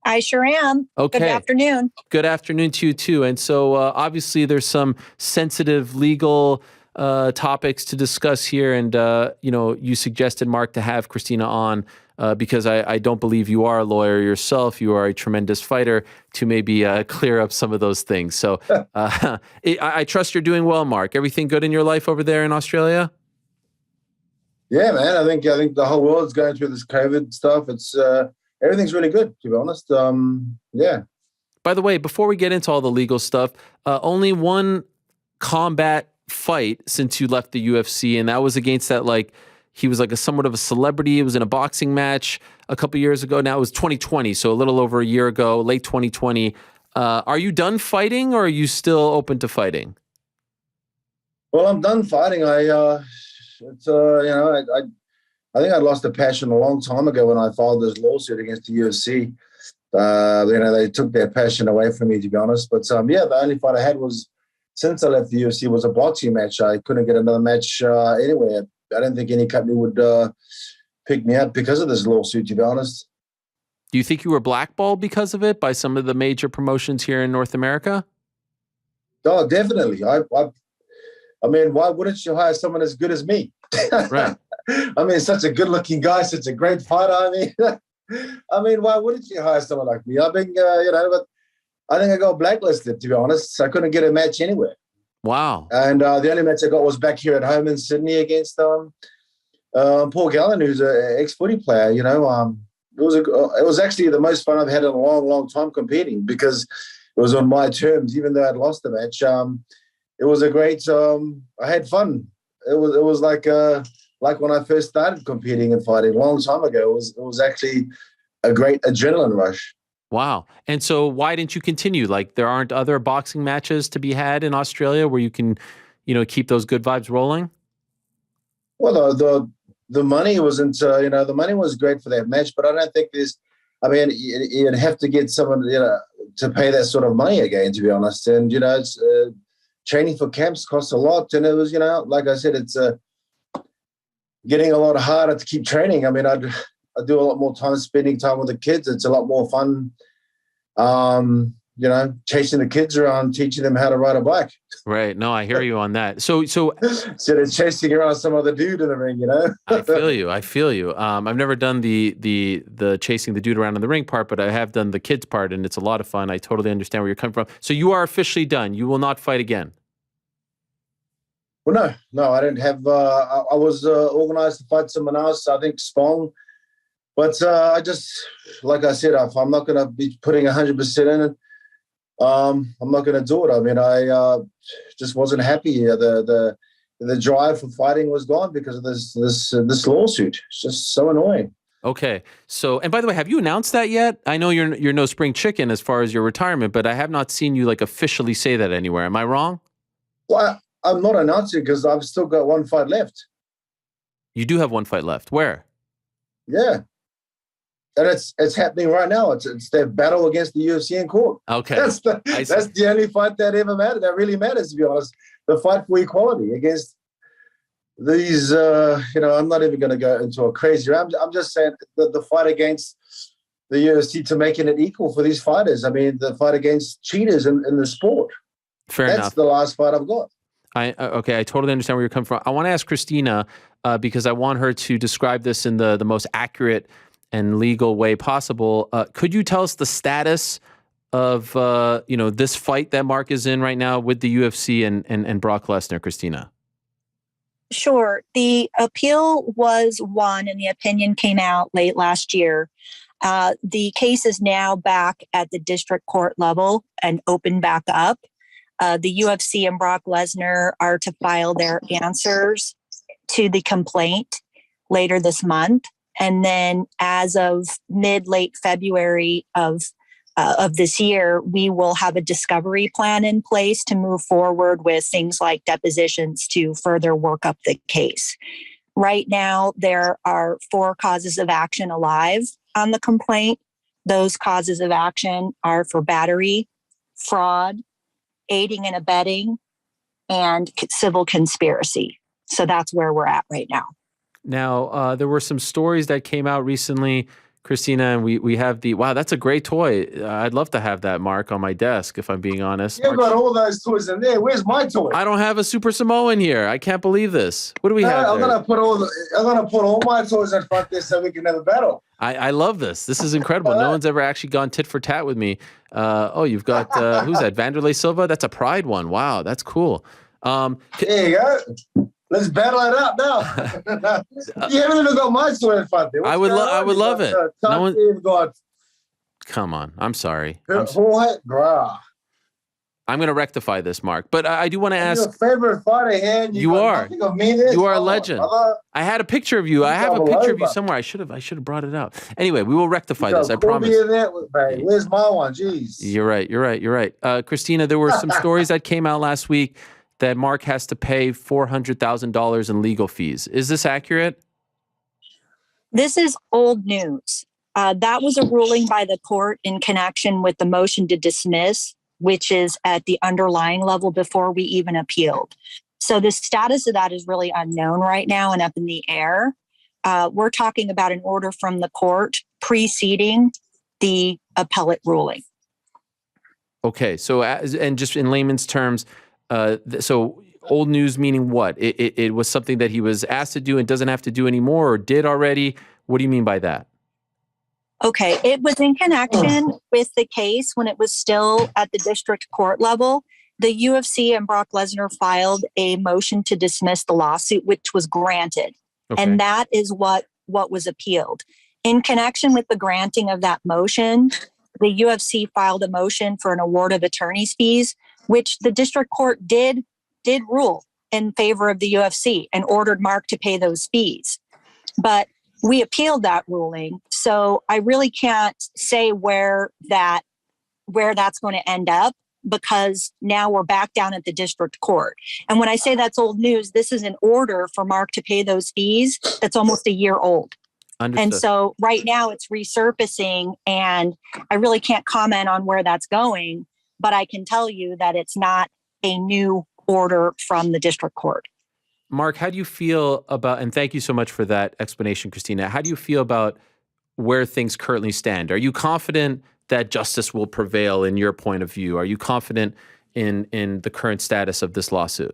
I sure am. Okay. Good afternoon. Good afternoon to you too. And so obviously there's some sensitive legal topics to discuss here. And, you suggested, Marc, to have Christina on because I don't believe you are a lawyer yourself. You are a tremendous fighter to maybe clear up some of those things. So I trust you're doing well, Marc. Everything good in your life over there in Australia? Yeah, man. I think the whole world's going through this COVID stuff. It's everything's really good, to be honest. Yeah. By the way, before we get into all the legal stuff, only one combat fight since you left the UFC, and that was against that, he was like somewhat of a celebrity. It was in a boxing match a couple years ago. Now it was 2020, so a little over a year ago, late 2020. Are you done fighting, or are you still open to fighting? Well, I'm done fighting. I think I lost the passion a long time ago when I filed this lawsuit against the UFC. They took their passion away from me, to be honest. But the only fight I had was, since I left the UFC, was a boxing match. I couldn't get another match anywhere. I don't think any company would pick me up because of this lawsuit, to be honest. Do you think you were blackballed because of it by some of the major promotions here in North America? Oh, definitely. I mean, why wouldn't you hire someone as good as me? Right. I mean, such a good-looking guy, such a great fighter. I mean, why wouldn't you hire someone like me? But I think I got blacklisted, to be honest. I couldn't get a match anywhere. Wow. And the only match I got was back here at home in Sydney against Paul Gallen, who's an ex-footy player. It was actually the most fun I've had in a long, long time competing, because it was on my terms, even though I'd lost the match. It was a great. I had fun. It was like when I first started competing and fighting a long time ago. It was actually a great adrenaline rush. Wow. And so why didn't you continue? There aren't other boxing matches to be had in Australia where you can, keep those good vibes rolling? Well, the money wasn't, the money was great for that match, but I don't think you'd have to get someone, to pay that sort of money again, to be honest. And, it's training for camps costs a lot. And it was, like I said, it's getting a lot harder to keep training. I mean, I do a lot more time spending time with the kids. It's a lot more fun, chasing the kids around, teaching them how to ride a bike. Right. No, I hear you on that. So they're chasing around some other dude in the ring, I feel you. I've never done the chasing the dude around in the ring part, but I have done the kids part, and it's a lot of fun. I totally understand where you're coming from. So you are officially done. You will not fight again. Well, no, I didn't have. I was organized to fight someone else. I think Spong. But I just, like I said, if I'm not going to be putting 100% in it, I'm not going to do it. I mean, I just wasn't happy. The drive for fighting was gone because of this lawsuit. It's just so annoying. Okay. So, and by the way, have you announced that yet? I know you're no spring chicken as far as your retirement, but I have not seen you officially say that anywhere. Am I wrong? Well, I'm not announcing because I've still got one fight left. You do have one fight left. Where? Yeah. And it's happening right now. It's their battle against the UFC in court. Okay. That's the only fight that ever mattered. That really matters, to be honest. The fight for equality against these, I'm not even going to go into a crazy. I'm just saying that the fight against the UFC to making it equal for these fighters. I mean, the fight against cheaters in the sport. Fair enough. That's the last fight I've got. I totally understand where you're coming from. I want to ask Christina, because I want her to describe this in the most accurate and legal way possible. Could you tell us the status of this fight that Marc is in right now with the UFC and Brock Lesnar, Christina? Sure. The appeal was won and the opinion came out late last year. The case is now back at the district court level and open back up. The UFC and Brock Lesnar are to file their answers to the complaint later this month. And then as of late February of this year, we will have a discovery plan in place to move forward with things like depositions to further work up the case. Right now, there are 4 causes of action alive on the complaint. Those causes of action are for battery, fraud, aiding and abetting, and civil conspiracy. So that's where we're at right now. Now, there were some stories that came out recently, Christina, and we have wow, that's a great toy. I'd love to have that, Mark, on my desk, if I'm being honest. You've got all those toys in there. Where's my toy? I don't have a Super Samoan here. I can't believe this. What do we have? I'm gonna put all my toys in front there so we can have a battle. I love this. This is incredible. No one's ever actually gone tit for tat with me. You've got who's that? Vanderlei Silva? That's a Pride one. Wow, that's cool. There you go. Let's battle it out now. You haven't even got my toy in front there. I would love it. No one... Come on. I'm sorry. I'm going to rectify this, Mark. But I do want to ask. Your favorite fighter here. You are. You are a legend. I had a picture of you. I have a picture of you somewhere. I should have brought it out. Anyway, we will rectify this. I promise. Where's my one? Jeez. You're right. Christina, there were some stories that came out last week that Mark has to pay $400,000 in legal fees. Is this accurate? This is old news. That was a ruling by the court in connection with the motion to dismiss, which is at the underlying level before we even appealed. So the status of that is really unknown right now and up in the air. We're talking about an order from the court preceding the appellate ruling. Okay, so and just in layman's terms, so old news meaning what? It was something that he was asked to do and doesn't have to do anymore or did already? What do you mean by that? Okay, it was in connection with the case when it was still at the district court level. The UFC and Brock Lesnar filed a motion to dismiss the lawsuit, which was granted. Okay. And that is what was appealed. In connection with the granting of that motion, the UFC filed a motion for an award of attorney's fees, which the district court did rule in favor of the UFC and ordered Mark to pay those fees. But we appealed that ruling, so I really can't say where that's going to end up because now we're back down at the district court. And when I say that's old news, this is an order for Mark to pay those fees that's almost a year old. Understood. And so right now it's resurfacing, and I really can't comment on where that's going, but I can tell you that it's not a new order from the district court. Mark, how do you feel about, and thank you so much for that explanation, Christina, how do you feel about where things currently stand? Are you confident that justice will prevail in your point of view? Are you confident in the current status of this lawsuit?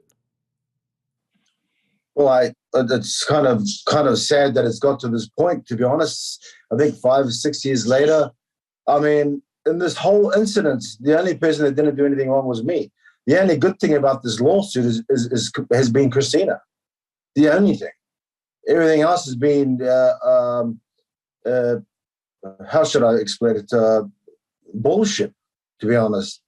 Well, it's kind of sad that it's got to this point, to be honest. I think 5 or 6 years later, I mean, in this whole incident, the only person that didn't do anything wrong was me. The only good thing about this lawsuit has been Christina. The only thing. Everything else has been, how should I explain it? Bullshit, to be honest.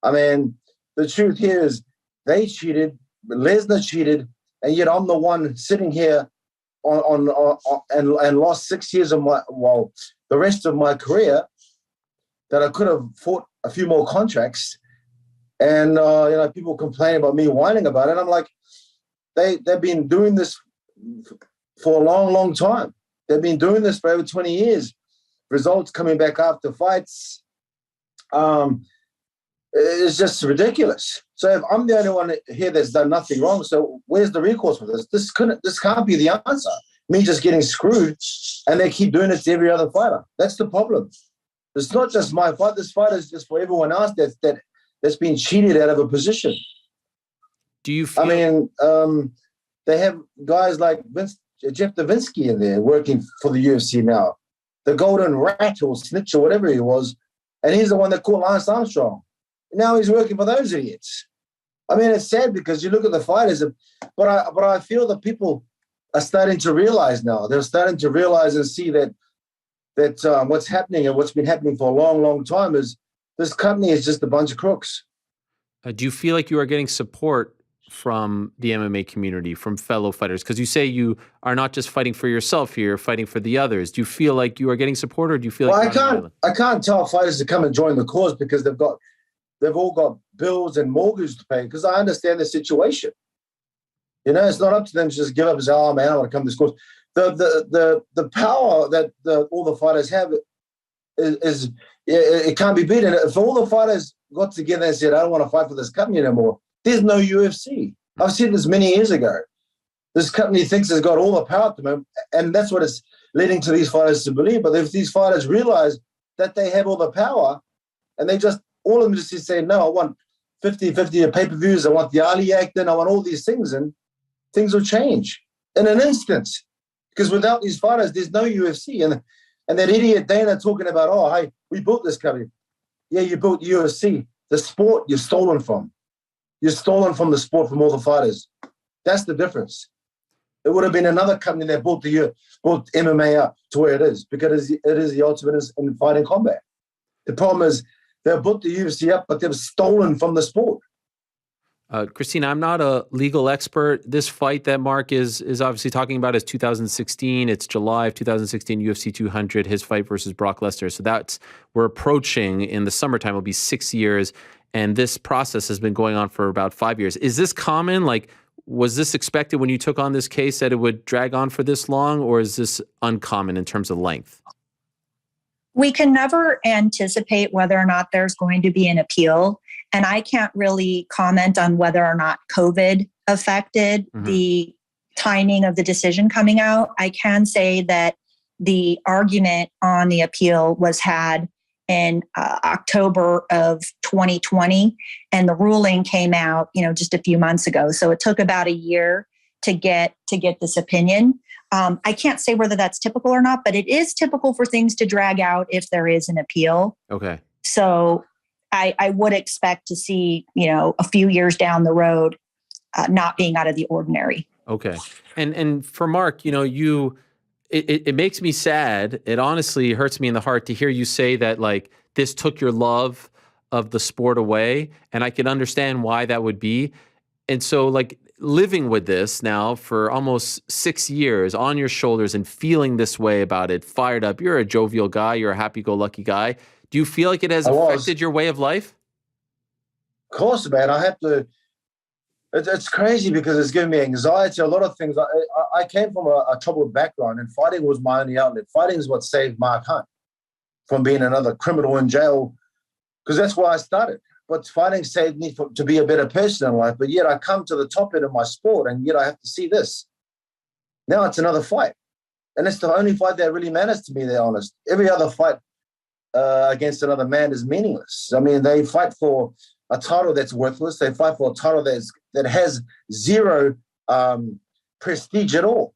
I mean, the truth here is they cheated, Lesnar cheated, and yet I'm the one sitting here and lost 6 years of the rest of my career that I could have fought a few more contracts. And people complain about me whining about it. I'm like, they've been doing this for a long, long time. They've been doing this for over 20 years. Results coming back after fights. It's just ridiculous. So if I'm the only one here that's done nothing wrong, so where's the recourse for this? This can't be the answer. Me just getting screwed, and they keep doing it to every other fighter. That's the problem. It's not just my fight. This fight is just for everyone else that's been cheated out of a position. Do you feel... I mean, they have guys like Jeff Davinsky in there working for the UFC now. The Golden Rat or Snitch or whatever he was, and he's the one that caught Lance Armstrong. Now he's working for those idiots. I mean, it's sad because you look at the fighters, but I feel that people are starting to realize now. They're starting to realize and see that what's happening and what's been happening for a long, long time is this company is just a bunch of crooks. Do you feel like you are getting support from the MMA community, from fellow fighters? Because you say you are not just fighting for yourself here, you're fighting for the others. Do you feel like you are getting support, or do you feel like... Well, I can't tell fighters to come and join the cause because they've all got bills and mortgages to pay, because I understand the situation. You know, it's not up to them to just give up and say, oh, man, I want to come to this course. The power that all the fighters have is it can't be beaten. If all the fighters got together and said, I don't want to fight for this company anymore, there's no UFC. I've said this many years ago. This company thinks it's got all the power at the moment, and that's what it's leading to these fighters to believe. But if these fighters realize that they have all the power, and they just, all of them just say, no, I want 50-50 pay-per-views, I want the Ali Act, and I want all these things, and things will change in an instant. Because without these fighters, there's no UFC. And that idiot Dana talking about, oh, hey, we built this company. Yeah, you built UFC. The sport you're stolen from. You're stolen from the sport from all the fighters. That's the difference. It would have been another company that built MMA up to where it is, because it is the ultimate in fighting combat. The problem is they built the UFC up, but they were stolen from the sport. Christina, I'm not a legal expert. This fight that Marc is obviously talking about is 2016. It's July of 2016, UFC 200, his fight versus Brock Lesnar. So we're approaching in the summertime, it'll be 6 years. And this process has been going on for about 5 years. Is this common? Like, was this expected when you took on this case that it would drag on for this long, or is this uncommon in terms of length? We can never anticipate whether or not there's going to be an appeal. And I can't really comment on whether or not COVID affected the timing of the decision coming out. I can say that the argument on the appeal was had in October of 2020, and the ruling came out, just a few months ago. So it took about a year to get this opinion. I can't say whether that's typical or not, but it is typical for things to drag out if there is an appeal. Okay. So I would expect to see, a few years down the road, not being out of the ordinary. Okay. And for Marc, it makes me sad. It honestly hurts me in the heart to hear you say that, like, this took your love of the sport away. And I can understand why that would be. And so, like, living with this now for almost 6 years on your shoulders and feeling this way about it, fired up, you're a jovial guy, you're a happy-go-lucky guy. Do you feel like it has affected your way of life? Of course, man. I have to. It's crazy because it's giving me anxiety. A lot of things. I came from a troubled background, and fighting was my only outlet. Fighting is what saved Mark Hunt from being another criminal in jail, because that's why I started. But fighting saved me to be a better person in life. But yet I come to the top end of my sport, and yet I have to see this. Now it's another fight, and it's the only fight that really matters to me. They're honest. Every other fight against another man is meaningless. I mean, they fight for a title that's worthless. They fight for a title that has zero prestige at all.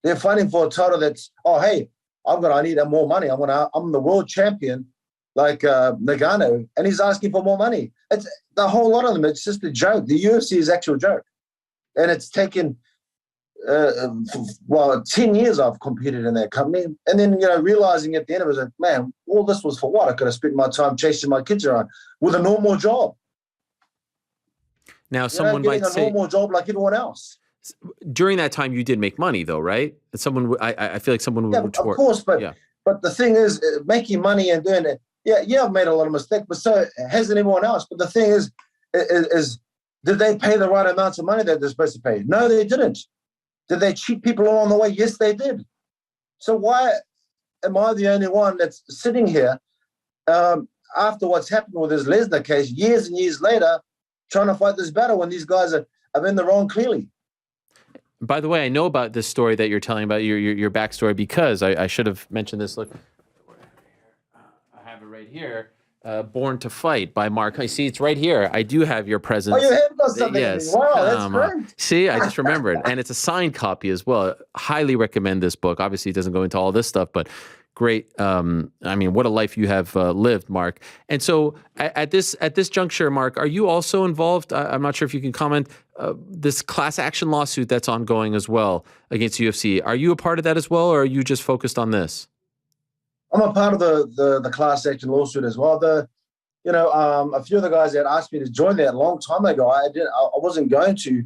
They're fighting for a title that's, oh, hey, I need more money. I'm the world champion, like Ngannou, and he's asking for more money. It's the whole lot of them. It's just a joke. The UFC is actual joke, and it's taken 10 years I've competed in that company, and then realizing at the end of it, like, man, all this was for what? I could have spent my time chasing my kids around with a normal job. Now, someone might say a normal job like everyone else. During that time, you did make money, though, right? And I feel like someone would retort. Of course, but the thing is, making money and doing it. Yeah, I've made a lot of mistakes, but so hasn't everyone else. But the thing is did they pay the right amounts of money that they're supposed to pay? No, they didn't. Did they cheat people along the way? Yes, they did. So why am I the only one that's sitting here after what's happened with this Lesnar case, years and years later, trying to fight this battle when these guys are in the wrong clearly? By the way, I know about this story that you're telling about your backstory, because I should have mentioned this. Look, I have it right here. Born to Fight by Marc. I see it's right here. I do have your presence. Oh, you have got something. Yes. Wow, that's great. See, I just remembered. And it's a signed copy as well. Highly recommend this book. Obviously, it doesn't go into all this stuff, but great. What a life you have lived, Marc. And so at this juncture, Marc, are you also involved? I'm not sure if you can comment, this class action lawsuit that's ongoing as well against UFC. Are you a part of that as well, or are you just focused on this? I'm a part of the class action lawsuit as well. A few of the guys that asked me to join that a long time ago, I wasn't going to,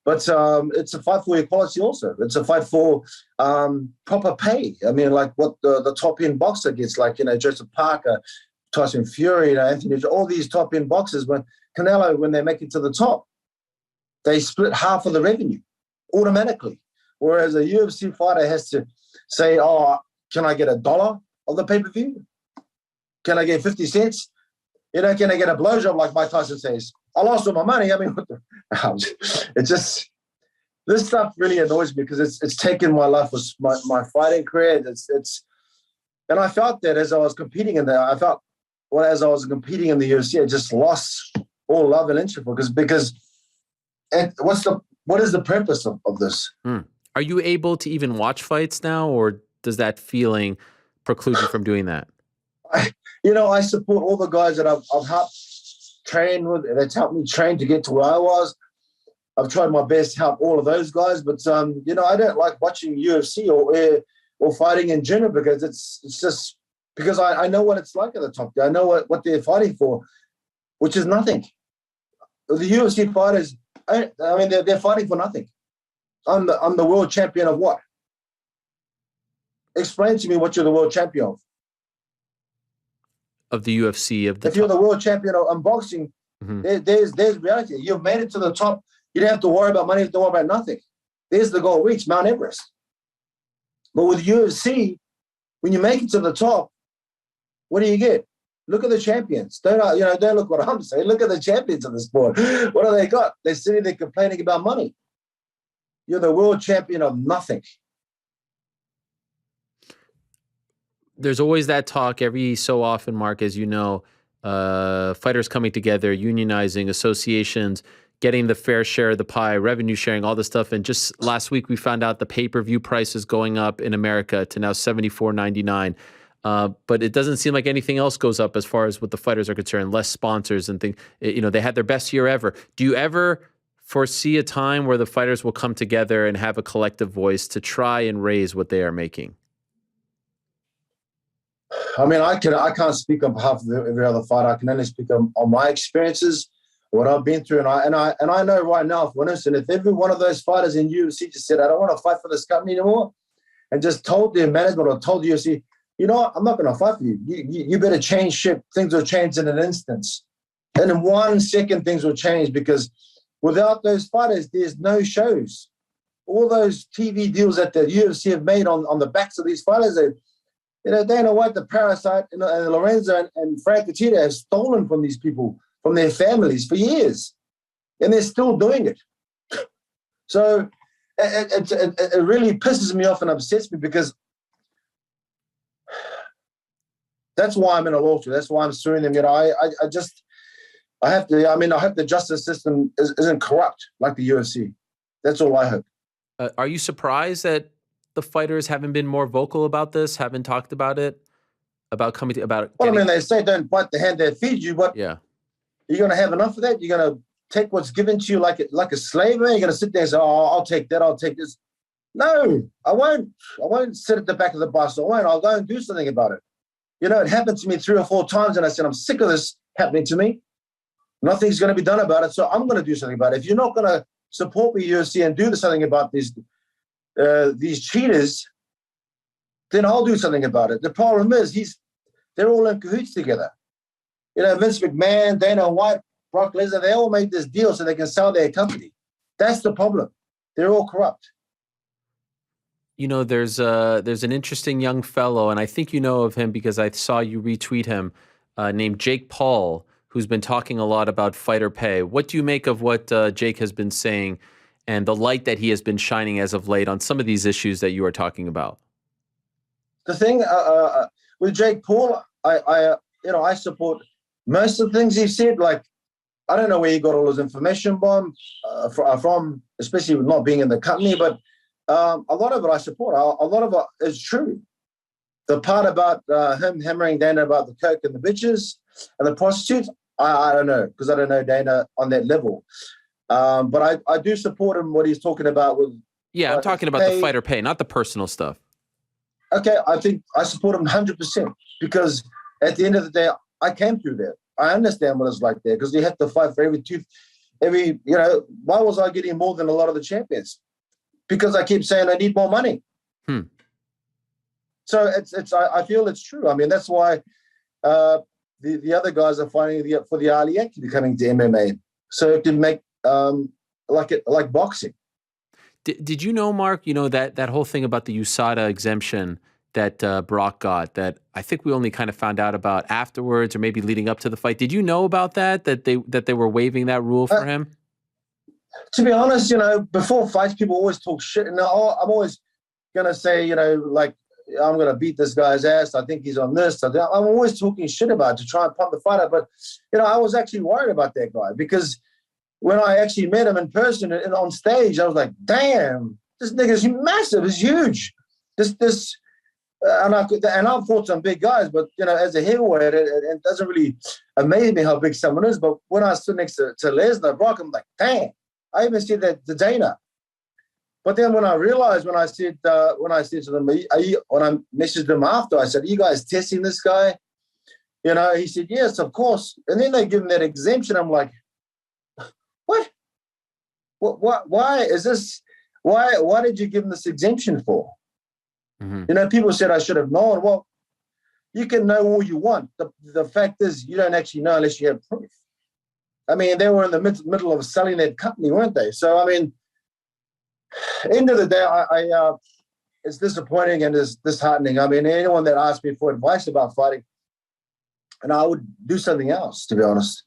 but it's a fight for equality also. It's a fight for proper pay. I mean, like what the top end boxer gets, like Joseph Parker, Tyson Fury, Anthony, all these top end boxers. When Canelo, when they make it to the top, they split half of the revenue. automatically. Whereas a UFC fighter has to say, oh, can I get $1 of the pay-per-view? Can I get 50 cents? Can I get a blowjob like Mike Tyson says? I lost all my money. I mean, it's just, this stuff really annoys me because it's taken my life, my fighting career. And I felt that as I was competing in there, as I was competing in the UFC, I just lost all love and interest because what is the purpose of this? Are you able to even watch fights now, or does that feeling preclude you from doing that? I support all the guys that I've helped train with. That's helped me train to get to where I was. I've tried my best to help all of those guys, but I don't like watching UFC or fighting in general because it's just because I know what it's like at the top. I know what they're fighting for, which is nothing. The UFC fighters, they're fighting for nothing. I'm the world champion of what? Explain to me what you're the world champion of. Of the UFC, if you're the world champion of boxing, there's reality. You've made it to the top. You don't have to worry about money. You don't have to worry about nothing. There's the goal reached, Mount Everest. But with UFC, when you make it to the top, what do you get? Look at the champions. Don't look what I'm saying. Look at the champions of the sport. What do they got? They're sitting there complaining about money. You're the world champion of nothing. There's always that talk every so often, Mark, as you know, fighters coming together, unionizing, associations, getting the fair share of the pie, revenue sharing, all this stuff. And just last week, we found out the pay-per-view price is going up in America to now $74.99. But it doesn't seem like anything else goes up as far as what the fighters are concerned, less sponsors and things. They had their best year ever. Do you ever foresee a time where the fighters will come together and have a collective voice to try and raise what they are making? I mean, I can't speak on behalf of every other fighter. I can only speak on my experiences, what I've been through, and I know right now, for instance, if every one of those fighters in UFC just said, I don't want to fight for this company anymore, and just told their management or told UFC, you know what, I'm not going to fight for you. You better change ship. Things will change in an instance. And in 1 second, things will change because without those fighters, there's no shows. All those TV deals that the UFC have made on the backs of these fighters, Dana White, the Parasite, and Lorenzo and Frank Kachita have stolen from these people, from their families for years. And they're still doing it. So it really pisses me off and upsets me because that's why I'm in a lawsuit. That's why I'm suing them. I hope the justice system isn't corrupt like the UFC. That's all I hope. Are you surprised that the fighters haven't been more vocal about this, haven't talked about it, about coming to, about it? Well, they say don't bite the hand that feeds you, but yeah, you're going to have enough of that? You're going to take what's given to you like a slave? You're going to sit there and say, oh, I'll take that, I'll take this. No, I won't. I won't sit at the back of the bus. I won't. I'll go and do something about it. It happened to me 3 or 4 times, and I said, I'm sick of this happening to me. Nothing's going to be done about it, so I'm going to do something about it. If you're not going to support me, UFC, and do something about these cheaters, then I'll do something about it. The problem is they're all in cahoots together. Vince McMahon, Dana White, Brock Lesnar, they all made this deal so they can sell their company. That's the problem. They're all corrupt. There's an interesting young fellow, and I think you know of him because I saw you retweet him, named Jake Paul, who's been talking a lot about fighter pay. What do you make of what Jake has been saying and the light that he has been shining as of late on some of these issues that you are talking about? The thing with Jake Paul, I support most of the things he said. Like, I don't know where he got all his information from, especially with not being in the company, but a lot of it I support. A lot of it is true. The part about him hammering Dana about the coke and the bitches and the prostitutes, I don't know, because I don't know Dana on that level. But I do support him, what he's talking about with... Yeah, I'm talking about the fighter pay, not the personal stuff. Okay, I think I support him 100% because at the end of the day, I came through that. I understand what it's like there because you have to fight for every tooth. Why was I getting more than a lot of the champions? Because I keep saying I need more money. So I feel it's true. I mean, that's why the other guys are fighting for the Aliaki coming to MMA. So it can make like boxing. Did you know, Mark, that whole thing about the USADA exemption that Brock got, that I think we only kind of found out about afterwards or maybe leading up to the fight? Did you know about that they were waiving that rule for him? To be honest, before fights, people always talk shit. And I'm always going to say, like, I'm going to beat this guy's ass. I think he's on this. I'm always talking shit about it to try and pump the fight up. But, I was actually worried about that guy because when I actually met him in person and on stage, I was like, damn, this nigga's massive. He's huge. And I've fought some big guys, but, as a heavyweight, it doesn't really amaze me how big someone is. But when I stood next to Lesnar, Brock, I'm like, damn. I even said that to Dana. But then when I realized, when I said to them, when I messaged them after, I said, are you guys testing this guy? He said, yes, of course. And then they give him that exemption. I'm like, what? Why is this? Why did you give him this exemption for? Mm-hmm. People said I should have known. Well, you can know all you want. The fact is, you don't actually know unless you have proof. I mean, they were in the middle of selling that company, weren't they? So, I mean, end of the day, I it's disappointing and it's disheartening. I mean, anyone that asked me for advice about fighting, and I would do something else, to be honest.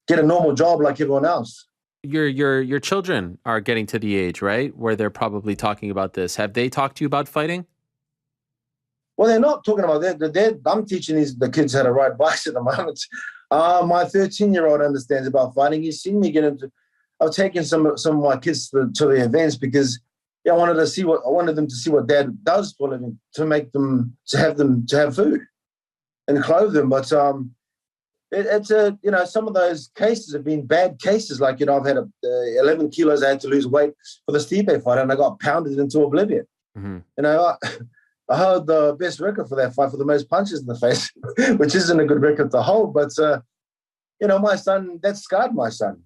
Get a normal job like everyone else. Your children are getting to the age, right, where they're probably talking about this. Have they talked to you about fighting? Well, they're not talking about that. I'm teaching the kids how to ride bikes at the moment. My 13-year-old understands about fighting. He's seen me get into. I've taken some of my kids to the events because I wanted them to see what Dad does for a living to have food and clothe them. But it's some of those cases have been bad cases. Like I've had 11 kilos. I had to lose weight for the Stipe fight, and I got pounded into oblivion. Mm-hmm. I held the best record for that fight for the most punches in the face, which isn't a good record to hold. But, my son, that scarred my son.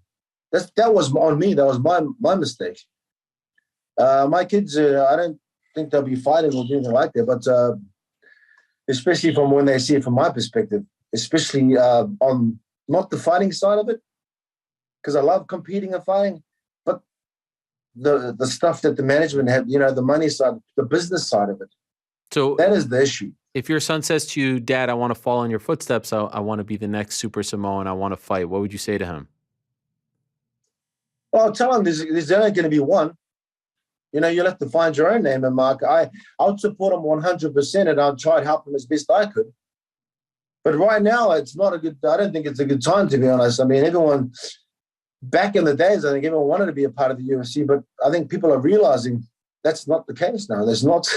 That was on me. That was my mistake. My kids, I don't think they'll be fighting or doing anything like that. But especially from when they see it from my perspective, especially on not the fighting side of it, because I love competing and fighting, but the stuff that the management have, the money side, the business side of it. So that is the issue. If your son says to you, Dad, I want to follow in your footsteps, I want to be the next Super Samoan, I want to fight, what would you say to him? Well, I'll tell him there's only going to be one. You'll have to find your own name. And Mark, I would support him 100%, and I'll try to help him as best I could. But right now, I don't think it's a good time, to be honest. I mean, everyone, back in the days, I think everyone wanted to be a part of the UFC, but I think people are realizing that's not the case now. There's not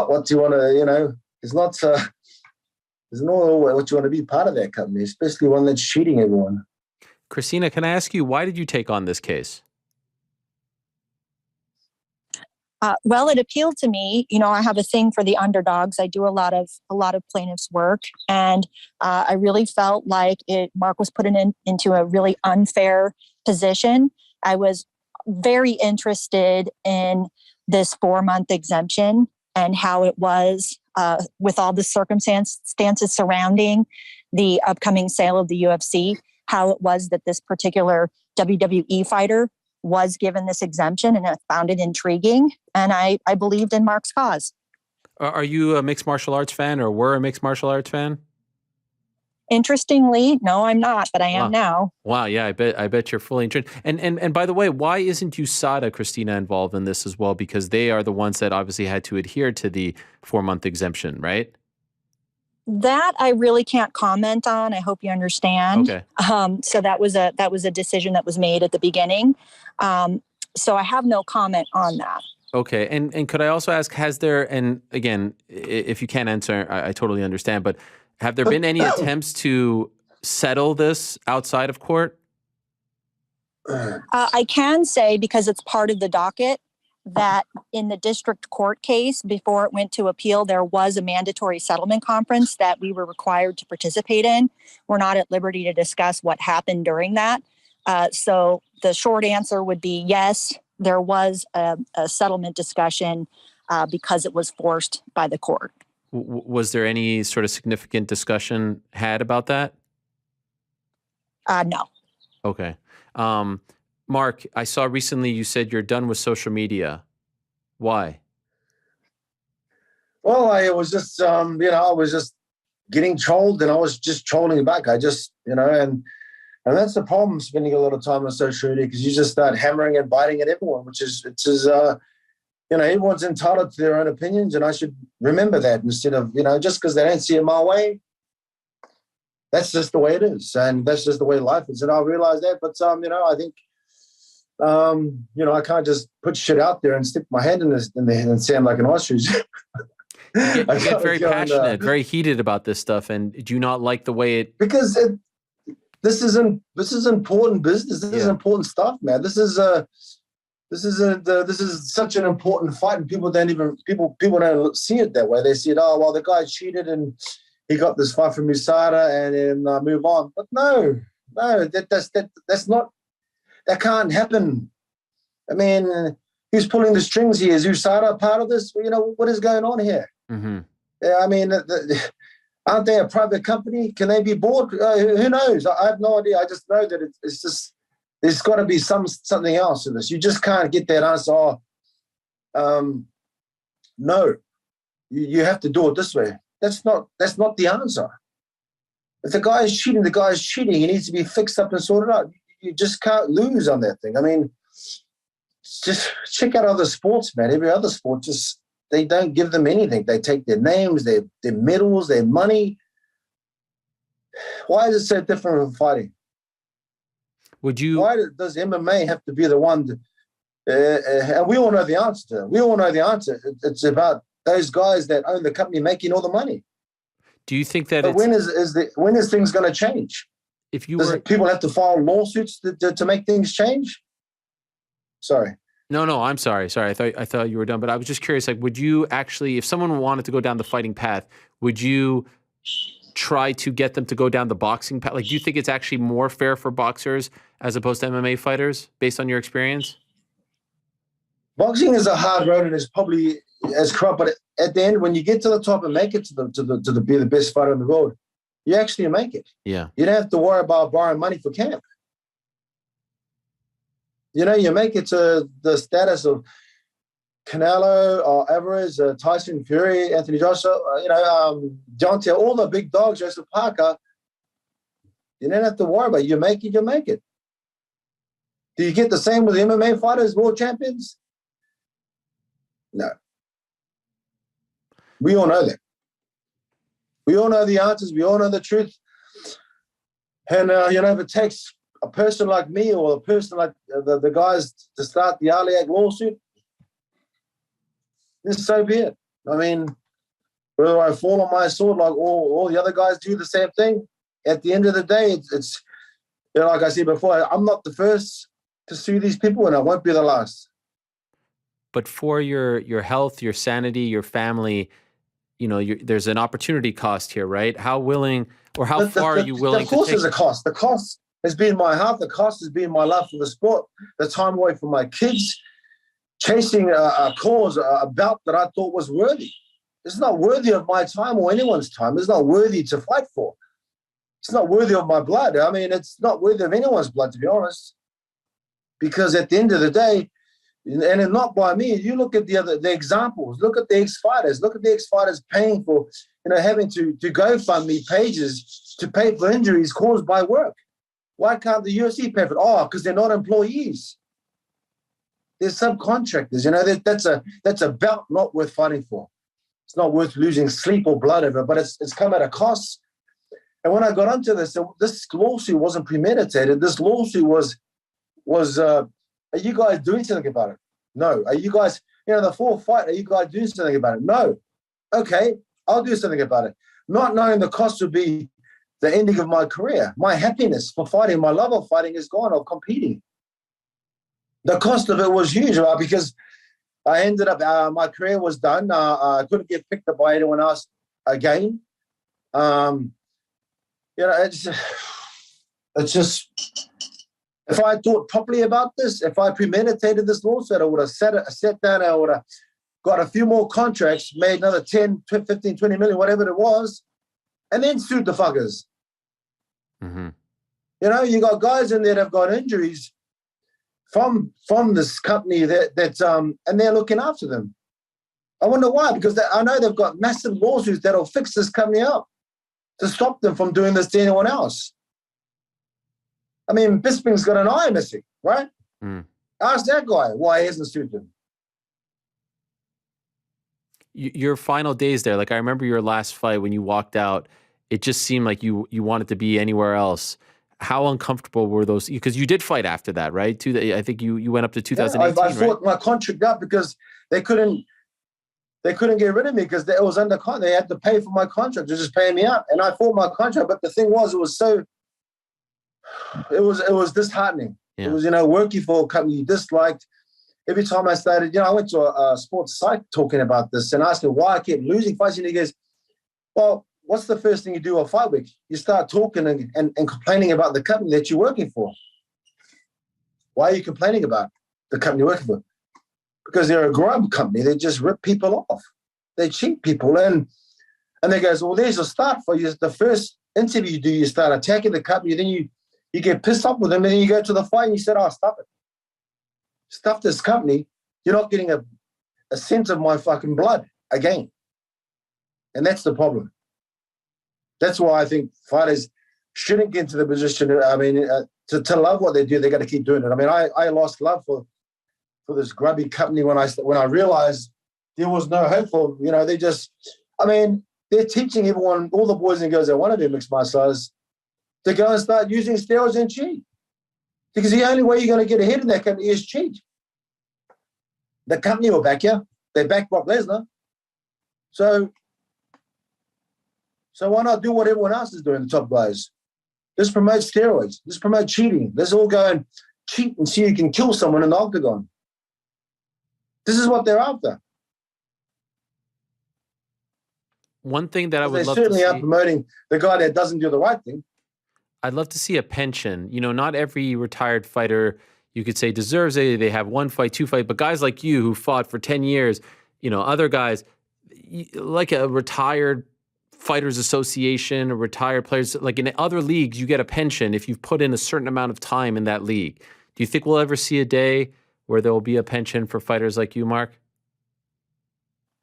what you want to, there's not what you want to be part of that company, especially one that's cheating everyone. Christina, can I ask you, why did you take on this case? Well, it appealed to me. I have a thing for the underdogs. I do a lot of plaintiffs' work, and I really felt like Mark was put into a really unfair position. I was very interested in this 4-month exemption and how it was with all the circumstances surrounding the upcoming sale of the UFC, how it was that this particular WWE fighter was given this exemption, and I found it intriguing, and I believed in Mark's cause. Are you a mixed martial arts fan, or were a mixed martial arts fan? Interestingly, no, I'm not, but I am now. Wow, yeah, I bet you're fully entrenched. And by the way, why isn't USADA, Christina, involved in this as well? Because they are the ones that obviously had to adhere to the 4-month exemption, right? That I really can't comment on. I hope you understand. Okay. So that was a decision that was made at the beginning. So I have no comment on that. Okay. And could I also ask, has there, and again, if you can't answer, I totally understand, but have there been any attempts to settle this outside of court? I can say, because it's part of the docket, that in the district court case, before it went to appeal, there was a mandatory settlement conference that we were required to participate in. We're not at liberty to discuss what happened during that. So the short answer would be yes, there was a settlement discussion because it was forced by the court. Was there any sort of significant discussion had about that? No. Okay. Mark, I saw recently you said you're done with social media. Why? Well, I was just, I was just getting trolled, and I was just trolling back. I just, and that's the problem, spending a lot of time on social media, because you just start hammering and biting at everyone, which is, everyone's entitled to their own opinions, and I should remember that instead of, just because they don't see it my way. That's just the way it is, and that's just the way life is, and I realize that. But I think, I can't just put shit out there and stick my hand in there and sound like an ostrich. You get very passionate, very heated about this stuff, and do you not like the way it? Because this is important business. This is important stuff, man. This is such an important fight, and people don't see it that way. They see it, oh well, the guy cheated and he got this fight from USADA and then move on. But no, that's not. That can't happen. I mean, who's pulling the strings here? Is USADA part of this? What is going on here? Mm-hmm. Yeah, I mean, aren't they a private company? Can they be bought? Who knows? I have no idea. I just know that it's just, there's got to be something else to this. You just can't get that answer. No, you have to do it this way. That's not the answer. If the guy is cheating, the guy is cheating. He needs to be fixed up and sorted out. You just can't lose on that thing. I mean, just check out other sports, man. Every other sport, just they don't give them anything. They take their names, their medals, their money. Why is it so different from fighting? Why does MMA have to be the one? And we all know the answer to it. We all know the answer. It's about those guys that own the company making all the money. Do you think that? But when is things going to change? Does people have to file lawsuits to make things change? Sorry. No, I'm sorry. I thought you were done, but I was just curious. Like, would you actually, if someone wanted to go down the fighting path, would you try to get them to go down the boxing path? Like, do you think it's actually more fair for boxers as opposed to MMA fighters, based on your experience? Boxing is a hard road, and it's probably as corrupt. But at the end, when you get to the top and make it to be the best fighter in the world, you actually make it. Yeah. You don't have to worry about borrowing money for camp. You make it to the status of Canelo or Alvarez, Tyson Fury, Anthony Joshua, Deontay, all the big dogs, Joseph Parker. You don't have to worry about it. You make it, you make it. Do you get the same with the MMA fighters, world champions? No. We all know that. We all know the answers. We all know the truth. And, if it takes a person like me or a person like the guys to start the Aliak lawsuit, then so be it. I mean, whether I fall on my sword like all the other guys do the same thing, at the end of the day, it's like I said before, I'm not the first to sue these people, and I won't be the last. But for your health, your sanity, your family, there's an opportunity cost here, right? How willing or how far are you willing to take? Of course there's a cost. The cost has been my health. The cost has been my love for the sport, the time away from my kids, chasing a cause, a bout that I thought was worthy. It's not worthy of my time or anyone's time. It's not worthy to fight for. It's not worthy of my blood. I mean, it's not worthy of anyone's blood, to be honest. Because at the end of the day, and not by me, you look at the examples, look at the ex-fighters, paying for, having to GoFundMe pages to pay for injuries caused by work. Why can't the UFC pay for it? Oh, because they're not employees. They're subcontractors. That's a bout not worth fighting for. It's not worth losing sleep or blood over, but it's come at a cost. And when I got onto this lawsuit wasn't premeditated. This lawsuit was are you guys doing something about it? No. Are you guys, the full fight, are you guys doing something about it? No. Okay, I'll do something about it. Not knowing the cost would be the ending of my career. My happiness for fighting, my love of fighting is gone, of competing. The cost of it was huge, because I ended up, my career was done. I couldn't get picked up by anyone else again. It's just, if I thought properly about this, if I premeditated this lawsuit, I would have sat down, I would have got a few more contracts, made another 10, 15, 20 million, whatever it was, and then sued the fuckers. Mm-hmm. You got guys in there that have got injuries from this company and they're looking after them. I wonder why, because I know they've got massive lawsuits that'll fix this company up to stop them from doing this to anyone else. I mean, Bisping's got an eye missing, right? Ask that guy why he hasn't sued them. Your final days there, like I remember your last fight when you walked out, it just seemed like you wanted to be anywhere else. How uncomfortable were those? Because you did fight after that, right? I think you went up to 2018, I fought my contract up because they couldn't get rid of me because it was under contract. They had to pay for my contract. They're just paying me up. And I fought my contract. But the thing was, it was disheartening. Yeah. It was, working for a company you disliked. Every time I started, I went to a sports site talking about this and asked him why I kept losing fights. And he goes, well, what's the first thing you do a fight week? You start talking and complaining about the company that you're working for. Why are you complaining about the company you're working for? Because they're a grub company. They just rip people off. They cheat people. And they goes, well, there's a start for you. The first interview you do, you start attacking the company. Then you get pissed off with them. And then you go to the fight and you said, oh, stop it. Stuff this company. You're not getting a cent of my fucking blood again. And that's the problem. That's why I think fighters shouldn't get into the position. I mean, to love what they do, they got to keep doing it. I mean, I lost love for this grubby company when I realized there was no hope for. They're teaching everyone, all the boys and girls that want to do mixed martial arts, to go and start using steroids and cheat. Because the only way you're going to get ahead in that company is cheat. The company will back you. They back Brock Lesnar. So why not do what everyone else is doing, the top guys? Let's promote steroids. Let's promote cheating. Let's all go and cheat and see who can kill someone in the octagon. This is what they're after. One thing that I would love to see... They certainly are promoting the guy that doesn't do the right thing. I'd love to see a pension. Not every retired fighter, you could say, deserves it. They have one fight, two fight, but guys like you who fought for 10 years, other guys, like a retired Fighters Association or retired players, like in other leagues, you get a pension if you've put in a certain amount of time in that league. Do you think we'll ever see a day where there will be a pension for fighters like you, Marc?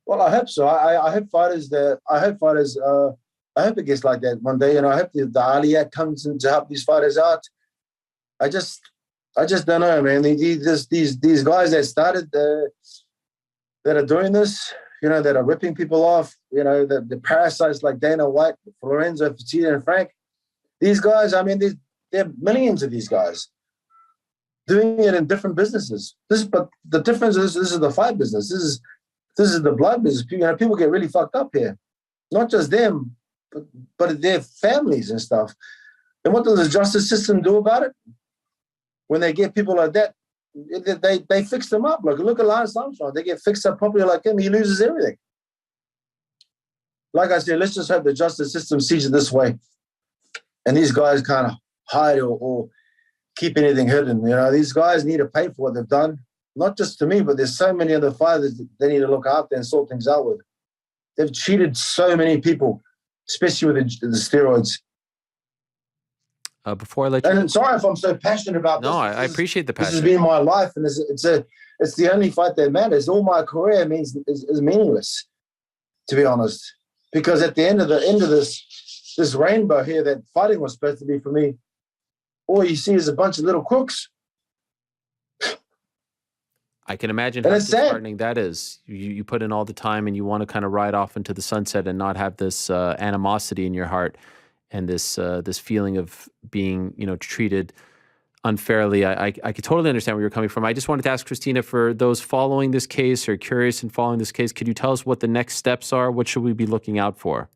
Well, I hope so. I hope it gets like that one day, and I hope the Ali Act comes in to help these fighters out. I just don't know, man. These guys that started that are doing this, that are ripping people off, the parasites like Dana White, Lorenzo Fertitta, and Frank. These guys, I mean, there are millions of these guys doing it in different businesses. But the difference is, this is the fight business. This is the blood business. People get really fucked up here. Not just them, but their families and stuff. And what does the justice system do about it? When they get people like that, they fix them up. Look at Lance Armstrong. They get fixed up properly like him. He loses everything. Like I said, let's just hope the justice system sees it this way. And these guys kind of hide or keep anything hidden. These guys need to pay for what they've done. Not just to me, but there's so many other fighters that they need to look after and sort things out with. They've cheated so many people, especially with the steroids. Before I let you... And sorry if I'm so passionate about this. No, I appreciate the passion. This has been my life, and it's the only fight that matters. All my career is meaningless, to be honest. Because at the end of this rainbow here that fighting was supposed to be for me, all you see is a bunch of little crooks. I can imagine how disheartening that is. You put in all the time and you want to kind of ride off into the sunset and not have this animosity in your heart and this feeling of being, treated unfairly. I could totally understand where you're coming from. I just wanted to ask Christina, for those following this case or curious in following this case, could you tell us what the next steps are? What should we be looking out for?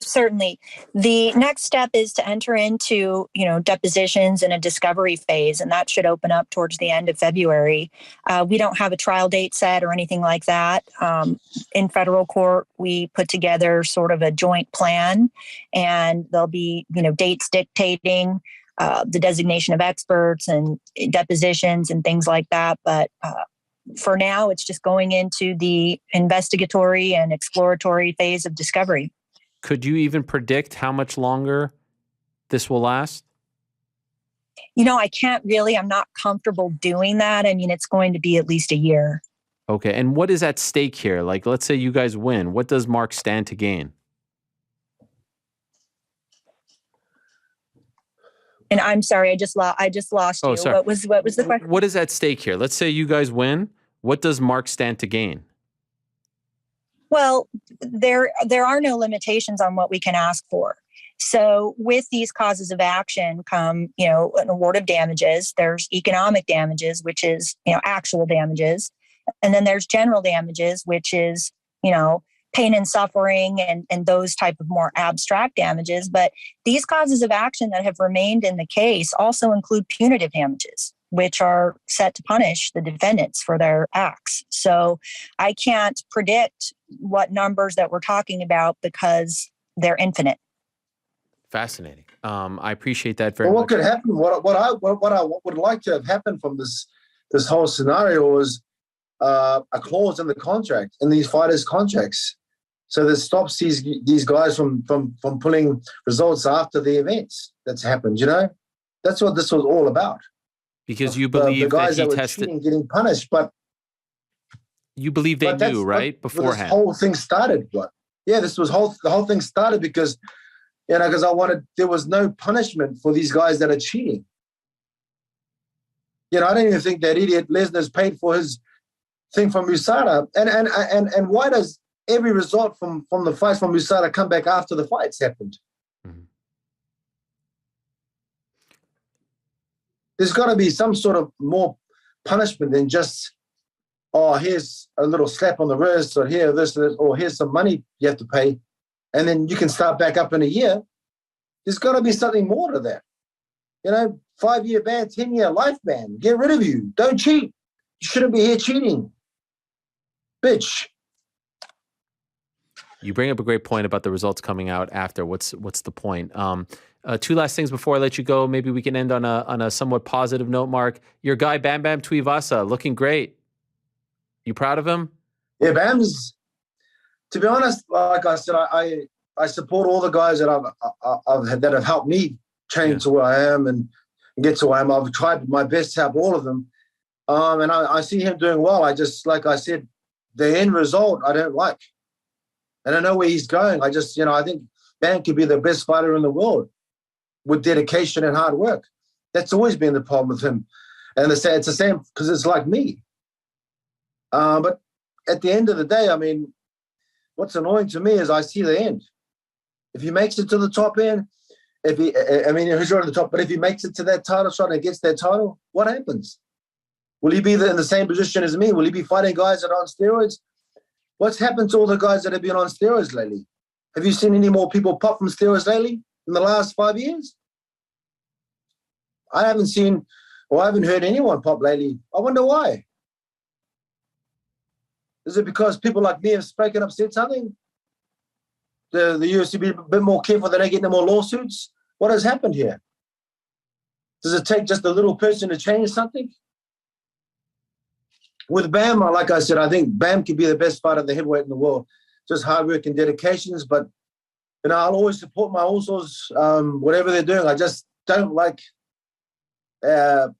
Certainly. The next step is to enter into, depositions in a discovery phase, and that should open up towards the end of February. We don't have a trial date set or anything like that. In federal court, we put together sort of a joint plan, and there'll be, dates dictating the designation of experts and depositions and things like that. But for now, it's just going into the investigatory and exploratory phase of discovery. Could you even predict how much longer this will last? I can't really. I'm not comfortable doing that. I mean, it's going to be at least a year. Okay. And what is at stake here? Like, let's say you guys win. What does Marc stand to gain? And I'm sorry, I just lost you. Sorry. What was the question? What is at stake here? Let's say you guys win. What does Marc stand to gain? Well, there are no limitations on what we can ask for. So with these causes of action come, an award of damages. There's economic damages, which is, actual damages. And then there's general damages, which is, pain and suffering and those type of more abstract damages. But these causes of action that have remained in the case also include punitive damages, which are set to punish the defendants for their acts. So I can't predict what numbers that we're talking about because they're infinite. Fascinating. I appreciate that very much. What could happen? What I would like to have happened from this whole scenario was a clause in the contract, in these fighters' contracts, so that stops these guys from pulling results after the events that's happened. That's what this was all about. Because you believe the guys that he were tested, cheating, getting punished, but you believe they knew, right, beforehand. This whole thing started. The whole thing started because because there was no punishment for these guys that are cheating. I don't even think that idiot Lesnar's paid for his thing from USADA. And why does every result from the fights from USADA come back after the fights happened? Mm-hmm. There's got to be some sort of more punishment than just, here's a little slap on the wrist, or here this, or here's some money you have to pay, and then you can start back up in a year. There's got to be something more to that. 5-year ban, 10-year life ban. Get rid of you. Don't cheat. You shouldn't be here cheating. Bitch. You bring up a great point about the results coming out after. What's the point? Two last things before I let you go. Maybe we can end on a somewhat positive note, Marc. Your guy, Bam Bam Tuivasa, looking great. You proud of him? Yeah, Bam's, to be honest, like I said, I support all the guys that that have helped me train to where I am and get to where I am. I've tried my best to help all of them. And I see him doing well. I just, like I said, the end result I don't like. And I know where he's going. I just, I think Bam could be the best fighter in the world with dedication and hard work. That's always been the problem with him. And it's the same because it's like me. But at the end of the day, I mean, what's annoying to me is I see the end. If he makes it to the top end, he's right at the top, but if he makes it to that title shot and gets that title, what happens? Will he be in the same position as me? Will he be fighting guys that are on steroids? What's happened to all the guys that have been on steroids lately? Have you seen any more people pop from steroids lately in the last 5 years? I haven't seen, or I haven't heard anyone pop lately. I wonder why. Is it because people like me have spoken up, said something? The UFC be a bit more careful that they get no more lawsuits? What has happened here? Does it take just a little person to change something? With Bam, like I said, I think Bam could be the best fighter of the heavyweight in the world. Just hard work and dedications. But, I'll always support my Usos, whatever they're doing. I just don't like the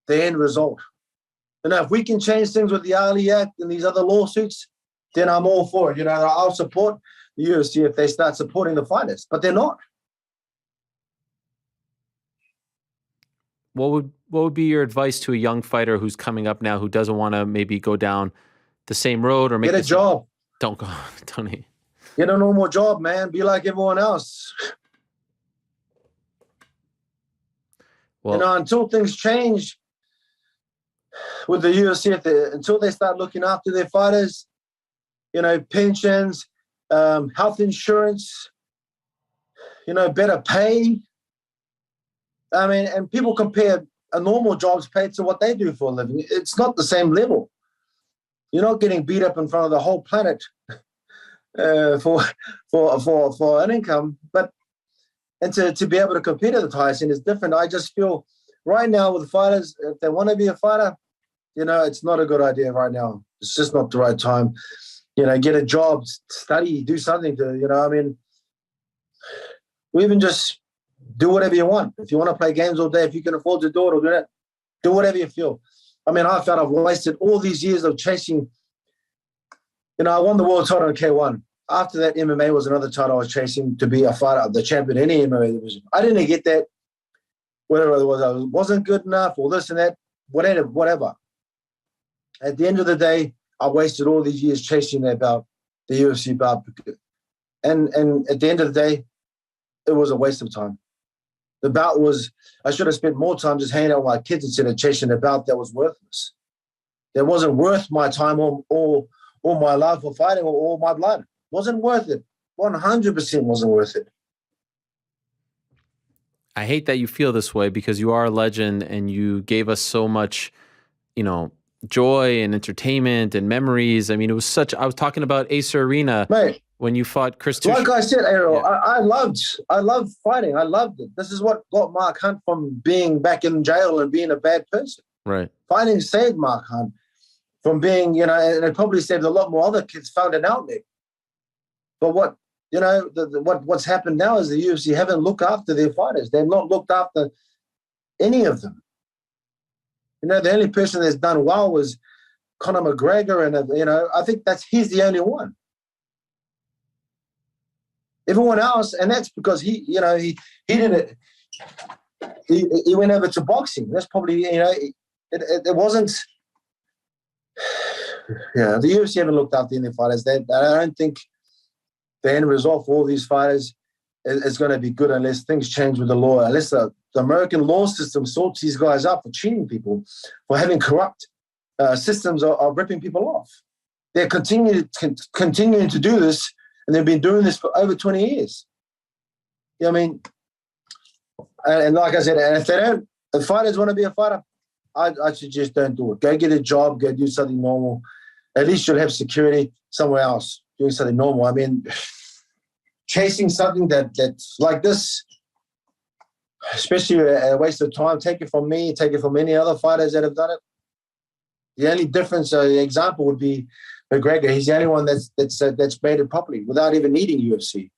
end result. If we can change things with the Ali Act and these other lawsuits, then I'm all for it. I'll support the UFC if they start supporting the fighters, but they're not. What would be your advice to a young fighter who's coming up now who doesn't want to maybe go down the same road or make a job? Don't go, Tony. Get a normal job, man. Be like everyone else. Well, until things change with the UFC, until they start looking after their fighters, pensions, health insurance, better pay. I mean, and people compare a normal job's paid to what they do for a living. It's not the same level. You're not getting beat up in front of the whole planet for an income, and to be able to compete at the highest end is different. I just feel right now with fighters, if they want to be a fighter, it's not a good idea right now. It's just not the right time. Get a job, study, do something to, we even just Do whatever you want. If you want to play games all day, if you can afford to do it or do that, do whatever you feel. I mean, I felt I've wasted all these years of chasing. I won the world title in K1. After that, MMA was another title I was chasing to be a fighter, the champion in any MMA division. I didn't get that, whatever it was. I wasn't good enough or this and that, whatever. At the end of the day, I wasted all these years chasing that bout, the UFC bout. And at the end of the day, it was a waste of time. The bout was, I should have spent more time just hanging out with my kids instead of chasing a bout that was worthless. That wasn't worth my time or my love for fighting or all my blood. Wasn't worth it. 100% wasn't worth it. I hate that you feel this way because you are a legend and you gave us so much, joy and entertainment and memories. I mean, it was I was talking about Acer Arena. Mate, when you fought Chris like I said, Errol, yeah. I loved fighting. I loved it. This is what got Mark Hunt from being back in jail and being a bad person. Right. Fighting saved Mark Hunt from being, and it probably saved a lot more other kids found an outlet. But what's happened now is the UFC haven't looked after their fighters. They've not looked after any of them. The only person that's done well was Conor McGregor, and I think he's the only one. Everyone else, and that's because he didn't. He went over to boxing. That's probably it wasn't. Yeah, the UFC haven't looked after any fighters. I don't think the end result for all these fighters is going to be good unless things change with the law. Unless the American law system sorts these guys up for cheating people, for having corrupt systems of ripping people off. They're continuing to do this. And they've been doing this for over 20 years. I mean, and like I said, and if fighters want to be a fighter, I suggest don't do it. Go get a job, go do something normal. At least you'll have security somewhere else doing something normal. I mean, chasing something that's like this, especially a waste of time, take it from me, take it from any other fighters that have done it. The only difference, example would be McGregor. He's the only one that's made it properly without even needing UFC.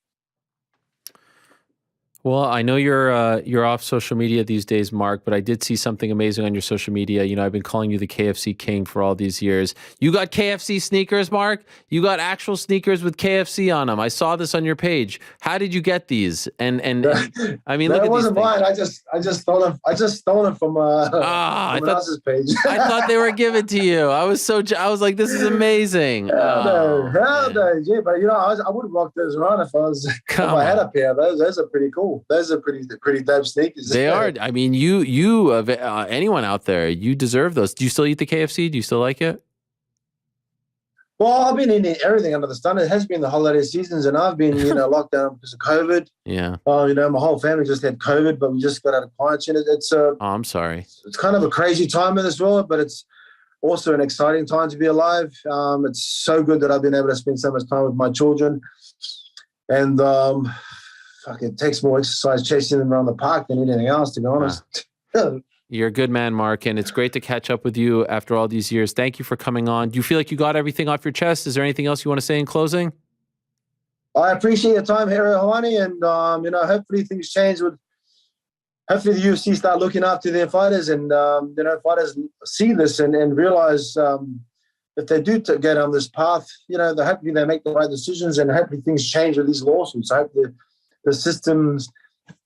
Well, I know you're off social media these days, Mark, but I did see something amazing on your social media. I've been calling you the KFC King for all these years. You got KFC sneakers, Mark? You got actual sneakers with KFC on them. I saw this on your page. How did you get these? And I mean, look at these. That wasn't mine. I just stole them. I just stole them from someone else's page. I thought they were given to you. I was like, this is amazing. Hell no. Yeah, but I would have rocked those around if I had a pair. Those are pretty cool. Those are pretty dope sneakers. They are. I mean, you anyone out there, you deserve those. Do you still eat the KFC? Do you still like it? Well, I've been eating everything under the sun. It has been the holiday seasons, and I've been locked down because of COVID. Yeah. My whole family just had COVID, but we just got out of quarantine. I'm sorry. It's kind of a crazy time in this world, but it's also an exciting time to be alive. It's so good that I've been able to spend so much time with my children, and it takes more exercise chasing them around the park than anything else, to be honest. You're a good man, Mark, and it's great to catch up with you after all these years. Thank you for coming on. Do you feel like you got everything off your chest? Is there anything else you want to say in closing? I appreciate your time here, Hawani, and hopefully things change. Hopefully the UFC start looking after their fighters, and fighters see this and realize if they do go down this path, hopefully they make the right decisions, and hopefully things change with these lawsuits. I hope the systems,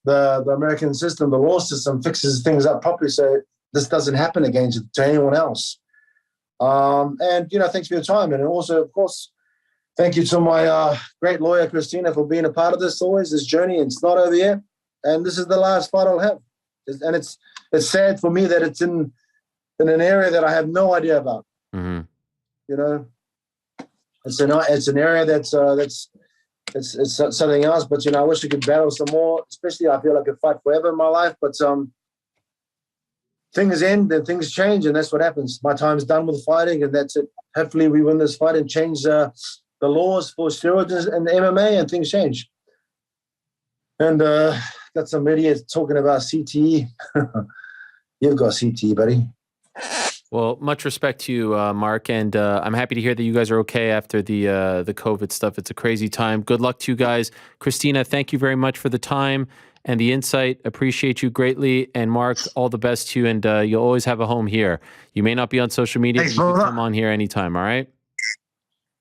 the American system, the law system fixes things up properly so this doesn't happen again to anyone else. Thanks for your time. And also, of course, thank you to my great lawyer, Christina, for being a part of this journey. It's not over yet. And this is the last fight I'll have. And it's sad for me that it's in an area that I have no idea about. Mm-hmm. It's an area that's it's something else, but I wish I could battle some more. Especially, I feel like I could fight forever in my life, but things end and things change, and that's what happens. My time's done with fighting, and that's it. Hopefully, we win this fight and change the laws for steroids and MMA, and things change. And got some idiots talking about CTE. You've got CTE, buddy. Well, much respect to you, Mark, and I'm happy to hear that you guys are okay after the COVID stuff. It's a crazy time. Good luck to you guys. Christina, thank you very much for the time, and the insight. Appreciate you greatly. And Mark, all the best to you. And you'll always have a home here. You may not be on social media, but you can come on here anytime. All right?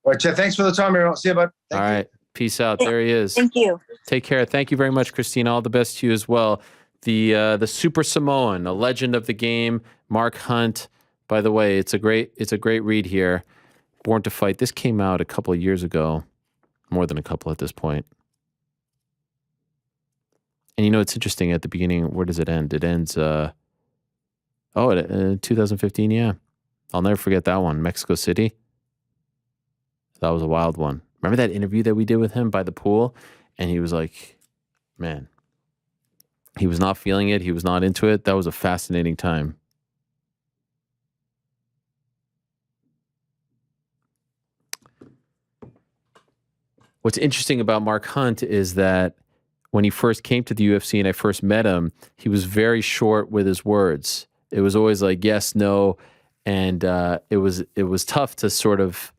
All right, Jeff, thanks for the time, everyone. See you, bud. All right. Peace out. There he is. Thank you. Take care. Thank you very much, Christina. All the best to you as well. The Super Samoan, a legend of the game, Mark Hunt. By the way, it's a great read here. Born to Fight. This came out a couple of years ago, more than a couple at this point. And it's interesting at the beginning. Where does it end? It ends. 2015. Yeah, I'll never forget that one. Mexico City. That was a wild one. Remember that interview that we did with him by the pool, and he was like, "Man, he was not feeling it. He was not into it." That was a fascinating time. What's interesting about Mark Hunt is that when he first came to the UFC and I first met him, he was very short with his words. It was always like yes, no, and it was tough to sort of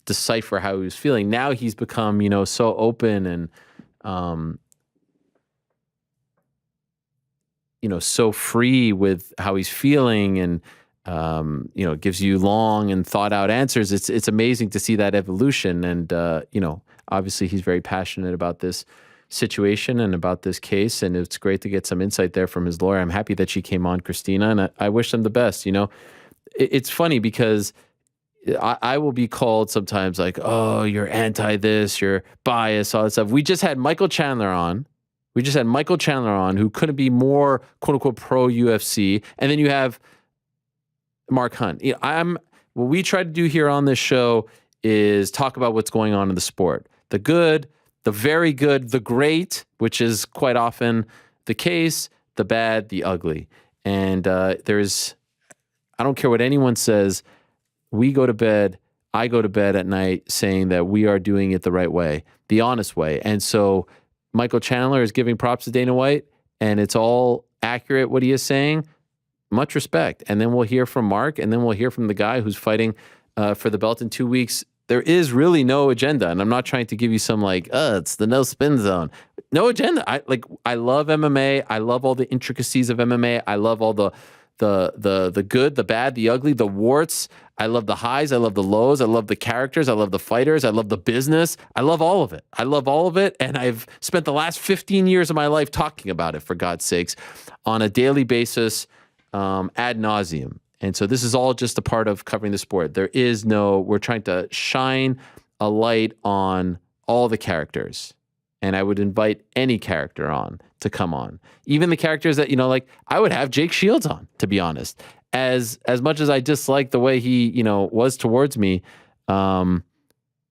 decipher how he was feeling. Now he's become, so open and so free with how he's feeling, and gives you long and thought out answers. It's amazing to see that evolution, and obviously he's very passionate about this situation and about this case, and it's great to get some insight there from his lawyer. I'm happy that she came on, Christina, and I wish them the best. It's funny because I will be called sometimes like, oh, you're anti this, you're biased, all that stuff. We just had Michael Chandler on. Who couldn't be more quote unquote pro UFC. And then you have Mark Hunt. What we try to do here on this show is talk about what's going on in the sport. The good, the very good, the great, which is quite often the case, the bad, the ugly. And I don't care what anyone says, I go to bed at night saying that we are doing it the right way, the honest way. And so Michael Chandler is giving props to Dana White, and it's all accurate what he is saying. Much respect. And then we'll hear from Mark, and then we'll hear from the guy who's fighting for the belt in 2 weeks. There is really no agenda, and I'm not trying to give you some it's the no spin zone. No agenda. I love MMA. I love all the intricacies of MMA. I love all the good, the bad, the ugly, the warts. I love the highs. I love the lows. I love the characters. I love the fighters. I love the business. I love all of it. And I've spent the last 15 years of my life talking about it, for God's sakes, on a daily basis, ad nauseum. And so this is all just a part of covering the sport. We're trying to shine a light on all the characters. And I would invite any character on to come on. Even the characters that, I would have Jake Shields on, to be honest. As much as I dislike the way he, was towards me, I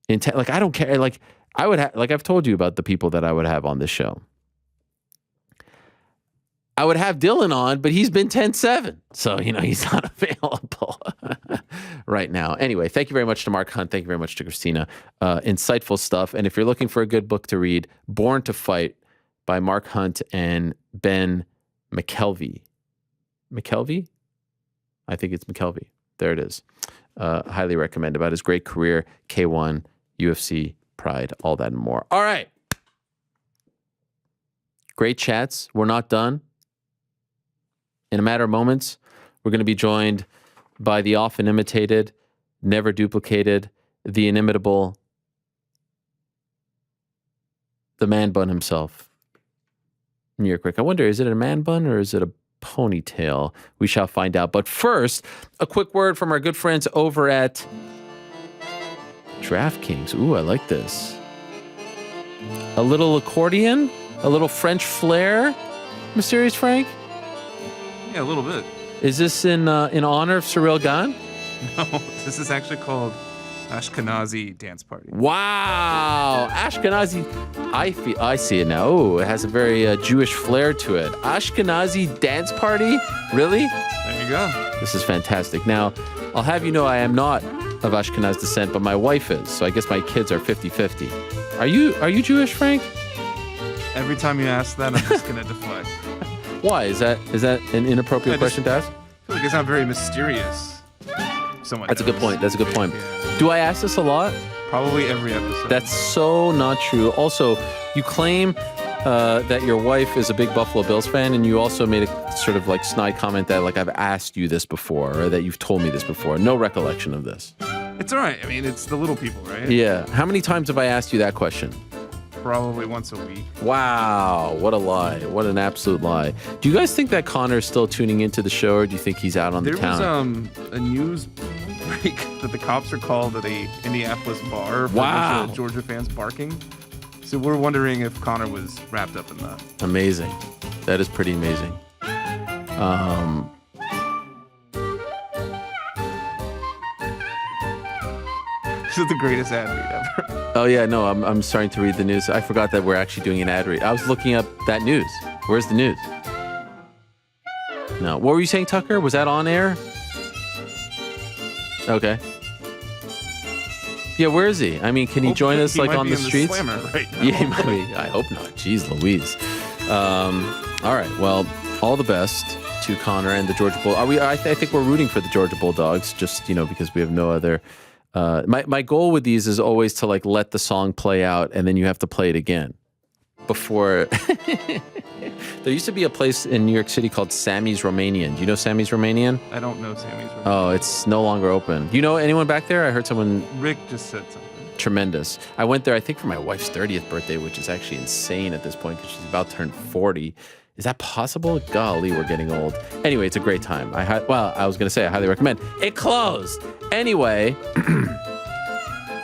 don't care. I would have, I've told you about the people that I would have on this show. I would have Dylan on, but he's been 10-7. So, he's not available right now. Anyway, thank you very much to Mark Hunt. Thank you very much to Christina. Insightful stuff. And if you're looking for a good book to read, Born to Fight by Mark Hunt and Ben McKelvey. McKelvey? I think it's McKelvey. There it is. Highly recommend, about his great career, K1, UFC, Pride, all that and more. All right. Great chats. We're not done. In a matter of moments, we're going to be joined by the often imitated, never duplicated, the inimitable, the man bun himself, NewYorkRic. I wonder, is it a man bun or is it a ponytail? We shall find out. But first, a quick word from our good friends over at DraftKings. Ooh, I like this. A little accordion, a little French flair, Mysterious Frank? Yeah, a little bit. Is this in honor of Ciryl Gane? No, this is actually called Ashkenazi Dance Party. Wow, Ashkenazi. I see it now. Oh, it has a very Jewish flair to it. Ashkenazi Dance Party? Really? There you go. This is fantastic. Now, I'll have you know I am not of Ashkenaz descent, but my wife is. So I guess my kids are 50-50. Are you Jewish, Frank? Every time you ask that, I'm just going to deflect. Why? Is that an inappropriate question to ask? I feel like it's not very mysterious. That's a good point. Yeah. Do I ask this a lot? Probably every episode. That's so not true. Also, you claim that your wife is a big Buffalo Bills fan, and you also made a sort of like snide comment that like I've asked you this before, or that you've told me this before. No recollection of this. It's all right. I mean, it's the little people, right? Yeah. How many times have I asked you that question? Probably once a week. Wow. What a lie. What an absolute lie. Do you guys think that Connor's still tuning into the show, or do you think he's out on the town? There was a news break that the cops are called at a Indianapolis bar for Wow. a bunch of Georgia fans barking. So we're wondering if Connor was wrapped up in that. Amazing. That is pretty amazing. This is the greatest ad read ever. Oh yeah, no, I'm starting to read the news. I forgot that we're actually doing an ad read. I was looking up that news. Where's the news? No. What were you saying, Tucker? Was that on air? Okay. Yeah, where is he? I mean, can he join us like on the streets? Slammer right now. Yeah, he might be. I hope not. Jeez Louise. All right. Well, all the best to Connor and the Georgia Bulldogs. I think we're rooting for the Georgia Bulldogs, just because we have no other. My goal with these is always to like let the song play out, and then you have to play it again before. There used to be a place in New York City called Sammy's Romanian. Do you know Sammy's Romanian? I don't know Sammy's Romanian. Oh, it's no longer open. Do you know anyone back there? I heard someone. Rick just said something. Tremendous. I went there, I think, for my wife's 30th birthday, which is actually insane at this point because she's about to turn 40. Is that possible? Golly, we're getting old. Anyway, it's a great time. I was going to say I highly recommend. It closed. Anyway,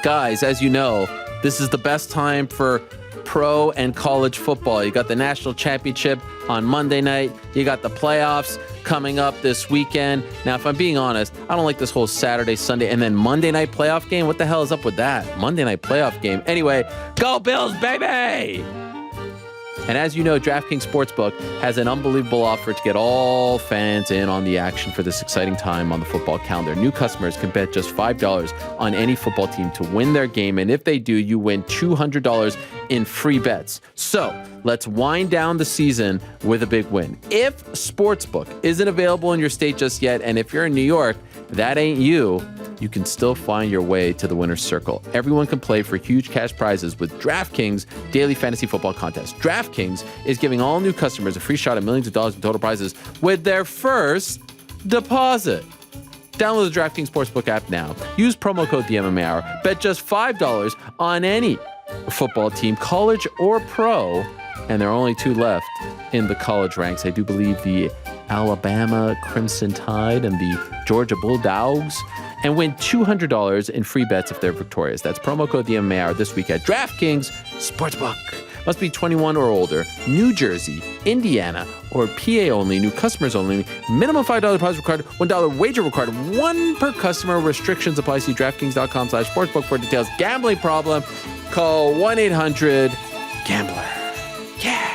guys, as you know, this is the best time for pro and college football. You got the national championship on Monday night. You got the playoffs coming up this weekend. Now, if I'm being honest, I don't like this whole Saturday, Sunday, and then Monday night playoff game. What the hell is up with that? Monday night playoff game. Anyway, go Bills, baby! And as you know, DraftKings Sportsbook has an unbelievable offer to get all fans in on the action for this exciting time on the football calendar. New customers can bet just $5 on any football team to win their game. And if they do, you win $200 in free bets. So let's wind down the season with a big win. If Sportsbook isn't available in your state just yet, and if you're in New York, that ain't you can still find your way to the winner's circle. Everyone can play for huge cash prizes with DraftKings Daily Fantasy Football Contest. DraftKings is giving all new customers a free shot at millions of dollars in total prizes with their first deposit. Download the DraftKings Sportsbook app now. Use promo code TheMMAHour. Bet just $5 on any football team, college or pro. And there are only two left in the college ranks. I do believe the Alabama Crimson Tide and the Georgia Bulldogs, and win $200 in free bets if they're victorious. That's promo code TheMMAHour this week at DraftKings Sportsbook. Must be 21 or older. New Jersey, Indiana, or PA only. New customers only. Minimum $5 deposit required. $1 wager required. One per customer. Restrictions apply. See DraftKings.com/sportsbook for details. Gambling problem? Call 1-800-GAMBLER. Yeah.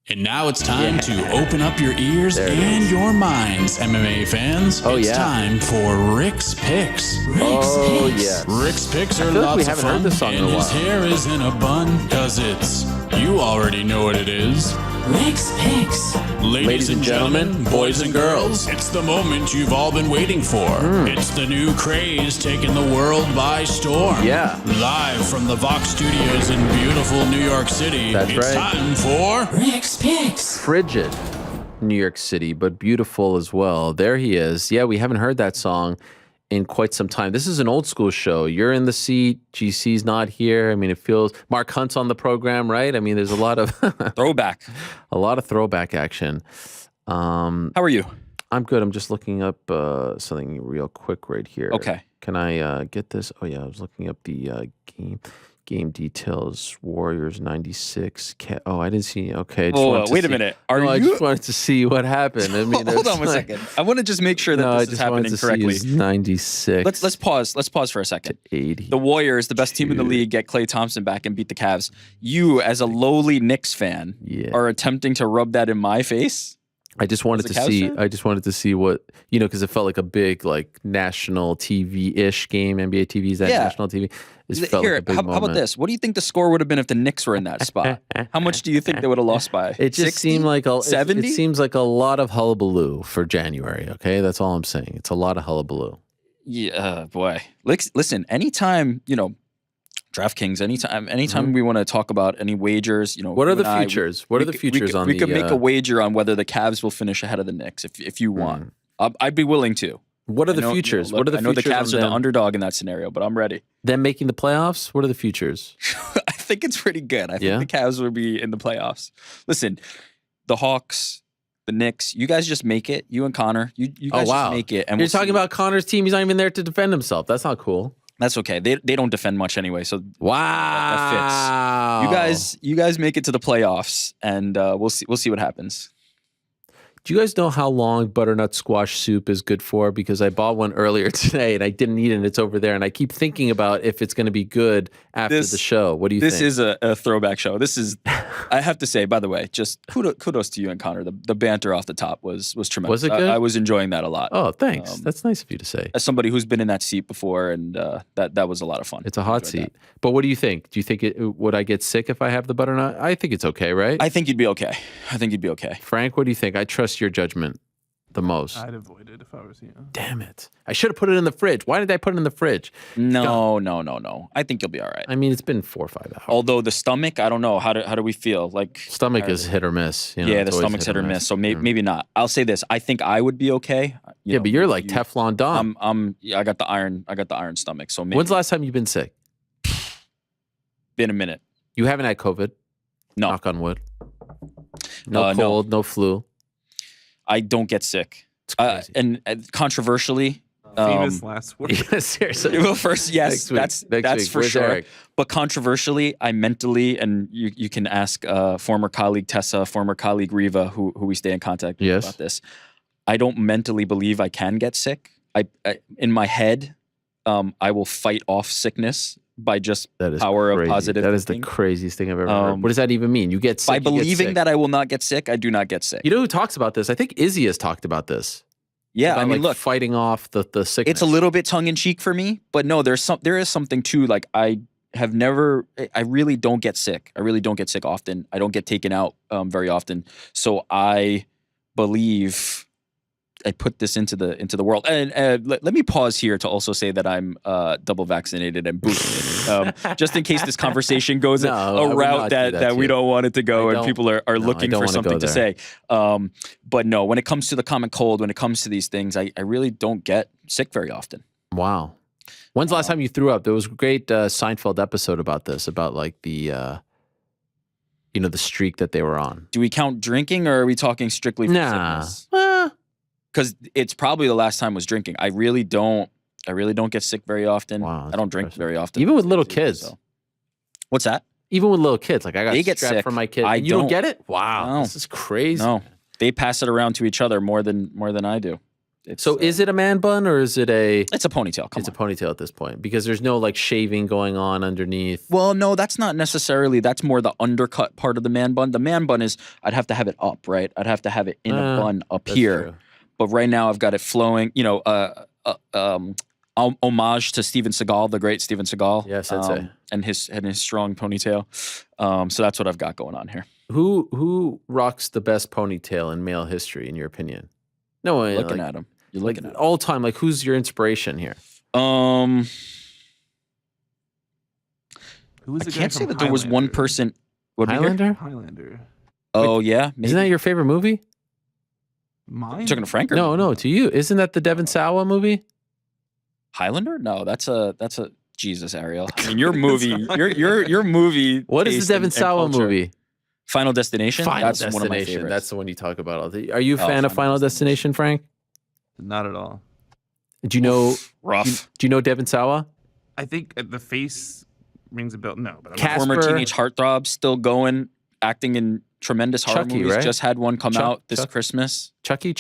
And now it's time to open up your ears and your minds, MMA fans. Oh, it's yeah. time for Rick's Picks. Yeah. Rick's Picks are I feel like we lots of haven't heard fun, this song in and a his while. hair is in a bun, because it's, you already know what it is. Rick's Picks. Ladies and gentlemen, boys and girls, it's the moment you've all been waiting for. It's the new craze taking the world by storm. Yeah. Live from the Vox Studios in beautiful New York City. That's it's right. time for Rick's Picks. Frigid New York City, but beautiful as well. There he is. Yeah, we haven't heard that song in quite some time. This is an old school show. You're in the seat. GC's not here. I mean, it feels Mark Hunt's on the program, right? I mean, there's a lot of Throwback. a lot of throwback action. How are you? I'm good. I'm just looking up something real quick right here. Okay. Can I get this? Oh yeah, I was looking up the game details. Warriors 96. I didn't see. Okay. I just wanted to Wait a see- minute. I just wanted to see what happened. I mean, Hold it's on one like- second. I want to just make sure that No, I this is just happening wanted to correctly. see his 96. Let's pause. Let's pause for a second. 80. The Warriors, the best team in the league, get Klay Thompson back and beat the Cavs. You, as a lowly Knicks fan, are attempting to rub that in my face. I just wanted to As a Cavs see. fan? I just wanted to see what because it felt like a big national TV-ish game. NBA TV is that national TV. This felt Here, like a big how moment. about this? What do you think the score would have been if the Knicks were in that spot? How much do you think they would have lost by? It just 60? seemed like 70? It seems like a lot of hullabaloo for January. Okay, that's all I'm saying. It's a lot of hullabaloo. Yeah, boy. Listen, anytime, DraftKings, anytime we want to talk about any wagers, what are the futures? What are the futures on the? We could make a wager on whether the Cavs will finish ahead of the Knicks if you want. I'd be willing to. What are the futures? What are the futures? I know the Cavs are the underdog in that scenario, but I'm ready. Them making the playoffs? What are the futures? I think it's pretty good. I think the Cavs will be in the playoffs. Listen, the Hawks, the Knicks, you guys just make it. You and Connor, you guys just make it. And you're talking about Connor's team. He's not even there to defend himself. That's not cool. That's okay. They don't defend much anyway, so that fits. You guys make it to the playoffs, and we'll see what happens. Do you guys know how long butternut squash soup is good for? Because I bought one earlier today and I didn't eat it and it's over there. And I keep thinking about if it's going to be good after the show. What do you think? This is a throwback show. This is, I have to say, by the way, just kudos to you and Connor. The banter off the top was tremendous. Was it good? I was enjoying that a lot. Oh, thanks. That's nice of you to say. As somebody who's been in that seat before, and that was a lot of fun. It's a hot seat. But what do you think? Do you think would I get sick if I have the butternut? I think it's okay, right? I think you'd be okay. Frank, what do you think? I trust your judgment the most. I'd avoid it if I was you. Damn it. I should have put it in the fridge. Why did I put it in the fridge? No. I think you'll be all right. I mean, it's been 4 or 5 hours. Although the stomach, I don't know. How do we feel? Like stomach is hit or miss. Yeah, the stomach's hit or miss. So maybe not. I'll say this. I think I would be okay. But you're like Teflon Don. I got the iron stomach. So maybe. When's the last time you've been sick? Been a minute. You haven't had COVID? No. Knock on wood. No cold, no flu. I don't get sick. And controversially, famous last word. Yeah, seriously. Well, first, yes, that's for Where's sure. Eric? But controversially, I mentally, and you can ask former colleague Tessa, former colleague Riva, who we stay in contact with about this. I don't mentally believe I can get sick. I in my head, I will fight off sickness by just power of positive That is thinking. the craziest thing I've ever heard. What does that even mean? You get sick. By believing that I will not get sick, I do not get sick. You know who talks about this? I think Izzy has talked about this. Yeah, about, I mean, look, fighting off the sickness. It's a little bit tongue in cheek for me, but no, there is something too. Like I really don't get sick. I really don't get sick often. I don't get taken out very often. So I believe I put this into the world. And let me pause here to also say that I'm double vaccinated and boosted, just in case this conversation goes a route that we don't want it to go, and people are looking for something to say. But no, when it comes to the common cold, when it comes to these things, I really don't get sick very often. Wow. When's the last time you threw up? There was a great Seinfeld episode about this, about like the the streak that they were on. Do we count drinking, or are we talking strictly for sickness? Because it's probably the last time was drinking. I really don't get sick very often. Wow, I don't drink very often. Even with little kids. So. What's that? Even with little kids. Like I got they get strapped sick. from my kids. You don't get it? Wow. This is crazy. No. They pass it around to each other more than I do. So is it a man bun or is it It's a ponytail. It's a ponytail at this point because there's no like shaving going on underneath. Well, no, that's not necessarily. That's more the undercut part of the man bun. The man bun is I'd have to have it up, right? I'd have to have it in a bun up here. True. But right now I've got it flowing. Homage to Steven Seagal, the great Steven Seagal. Yes, I'd say. And his strong ponytail. So that's what I've got going on here. Who rocks the best ponytail in male history, in your opinion? No one looking at him. You're looking at him. All time. Like, who's your inspiration here? I can't say that there was one person. What Highlander? Highlander. Oh yeah, maybe. Isn't that your favorite movie? Mine? You talking to Frank? Or no, to you. Isn't that the Devon Sawa movie? Highlander? No, that's a Jesus, Ariel. I mean, your movie, your movie. What is the Devon Sawa movie? Final Destination. That's one of my favorites. That's the one you talk about all the. Are you a fan of Final Destination, Frank? Not at all. Do you know? Rough. Do you know Devon Sawa? I think the face rings a bell. No, but former teenage heartthrob, still going, acting in tremendous horror movies. Right? Just had one come out this Christmas. Chucky.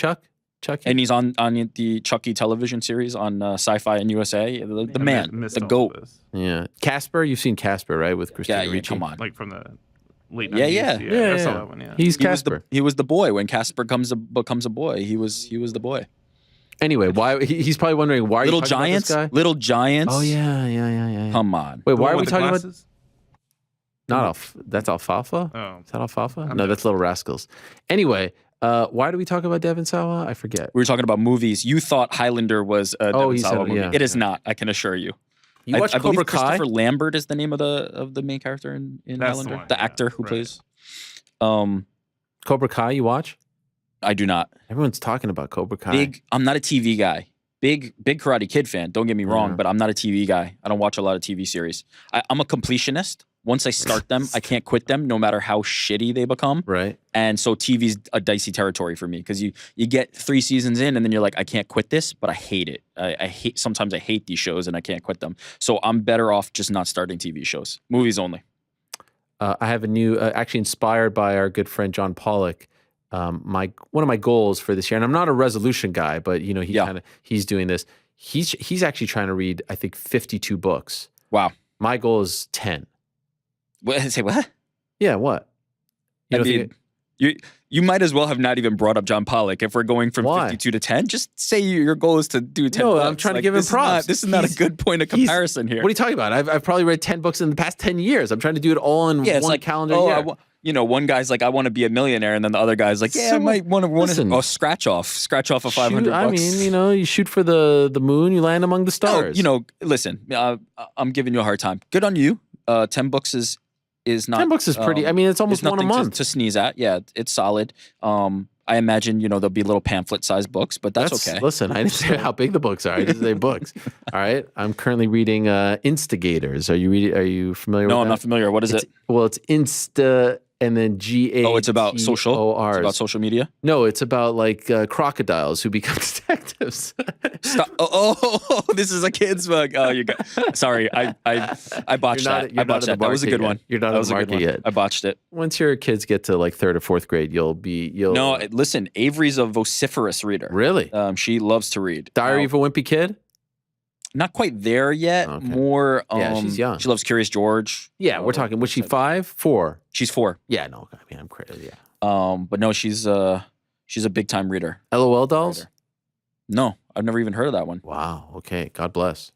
And he's on the Chucky television series on Sci-Fi and USA. The man, the GOAT. Yeah, Casper. You've seen Casper, right? With Christina Ricci. Come on. Like from the late 90s. Yeah. I saw that one, yeah. He's Casper. He was the boy when Casper becomes a boy. He was the boy. Anyway, why he's probably wondering why Little are you talking Giants? about this guy? Little Giants. Oh yeah. Come on. Wait, why are we talking glasses? about? That's alfalfa. Oh, is that alfalfa? I'm No, that's Little Rascals. Anyway, Why do we talk about Devin Sawa? I forget. We were talking about movies. You thought Highlander was a Devin Sawa movie. It is not. I can assure you. You watch Cobra Kai? Christopher Lambert is the name of the main character in Highlander. The actor who plays. Cobra Kai, you watch? I do not. Everyone's talking about Cobra Kai. I'm not a TV guy. Big Karate Kid fan. Don't get me wrong, but I'm not a TV guy. I don't watch a lot of TV series. I'm a completionist. Once I start them, I can't quit them, no matter how shitty they become. Right. And so TV's a dicey territory for me because you get 3 seasons in, and then you're like, I can't quit this, but I hate it. Sometimes I hate these shows, and I can't quit them. So I'm better off just not starting TV shows. Movies only. I have a new, actually inspired by our good friend John Pollock. One of my goals for this year, and I'm not a resolution guy, but he's doing this. He's actually trying to read, I think, 52 books. Wow. My goal is 10. Say what? Yeah, what? You might as well have not even brought up John Pollock. If we're going from 52 to 10, just say your goal is to do 10 books. I'm trying to give him props. This is not a good point of comparison here. What are you talking about? I've probably read 10 books in the past 10 years. I'm trying to do it all in one calendar year. One guy's like, I want to be a millionaire, and then the other guy's like, I might want to scratch off a 500 bucks. I mean, you shoot for the moon, you land among the stars. Listen, I'm giving you a hard time. Good on you. 10 books is not 10 books is pretty. I mean, it's almost one a month to sneeze at. Yeah, it's solid. I imagine there'll be little pamphlet-sized books, but that's okay. Listen, I didn't say how big the books are. I just say books. All right, I'm currently reading Instigators. Are you familiar? No, with I'm not familiar. What is it? Well, it's Insta. And then GA. Oh, it's about social. It's about social media. No, it's about like crocodiles who become detectives. Stop! Oh, this is a kid's book. Oh, you got. Sorry, I botched that. I botched that. That was a good one. You're not on the market yet. I botched it. Once your kids get to like 3rd or 4th grade, you'll. No, listen. Avery's a vociferous reader. Really? She loves to read. Diary of a Wimpy Kid. Not quite there yet. Okay. More. Yeah, she's young. She loves Curious George. Yeah, we're talking. Was she 5, 4? She's 4. Yeah, no. I mean, I'm crazy. Yeah. But no, she's a big time reader. LOL dolls? No, I've never even heard of that one. Wow. Okay. God bless.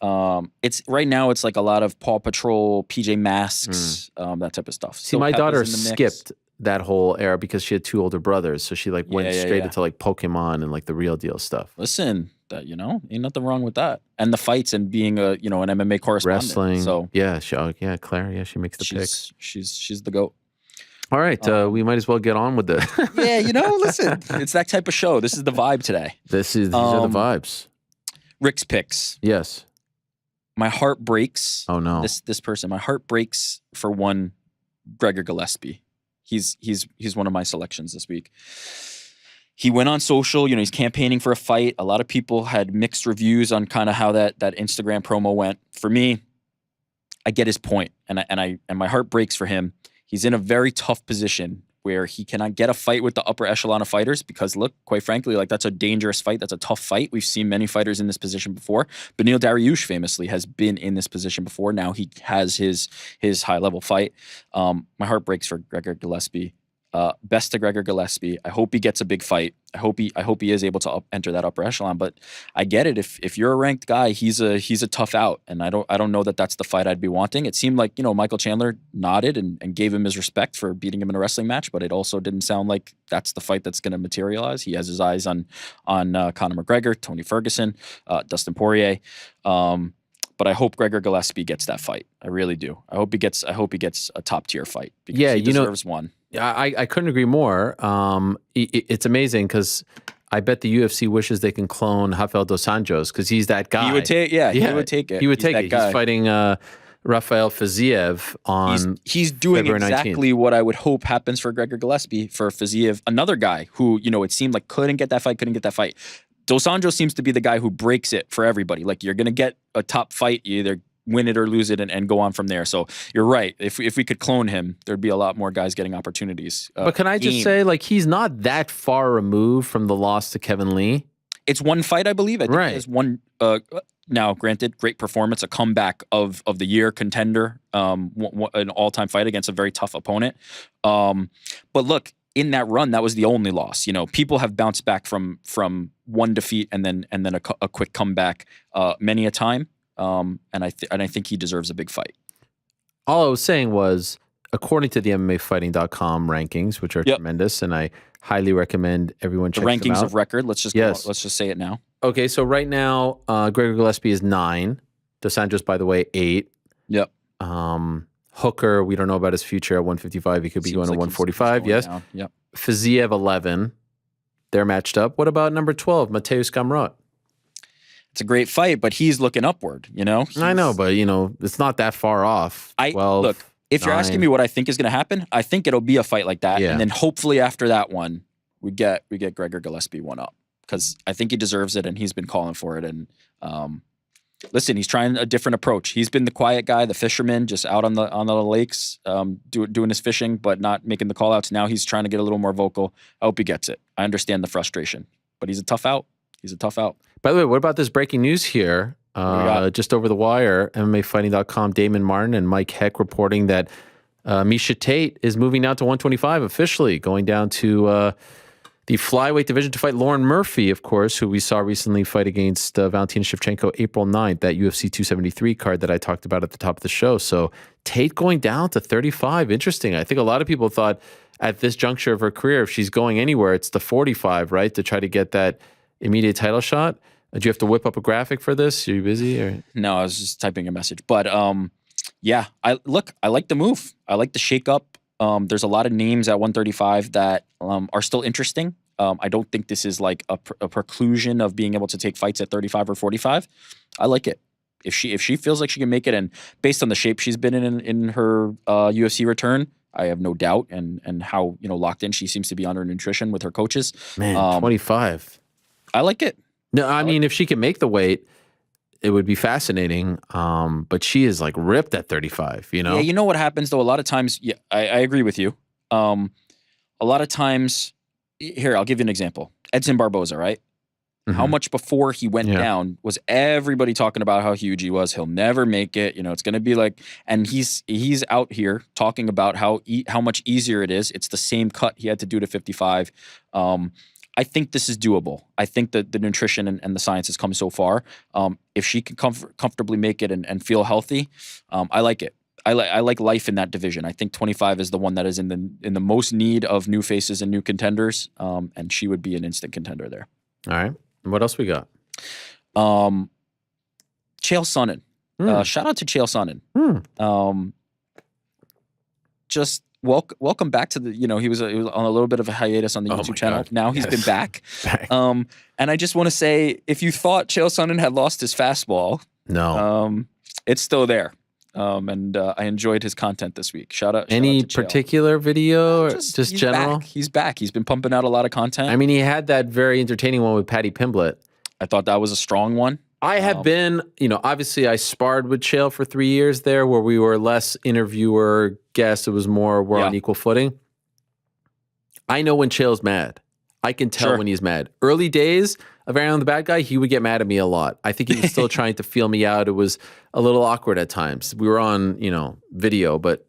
It's right now. It's like a lot of Paw Patrol, PJ Masks, that type of stuff. See, my daughter skipped that whole era because she had 2 older brothers, so she went straight into like Pokemon and like the real deal stuff. Listen. That ain't nothing wrong with that, and the fights and being an MMA correspondent. Wrestling, so Claire, she makes the picks. She's the GOAT. All right, we might as well get on with it. Listen, it's that type of show. This is the vibe today. These are the vibes. Rick's picks. Yes. My heart breaks. Oh no, this person. My heart breaks for one, Gregor Gillespie. He's one of my selections this week. He went on social, he's campaigning for a fight. A lot of people had mixed reviews on kind of how that Instagram promo went. For me, I get his point, and my heart breaks for him. He's in a very tough position where he cannot get a fight with the upper echelon of fighters because, look, quite frankly, like that's a dangerous fight. That's a tough fight. We've seen many fighters in this position before. Beneil Dariush famously has been in this position before. Now he has his high-level fight. My heart breaks for Gregor Gillespie. Best to Gregor Gillespie. I hope he gets a big fight. I hope he is able to enter that upper echelon. But I get it. If you're a ranked guy, he's a tough out, and I don't know that that's the fight I'd be wanting. It seemed like Michael Chandler nodded and gave him his respect for beating him in a wrestling match, but it also didn't sound like that's the fight that's going to materialize. He has his eyes on Conor McGregor, Tony Ferguson, Dustin Poirier. But I hope Gregor Gillespie gets that fight. I really do. I hope he gets a top tier fight because he deserves one. I couldn't agree more. It's amazing because I bet the UFC wishes they can clone Rafael dos Anjos because he's that guy. He would take it. He would take it. He would take it. Guy. He's fighting Rafael Fiziev on He's doing February exactly 19th. What I would hope happens for Gregor Gillespie for Fiziev, another guy who, it seemed like couldn't get that fight. Dos Anjos seems to be the guy who breaks it for everybody. Like you're going to get a top fight, you either win it or lose it and go on from there. So you're right. If we could clone him, there'd be a lot more guys getting opportunities. But can I just say, like, he's not that far removed from the loss to Kevin Lee. It's one fight, I believe. I think right. It's one. Now, granted, great performance, a comeback of the year contender, an all-time fight against a very tough opponent. But look, in that run, that was the only loss. People have bounced back from one defeat and then a quick comeback many a time. And I think he deserves a big fight. All I was saying was, according to the MMAfighting.com rankings, which are tremendous, and I Highly recommend everyone check The them rankings out. of record. Let's just say it now. Okay, so right now, Gregor Gillespie is 9. Dos Anjos, by the way, 8. Yep. Hooker, we don't know about his future at 155. He could be going to 145. Yes. Down. Yep. Fiziev 11. They're matched up. What about number 12, Mateusz Gamrot? It's a great fight, but he's looking upward. I know, but it's not that far off. 12, look. If you're asking me what I think is going to happen, I think it'll be a fight like that, and then hopefully after that one, we get Gregor Gillespie one up because I think he deserves it, and he's been calling for it. And listen, he's trying a different approach. He's been the quiet guy, the fisherman, just out on the lakes, doing his fishing, but not making the call outs. Now he's trying to get a little more vocal. I hope he gets it. I understand the frustration, but he's a tough out. By the way, what about this breaking news here? Just over the wire, MMAfighting.com, Damon Martin and Mike Heck reporting that Miesha Tate is moving down to 125 officially, going down to the flyweight division to fight Lauren Murphy, of course, who we saw recently fight against Valentina Shevchenko April 9th, that UFC 273 card that I talked about at the top of the show. So Tate going down to 35. Interesting. I think a lot of people thought at this juncture of her career, if she's going anywhere, it's the 45, right, to try to get that immediate title shot. Did you have to whip up a graphic for this? Are you busy? Or? No, I was just typing a message. But yeah, I like the move. I like the shakeup. There's a lot of names at 135 that are still interesting. I don't think this is like a preclusion of being able to take fights at 35 or 45. I like it. If she feels like she can make it, and based on the shape she's been in her UFC return, I have no doubt, and how locked in she seems to be on her nutrition with her coaches. Man, 25. I like it. No, I mean, if she can make the weight, it would be fascinating. But she is like ripped at 35, Yeah, you know what happens though? A lot of times, yeah, I agree with you. A lot of times, here, I'll give you an example. Edson Barboza, right? Mm-hmm. How much before he went down was everybody talking about how huge he was? He'll never make it. It's going to be like, and he's out here talking about how much easier it is. It's the same cut he had to do to 55. I think this is doable. I think that the nutrition and the science has come so far. If she can comfortably make it and feel healthy, I like it. I like life in that division. I think 25 is the one that is in the most need of new faces and new contenders, and she would be an instant contender there. All right. What else we got? Chael Sonnen. Shout out to Chael Sonnen. Just welcome back to the. He was on a little bit of a hiatus on the YouTube channel. God. Now he's been back. And I just want to say, if you thought Chael Sonnen had lost his fastball, no, it's still there. And I enjoyed his content this week. Shout out Any to Chael. particular video or just general? He's back. He's been pumping out a lot of content. I mean, he had that very entertaining one with Patty Pimblett. I thought that was a strong one. I have been, obviously I sparred with Chael for 3 years there where we were less interviewer guest. It was more we're on equal footing. I know when Chael's mad. I can tell when he's mad. Early days of Aaron the Bad Guy, he would get mad at me a lot. I think he was still trying to feel me out. It was a little awkward at times. We were on, video, but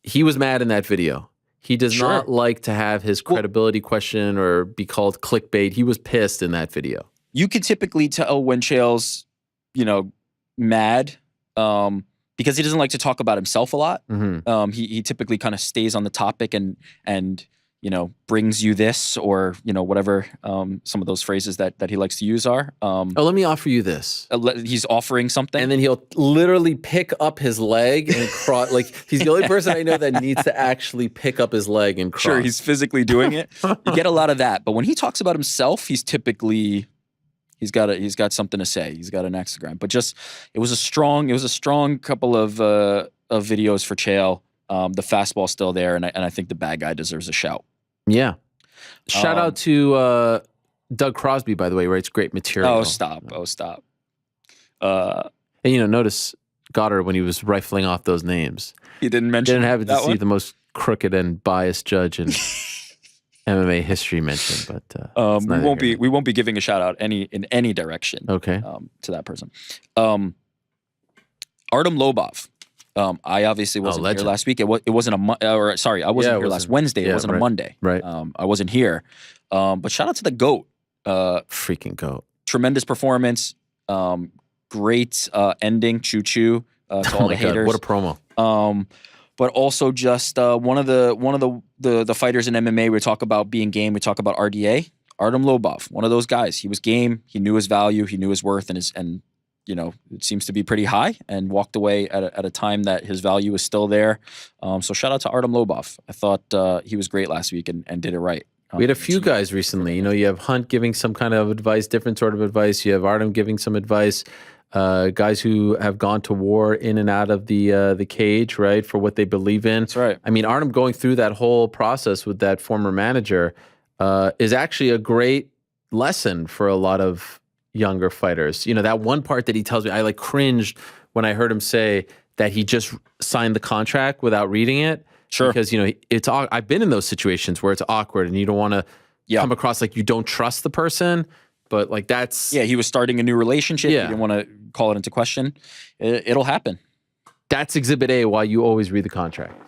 he was mad in that video. He does not like to have his credibility questioned or be called clickbait. He was pissed in that video. You could typically tell when Chael's, mad, because he doesn't like to talk about himself a lot. Mm-hmm. He typically kind of stays on the topic and brings you this or, whatever some of those phrases that he likes to use are. Let me offer you this. He's offering something. And then he'll literally pick up his leg and cross. Like, he's the only person I know that needs to actually pick up his leg and cross. Sure, he's physically doing it. You get a lot of that. But when he talks about himself, he's typically... He's got something to say. He's got an Instagram. But it was a strong couple of videos for Chael. The fastball's still there, and I think the bad guy deserves a shout. Yeah. Shout out to Doug Crosby, by the way, writes great material. Oh, stop. And notice Goddard when he was rifling off those names. He didn't mention Didn't have that to see one? the most crooked and biased judge in MMA history mentioned, but we won't be giving a shout out in any direction. Okay. To that person. Artem Lobov. I obviously wasn't here last week. It wasn't I wasn't here last Wednesday. It wasn't a Monday. Right. I wasn't here. But shout out to the GOAT. Freaking GOAT. Tremendous performance. Great ending. Choo choo. To all the haters. God, what a promo. but also just one of the fighters in MMA. We talk about being game. We talk about RDA. Artem Lobov, one of those guys. He was game. He knew his value. He knew his worth, and it seems to be pretty high. And walked away at a time that his value is still there. So shout out to Artem Lobov. I thought he was great last week and did it right. We had a few guys recently. You have Hunt giving some kind of advice, different sort of advice. You have Artem giving some advice. Guys who have gone to war in and out of the cage, right, for what they believe in. That's right. I mean, Artem going through that whole process with that former manager is actually a great lesson for a lot of younger fighters. That one part that he tells me, I cringed when I heard him say that he just signed the contract without reading it. Sure. Because, I've been in those situations where it's awkward and you don't want to come across like you don't trust the person, but that's... Yeah, he was starting a new relationship. Yeah. He didn't want to call it into question. It'll happen. That's Exhibit A, why you always read the contract.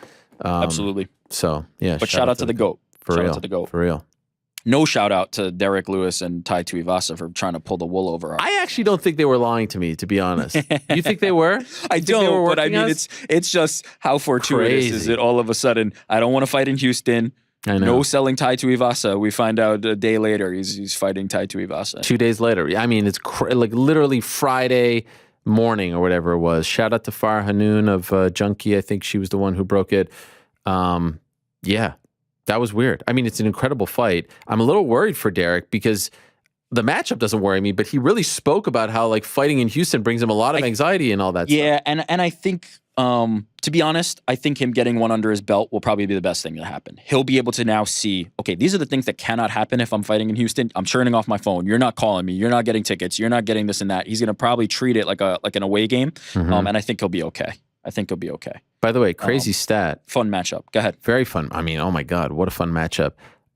Absolutely. So, yeah. But shout out to the GOAT. Shout out to the GOAT. For real. No shout out to Derek Lewis and Tai Tuivasa for trying to pull the wool over our... I actually don't think they were lying to me, to be honest. You think they were? I don't, but I mean, it's just how fortuitous is it all of a sudden. I don't want to fight in Houston. I know. No selling Tai Tuivasa. We find out a day later he's fighting Tai Tuivasa. 2 days later. I mean, it's literally Friday morning or whatever it was. Shout out to Farah Hanoun of Junkie. I think she was the one who broke it. Yeah. That was weird. I mean, it's an incredible fight. I'm a little worried for Derek because the matchup doesn't worry me, but he really spoke about how fighting in Houston brings him a lot of anxiety and all that stuff. Yeah, and I think, to be honest, I think him getting one under his belt will probably be the best thing to happen. He'll be able to now see, okay, these are the things that cannot happen if I'm fighting in Houston. I'm turning off my phone. You're not calling me. You're not getting tickets. You're not getting this and that. He's going to probably treat it like an away game, and I think he'll be okay. By the way, crazy stat. Fun matchup. Go ahead. Very fun. I mean, oh my God, what a fun matchup.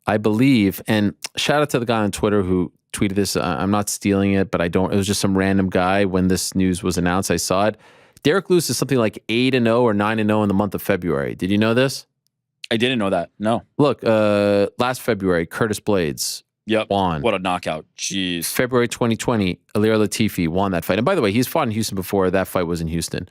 I believe, and shout out to the guy on Twitter who tweeted this. I'm not stealing it, but it was just some random guy when this news was announced. I saw it. Derek Lewis is something like 8-0 or 9-0 in the month of February. Did you know this? I didn't know that. No. Look, last February, Curtis Blades won. What a knockout. Jeez. February 2020, Ilir Latifi won that fight. And by the way, he's fought in Houston before. That fight was in Houston.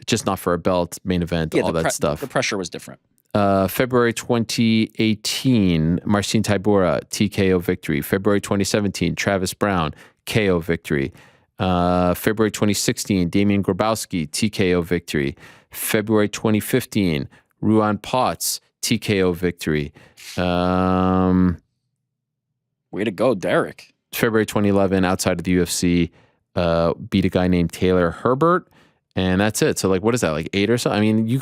Just not for a belt, main event, all that stuff. The pressure was different. February 2018, Marcin Tybura, TKO victory. February 2017, Travis Brown, KO victory. February 2016, Damian Grabowski, TKO victory. February 2015, Ruan Potts, TKO victory. Way to go, Derek. February 2011, outside of the UFC, beat a guy named Taylor Herbert. And that's it. So what is that, 8 or so? I mean,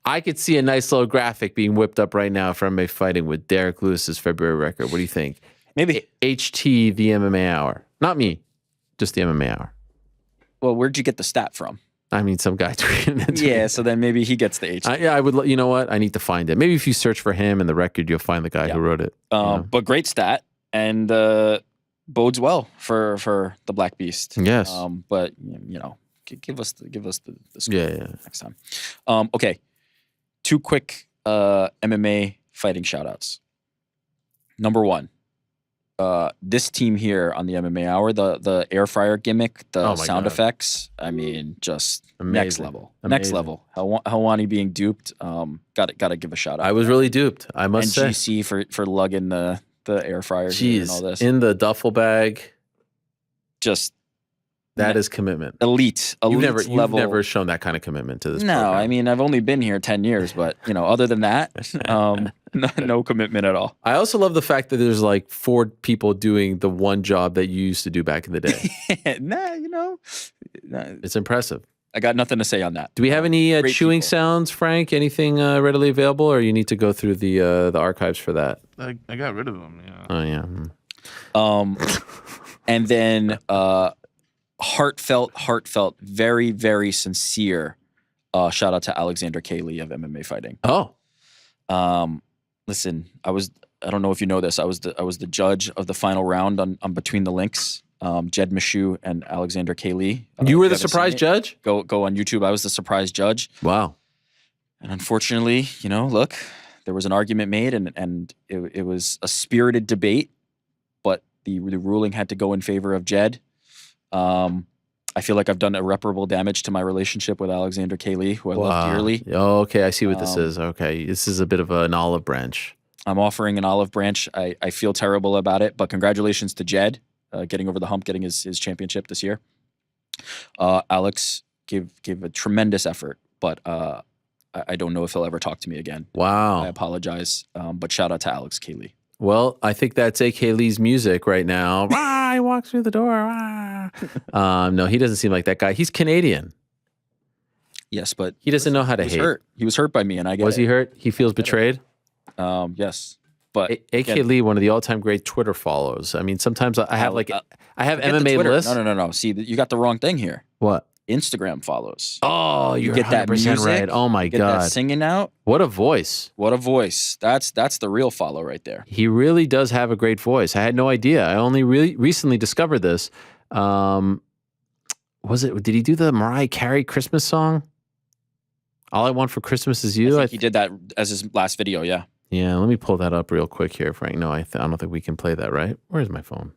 I could see a nice little graphic being whipped up right now from a fighting with Derek Lewis's February record. What do you think? Maybe. HT, the MMA Hour. Not me, just the MMA Hour. Well, where'd you get the stat from? I mean, some guy tweeted it. Yeah, so then maybe he gets the HT. I would, you know what? I need to find it. Maybe if you search for him in the record, you'll find the guy who wrote it. But great stat, and bodes well for the Black Beast. Yes. But, give us the score next time. Okay, 2 quick MMA fighting shout-outs. Number 1, this team here on the MMA Hour, the air fryer gimmick, the sound effects. I mean, just amazing. Next level. Helwani being duped. Got to give a shout out. I was really duped. I must say. And GC for lugging the air fryer and all this in the duffel bag. Just. That is commitment. Elite you've level. Never shown that kind of commitment to this No, program. I mean, I've only been here 10 years, but, other than that, no commitment at all. I also love the fact that there's 4 people doing the one job that you used to do back in the day. It's impressive. I got nothing to say on that. Do we have any chewing sounds, Frank? Anything readily available, or you need to go through the archives for that? I got rid of them, yeah. Oh, yeah. And then... heartfelt, very, very sincere shout out to Alexander Kaley of MMA Fighting. Oh. Listen, I don't know if you know this, I was the judge of the final round on Between the Links. Jed Meshew and Alexander Kaley. You were the surprise judge? Go on YouTube. I was the surprise judge. Wow. And unfortunately, look, there was an argument made and it was a spirited debate, but the ruling had to go in favor of Jed. I feel like I've done irreparable damage to my relationship with Alexander K. Lee, who I love dearly. Oh, okay. I see what this is. Okay. This is a bit of an olive branch. I'm offering an olive branch. I feel terrible about it, but congratulations to Jed getting over the hump, getting his championship this year. Alex gave a tremendous effort, but I don't know if he'll ever talk to me again. Wow. I apologize, but shout out to Alex K. Lee. Well, I think that's A.K. Lee's music right now. He walks through the door. No, he doesn't seem like that guy. He's Canadian. Yes, but he doesn't know how to hate. Hurt. He was hurt by me, and I get Was he hurt? He feels betrayed? Yes. But A.K. Lee, one of the all-time great Twitter follows. I mean, sometimes I have I have MMA lists. No. See, you got the wrong thing here. What? Instagram follows. Oh, you get that music right. Oh my God. God. That singing out. What a voice. What a voice. That's the real follow right there. He really does have a great voice. I had no idea. I only recently discovered this. Did he do the Mariah Carey Christmas song? All I Want for Christmas Is You? I think he did that as his last video, yeah. Yeah, let me pull that up real quick here, Frank. No, I don't think we can play that, right? Where's my phone?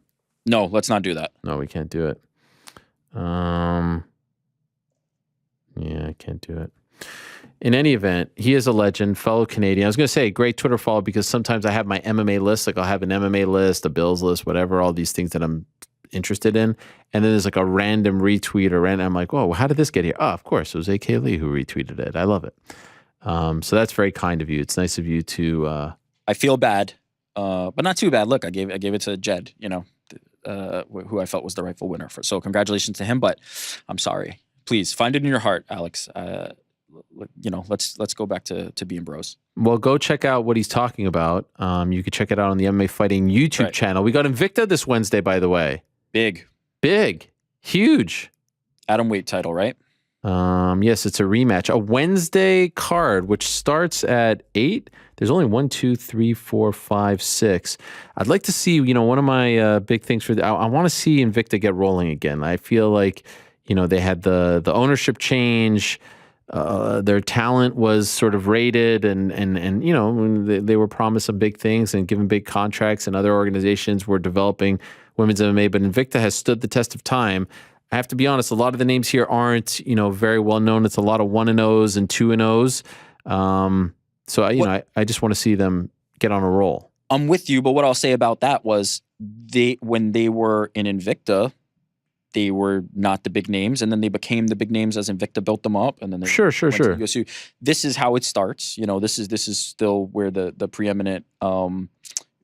No, let's not do that. No, we can't do it. Yeah, I can't do it. In any event, he is a legend, fellow Canadian. I was going to say great Twitter follow because sometimes I have my MMA list. Like I'll have an MMA list, a Bills list, whatever, all these things that I'm interested in. And then there's like a random retweet or random. I'm like, whoa, how did this get here? Oh, of course, it was A.K. Lee who retweeted it. I love it. So that's very kind of you. It's nice of you to. I feel bad, but not too bad. Look, I gave it to Jed, who I felt was the rightful winner for. So congratulations to him, but I'm sorry. Please find it in your heart, Alex. Let's go back to being bros. Well, go check out what he's talking about. You can check it out on the MMA Fighting YouTube channel. We got Invicta this Wednesday, by the way. Big, huge. Atomweight title, right? Yes, it's a rematch. A Wednesday card, which starts at 8. There's only 1, 2, 3, 4, 5, 6. I'd like to see, one of my big things for I want to see Invicta get rolling again. I feel like, they had the ownership change. Their talent was sort of rated and they were promised some big things and given big contracts, and other organizations were developing women's MMA, but Invicta has stood the test of time. I have to be honest, a lot of the names here aren't, very well known. It's a lot of 1-0s and 2-0s. So I just want to see them get on a roll. I'm with you, but what I'll say about that was when they were in Invicta, they were not the big names, and then they became the big names as Invicta built them up, and then they sure. This is how it starts. This is still where the preeminent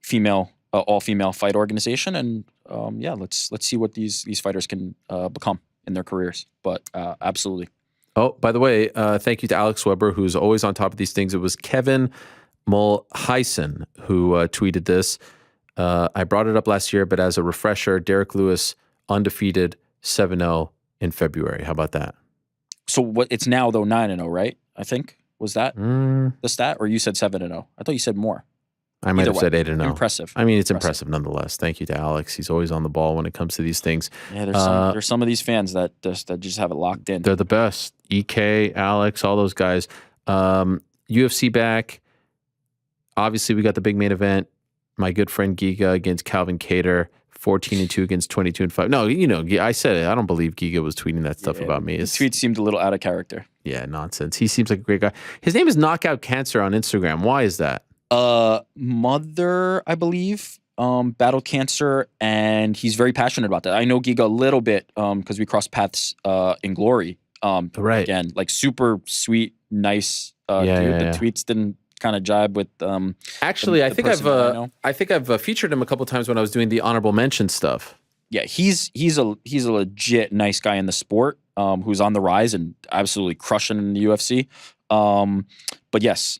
female all-female fight organization, and let's see what these fighters can become in their careers. But absolutely. Oh, by the way, thank you to Alex Weber, who's always on top of these things. It was Kevin Mulhysen who tweeted this. I brought it up last year, but as a refresher, Derek Lewis undefeated 7-0 in February. How about that? So what? It's now though 9-0, right? I think was that the stat, or you said 7-0? I thought you said more. I might have said 8-0. Impressive. I mean, it's impressive nonetheless. Thank you to Alex. He's always on the ball when it comes to these things. Yeah, there's some of these fans that just have it locked in. They're the best. EK, Alex, all those guys. UFC back. Obviously, we got the big main event. My good friend Giga against Calvin Kattar. 14-2 against 22-5. No, I said it. I don't believe Giga was tweeting that stuff about me. His tweet seemed a little out of character. Yeah, nonsense. He seems like a great guy. His name is Knockout Cancer on Instagram. Why is that? Mother, I believe, battled cancer, and he's very passionate about that. I know Giga a little bit because we crossed paths in Glory. Right. Again, like super sweet, nice dude. The tweets didn't kind of jibe with actually I think I've featured him a couple times when I was doing the honorable mention stuff. Yeah, he's a legit nice guy in the sport who's on the rise and absolutely crushing in the UFC. But yes,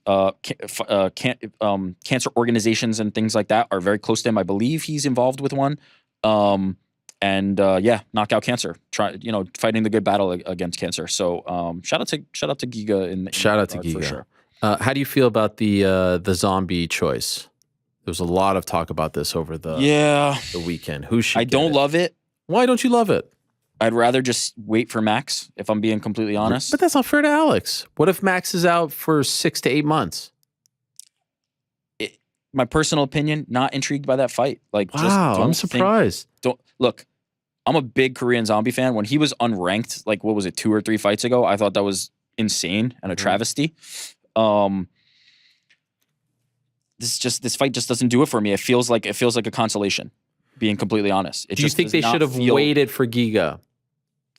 cancer organizations and things like that are very close to him. I believe he's involved with one. Knockout Cancer, fighting the good battle against cancer. So shout out to Giga shout out to Giga for sure. How do you feel about the zombie choice? There was a lot of talk about this over the weekend. Who should? I don't love it. Why don't you love it? I'd rather just wait for Max, if I'm being completely honest. But that's not fair to Alex. What if Max is out for 6 to 8 months? My personal opinion, not intrigued by that fight. Like, wow, I'm surprised. Look, I'm a big Korean Zombie fan. When he was unranked, like, what was it, 2 or 3 fights ago, I thought that was insane and a travesty. This fight just doesn't do it for me. It feels like a consolation, being completely honest. Do you think they should have waited for Giga?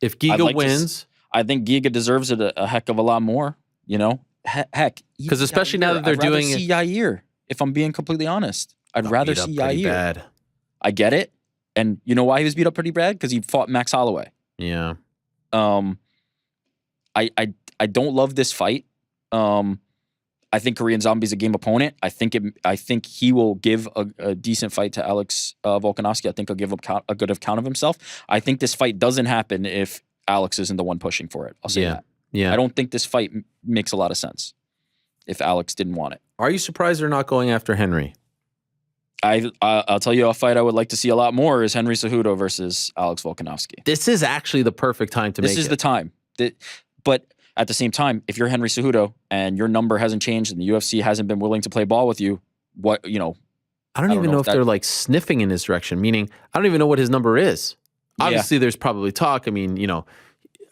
If Giga wins, I think Giga deserves it a heck of a lot more. You know, heck, because especially now that they're doing it. Yair, if I'm being completely honest, I'd rather see Yair. Bad. I get it, and you know why he was beat up pretty bad? Because he fought Max Holloway. Yeah. I don't love this fight. I think Korean Zombie's a game opponent. I think he will give a decent fight to Alex Volkanovski. I think he'll give a good account of himself. I think this fight doesn't happen if Alex isn't the one pushing for it. I'll say that. Yeah. I don't think this fight makes a lot of sense if Alex didn't want it. Are you surprised they're not going after Henry? I'll tell you a fight I would like to see a lot more is Henry Cejudo versus Alex Volkanovski. This is actually the perfect time to make it. This is the time. But at the same time, if you're Henry Cejudo and your number hasn't changed and the UFC hasn't been willing to play ball with you, I don't even know if they're like sniffing in his direction, meaning I don't even know what his number is. Obviously, there's probably talk. I mean,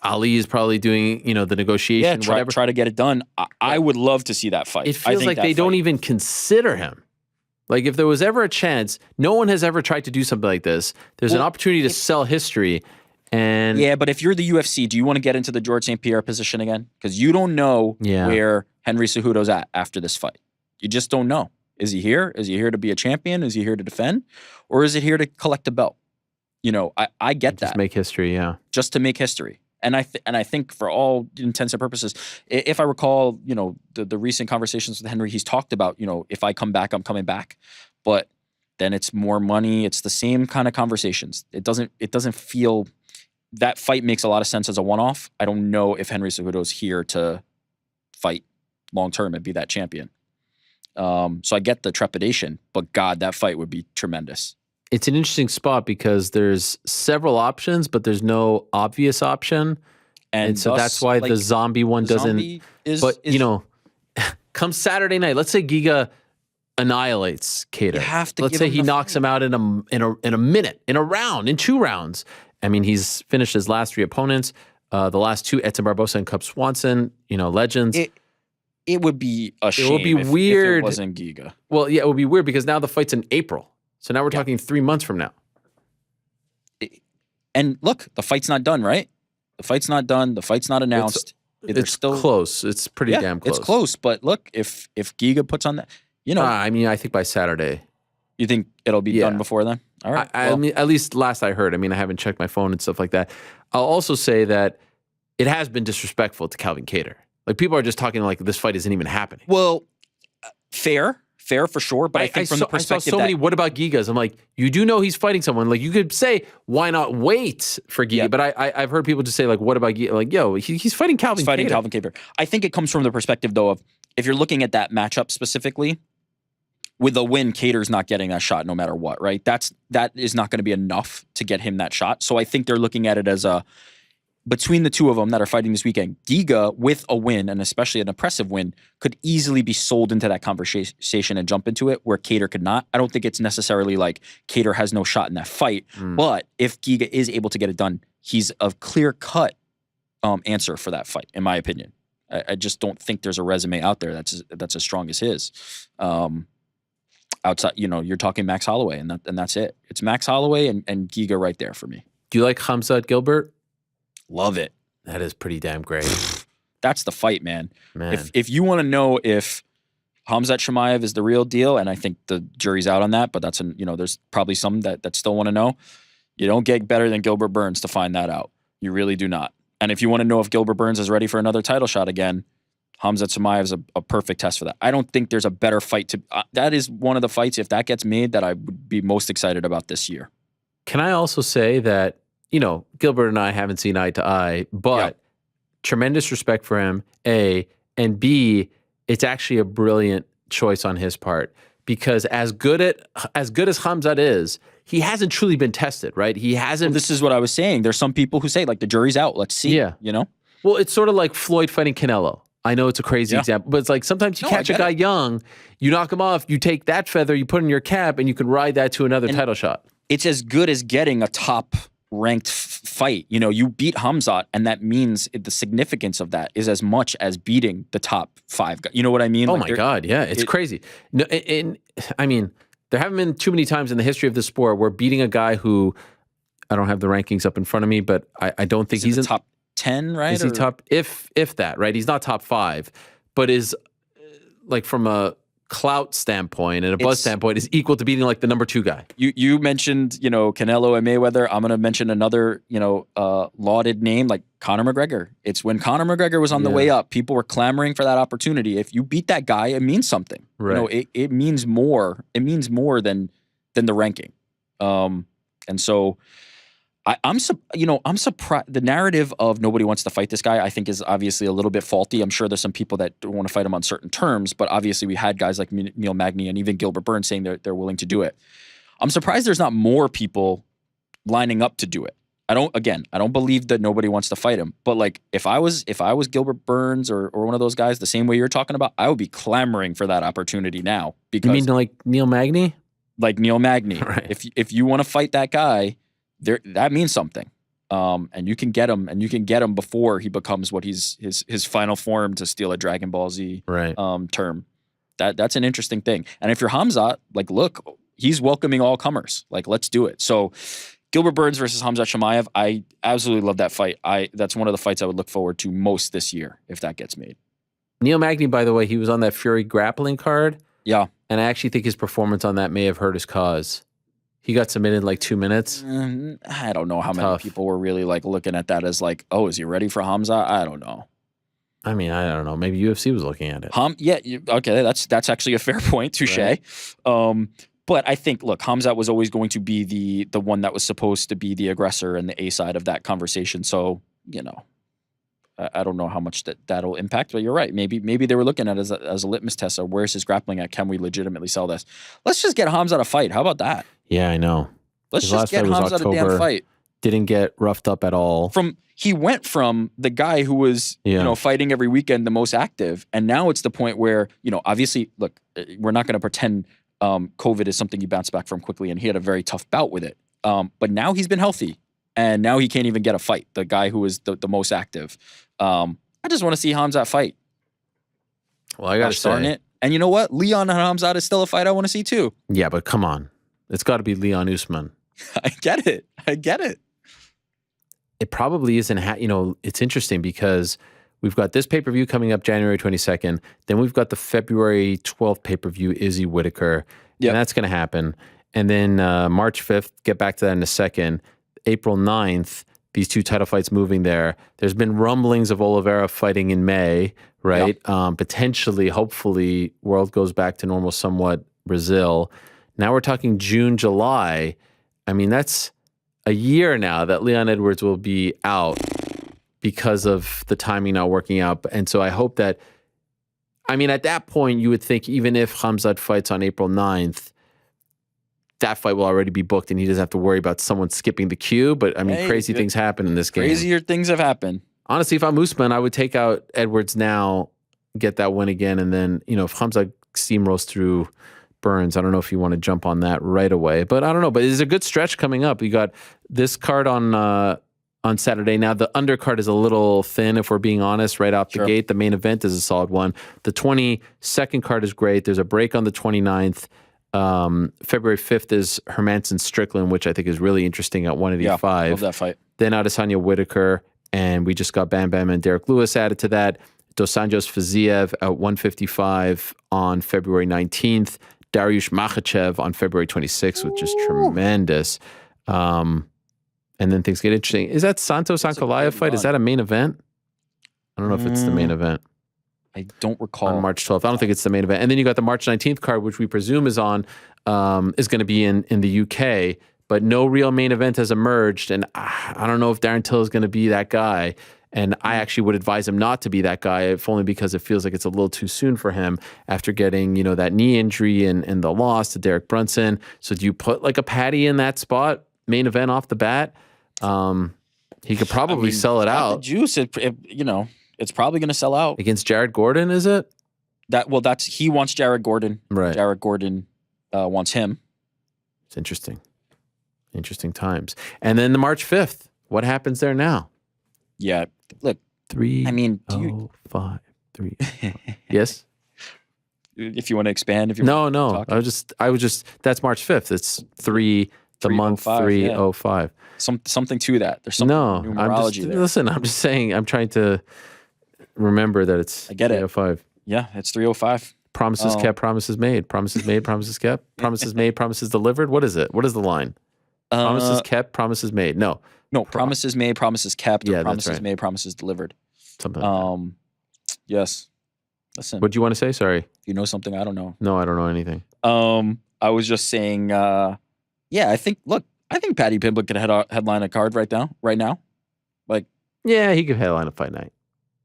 Ali is probably doing, the negotiation, whatever. Try to get it done. I would love to see that fight. It feels like they don't even consider him. Like, if there was ever a chance, no one has ever tried to do something like this. There's an opportunity to sell history. And yeah, but if you're the UFC, do you want to get into the George St. Pierre position again? Because you don't know where Henry Cejudo's at after this fight. You just don't know. Is he here? Is he here to be a champion? Is he here to defend? Or is it here to collect a belt? I get that. Just make history, yeah. Just to make history. And I think for all intents and purposes, if I recall, the recent conversations with Henry, he's talked about, if I come back, I'm coming back. But then it's more money. It's the same kind of conversations. It doesn't feel that fight makes a lot of sense as a one-off. I don't know if Henry Cejudo's here to fight long-term and be that champion. So I get the trepidation, but God, that fight would be tremendous. It's an interesting spot because there's several options, but there's no obvious option. And so that's why the zombie one doesn't. Come Saturday night, let's say Giga annihilates Kattar. You have to. Let's say he knocks him out in a minute, in a round, in 2 rounds. I mean, he's finished his last 3 opponents. The last 2, Edson Barbosa and Cub Swanson, legends. It would be a shame. It would be weird. If it wasn't Giga. Well, yeah, it would be weird because now the fight's in April. So now we're talking 3 months from now. And look, the fight's not done, right? The fight's not done. The fight's not announced. It's still close. It's pretty damn close. It's close. But look, if Giga puts on that, I think by Saturday. You think it'll be done before then? All right. I mean, at least last I heard. I mean, I haven't checked my phone and stuff like that. I'll also say that it has been disrespectful to Calvin Kattar. Like, people are just talking like this fight isn't even happening. Well, fair for sure. But I think from the perspective I saw so many, what about Gigas? I'm like, you do know he's fighting someone. Like, you could say, why not wait for Giga? Yeah. But I've heard people just say, like, what about Giga? Like, yo, he's fighting Calvin Kattar. Calvin Kattar. I think it comes from the perspective, though, of if you're looking at that matchup specifically, with a win, Kattar's not getting that shot no matter what, right? That is not going to be enough to get him that shot. So I think they're looking at it as between the two of them that are fighting this weekend, Giga with a win, and especially an impressive win, could easily be sold into that conversation and jump into it where Kattar could not. I don't think it's necessarily like Kattar has no shot in that fight, but if Giga is able to get it done, he's a clear-cut answer for that fight, in my opinion. I just don't think there's a resume out there that's as strong as his. Outside, you're talking Max Holloway, and that's it. It's Max Holloway and Giga right there for me. Do you like Khamzat Gilbert? Love it. That is pretty damn great. That's the fight, man. If you want to know if Khamzat Chimaev is the real deal, and I think the jury's out on that, but that's there's probably some that still want to know. You don't get better than Gilbert Burns to find that out. You really do not. And if you want to know if Gilbert Burns is ready for another title shot again, Khamzat Chimaev is a perfect test for that. I don't think there's a better fight that is one of the fights, if that gets made, that I would be most excited about this year. Can I also say that, Gilbert and I haven't seen eye to eye, but tremendous respect for him, A, and B, it's actually a brilliant choice on his part because as good as Khamzat is, he hasn't truly been tested, right? He hasn't. Well, this is what I was saying. There's some people who say, like, the jury's out. Let's see. Yeah. Well, it's sort of like Floyd fighting Canelo. I know it's a crazy example, but it's like sometimes you catch a guy young, you knock him off, you take that feather, you put it in your cap, and you can ride that to another title shot. It's as good as getting a top ranked fight. You know, you beat Khamzat, and that means the significance of that is as much as beating the top 5 guys. You know what I mean? Oh my God, yeah, it's crazy. No, and I mean, there haven't been too many times in the history of the sport where beating a guy who, I don't have the rankings up in front of me, but I don't think he's in the top 10, right? Is he top, if that, right? He's not top 5, but is like from a clout standpoint and a buzz standpoint is equal to beating like the number 2 guy. You mentioned, you know, Canelo and Mayweather. I'm going to mention another, you know, lauded name like Conor McGregor. It's when Conor McGregor was on the way up, people were clamoring for that opportunity. If you beat that guy, it means something. Right. You know, it means more. It means more than the ranking. And so I'm surprised. The narrative of nobody wants to fight this guy, I think, is obviously a little bit faulty. I'm sure there's some people that don't want to fight him on certain terms, but obviously we had guys like Neil Magny and even Gilbert Burns saying they're willing to do it. I'm surprised there's not more people lining up to do it. I don't believe that nobody wants to fight him. But like, if I was Gilbert Burns or one of those guys, the same way you're talking about, I would be clamoring for that opportunity now. Because, you mean like Neil Magny? Like Neil Magny. Right. If you want to fight that guy, that means something. And you can get him before he becomes what his final form, to steal a Dragon Ball Z term. That's an interesting thing. And if you're Khamzat, like, look, he's welcoming all comers. Like, let's do it. So Gilbert Burns versus Khamzat Chimaev, I absolutely love that fight. That's one of the fights I would look forward to most this year if that gets made. Neil Magny, by the way, he was on that Fury grappling card. Yeah. And I actually think his performance on that may have hurt his cause. He got submitted in like 2 minutes. I don't know how many people were really like looking at that as like, oh, is he ready for Khamzat? I don't know. I mean, I don't know. Maybe UFC was looking at it. Okay, that's actually a fair point. Touche. Right. But I think, look, Khamzat was always going to be the one that was supposed to be the aggressor and the A side of that conversation. So, you know, I don't know how much that'll impact, but you're right. Maybe they were looking at it as a litmus test of where's his grappling at? Can we legitimately sell this? Let's just get Khamzat a fight. How about that? Yeah, I know. Let's just get Khamzat a damn fight. Didn't get roughed up at all. He went from the guy who was, you know, fighting every weekend, the most active, and now it's the point where, you know, obviously, look, we're not going to pretend COVID is something you bounce back from quickly, and he had a very tough bout with it. But now he's been healthy, and now he can't even get a fight. The guy who is the most active. I just want to see Khamzat fight. Well, I got to say it. And you know what? Leon and Khamzat is still a fight I want to see too. Yeah, but come on. It's got to be Leon Usman. I get it. It probably isn't, you know, it's interesting because we've got this pay-per-view coming up January 22nd. Then we've got the February 12th pay-per-view, Izzy Whitaker. Yep. And that's going to happen. And then March 5th, get back to that in a second. April 9th, these 2 title fights moving there. There's been rumblings of Oliveira fighting in May, right? Yep. Potentially, hopefully, world goes back to normal somewhat, Brazil. Now we're talking June, July. I mean, that's a year now that Leon Edwards will be out because of the timing not working out. And so I hope that, I mean, at that point, you would think even if Khamzat fights on April 9th, that fight will already be booked and he doesn't have to worry about someone skipping the queue. But I mean, crazy things happen in this game. Crazier things have happened. Honestly, if I'm Usman, I would take out Edwards now, get that win again. And then, you know, if Khamzat steamrolls through Burns, I don't know if you want to jump on that right away, but I don't know. But there's a good stretch coming up. You got this card on Saturday. Now the undercard is a little thin, if we're being honest, right off the gate. The main event is a solid one. The 22nd card is great. There's a break on the 29th. February 5th is Hermanson Strickland, which I think is really interesting at 185. Love that fight. Then Adesanya Whitaker, and we just got Bam Bam and Derek Lewis added to that. Dos Anjos Fiziev at 155 on February 19th. Dariush Makhachev on February 26th, which is tremendous. And then things get interesting. Is that Santos Ankalaev fight? Is that a main event? I don't know if it's the main event. I don't recall. On March 12th. I don't think it's the main event. And then you got the March 19th card, which we presume is on, is going to be in the UK, but no real main event has emerged. And I don't know if Darren Till is going to be that guy. And I actually would advise him not to be that guy, if only because it feels like it's a little too soon for him after getting, you know, that knee injury and the loss to Derek Brunson. So do you put like a Patty in that spot, main event off the bat? He could probably sell it out. The juice, you know, it's probably going to sell out. Against Jared Gordon, is it? He wants Jared Gordon. Right. Jared Gordon wants him. It's interesting. Interesting times. And then the March 5th. What happens there now? Yeah. Look, 3. I mean, 5. 3. Yes. If you want to expand, if you no, want to talk. I was just. That's March 5th. It's 3. The month 305. Something to that. There's something numerology there. Listen, I'm just saying. I'm trying to remember that it's. I get 305. It. Yeah, it's 305. Promises kept, promises made. Promises made, promises kept. Promises made, promises delivered. What is it? What is the line? Promises kept, promises made. No, promises made, promises kept. Yeah, promises that's right. made, promises delivered. Something like that. Yes. Listen. What do you want to say? Sorry. You know something I don't know. No, I don't know anything. I was just saying, I think Paddy Pimblett could headline a card right now. Like, yeah, he could headline a fight night.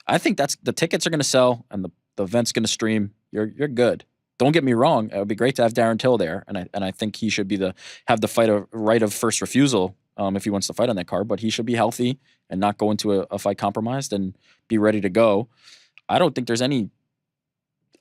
I think that's the tickets are going to sell and the event's going to stream. You're good. Don't get me wrong. It would be great to have Darren Till there, and I think he should have the fight right of first refusal if he wants to fight on that card. But he should be healthy and not go into a fight compromised and be ready to go. I don't think there's any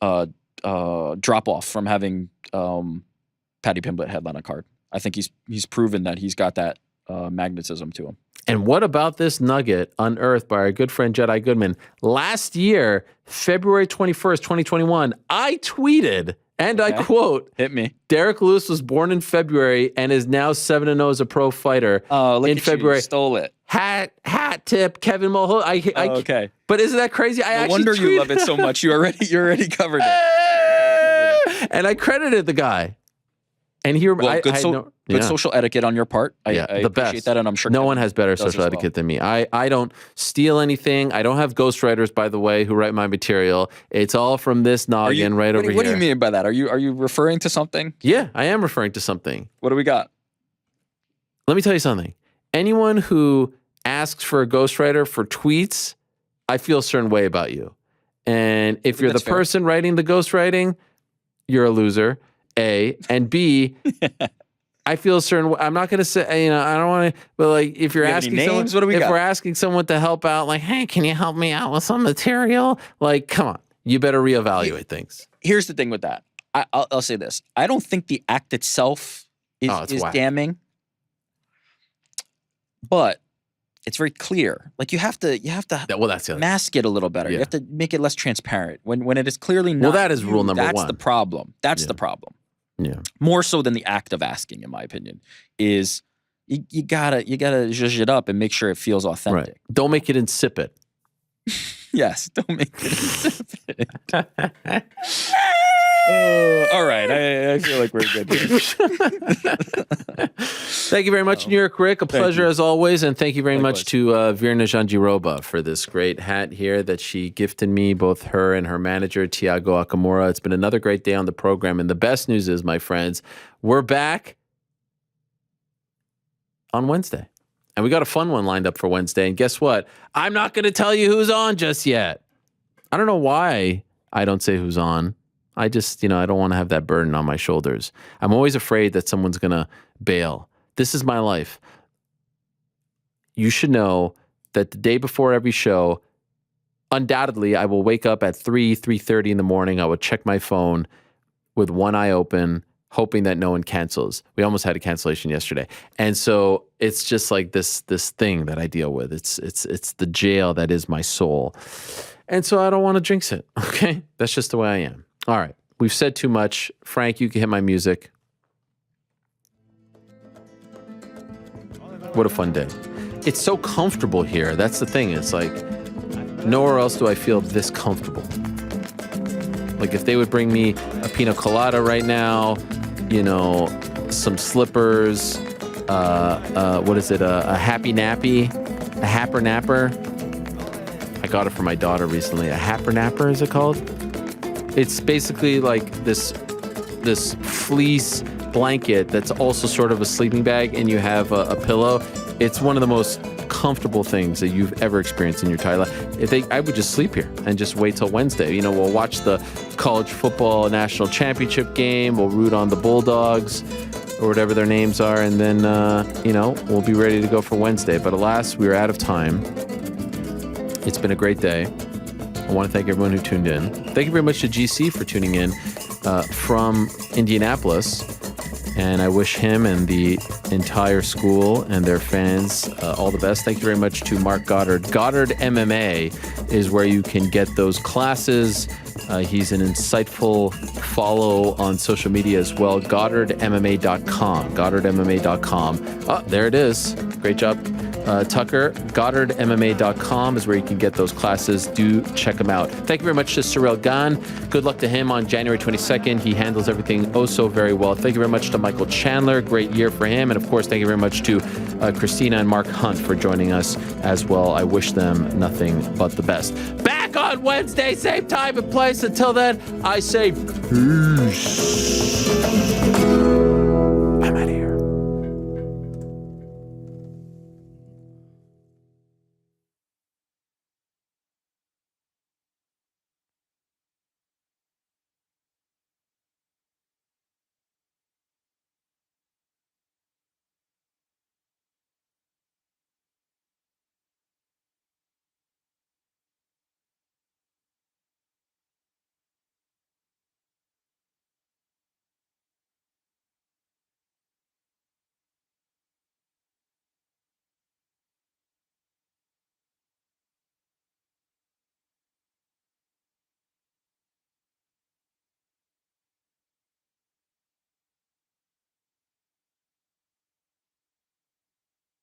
drop off from having Paddy Pimblett headline a card. I think he's proven that he's got that magnetism to him. And what about this nugget unearthed by our good friend Jedi Goodman? Last year, February 21st, 2021, I tweeted, and I quote, "Hit me. Derek Lewis was born in February and is now 7-0 as a pro fighter." Look in at February. You stole it. Hat tip, Kevin Mulholland. Okay. But isn't that crazy? No wonder you love it so much. You already covered it. And I credited the guy. And here, good social etiquette on your part. I the appreciate best. that, and I'm sure no one has better social etiquette than me. I don't steal anything. I don't have ghostwriters, by the way, who write my material. It's all from this noggin over here. What do you mean by that? Are you referring to something? Yeah, I am referring to something. What do we got? Let me tell you something. Anyone who asks for a ghostwriter for tweets, I feel a certain way about you. And if you're the person writing the ghostwriting, you're a loser. A, and B, I feel a certain way. I'm not going to say, I don't want to, but like if you're asking someone, we're asking someone to help out, like, hey, can you help me out with some material? Like, come on, you better reevaluate things. Here's the thing with that. I'll say this. I don't think the act itself is damning, but it's very clear. Like you have to mask it a little better. Yeah. You have to make it less transparent when it is clearly not. Well, that is rule number one. That's the problem. That's the problem. Yeah. More so than the act of asking, in my opinion, is you gotta zhuzh it up and make sure it feels authentic. Right. Don't make it insipid. Yes, don't make it insipid. All right, I feel like we're good here. Thank you very much, NewYorkRic. A pleasure as always, and thank you very much to Virna Janjiroba for this great hat here that she gifted me, both her and her manager, Tiago Akamura. It's been another great day on the program, and the best news is, my friends, we're back on Wednesday. And we got a fun one lined up for Wednesday, and guess what? I'm not going to tell you who's on just yet. I don't know why I don't say who's on. I just, I don't want to have that burden on my shoulders. I'm always afraid that someone's going to bail. This is my life. You should know that the day before every show, undoubtedly, I will wake up at 3:30 in the morning. I will check my phone with one eye open, hoping that no one cancels. We almost had a cancellation yesterday. And so it's just like this thing that I deal with. It's the jail that is my soul. And so I don't want to jinx it, okay? That's just the way I am. All right, we've said too much. Frank, you can hit my music. What a fun day. It's so comfortable here. That's the thing. It's like nowhere else do I feel this comfortable. Like if they would bring me a pina colada right now, some slippers, what is it, a happy nappy, a happer napper. I got it for my daughter recently. A happer napper, is it called? It's basically like this fleece blanket that's also sort of a sleeping bag, and you have a pillow. It's one of the most comfortable things that you've ever experienced in your entire life. I would just sleep here and just wait till Wednesday. We'll watch the college football national championship game. We'll root on the Bulldogs or whatever their names are, and then we'll be ready to go for Wednesday. But alas, we are out of time. It's been a great day. I want to thank everyone who tuned in. Thank you very much to GC for tuning in from Indianapolis. And I wish him and the entire school and their fans all the best. Thank you very much to Marc Goddard. Goddard MMA is where you can get those classes. He's an insightful follow on social media as well. GoddardMMA.com. GoddardMMA.com. Oh, there it is. Great job, Tucker. GoddardMMA.com is where you can get those classes. Do check them out. Thank you very much to Ciryl Gane. Good luck to him on January 22nd. He handles everything oh so very well. Thank you very much to Michael Chandler. Great year for him. And of course, thank you very much to Christina and Mark Hunt for joining us as well. I wish them nothing but the best. Back on Wednesday, same time and place. Until then, I say peace.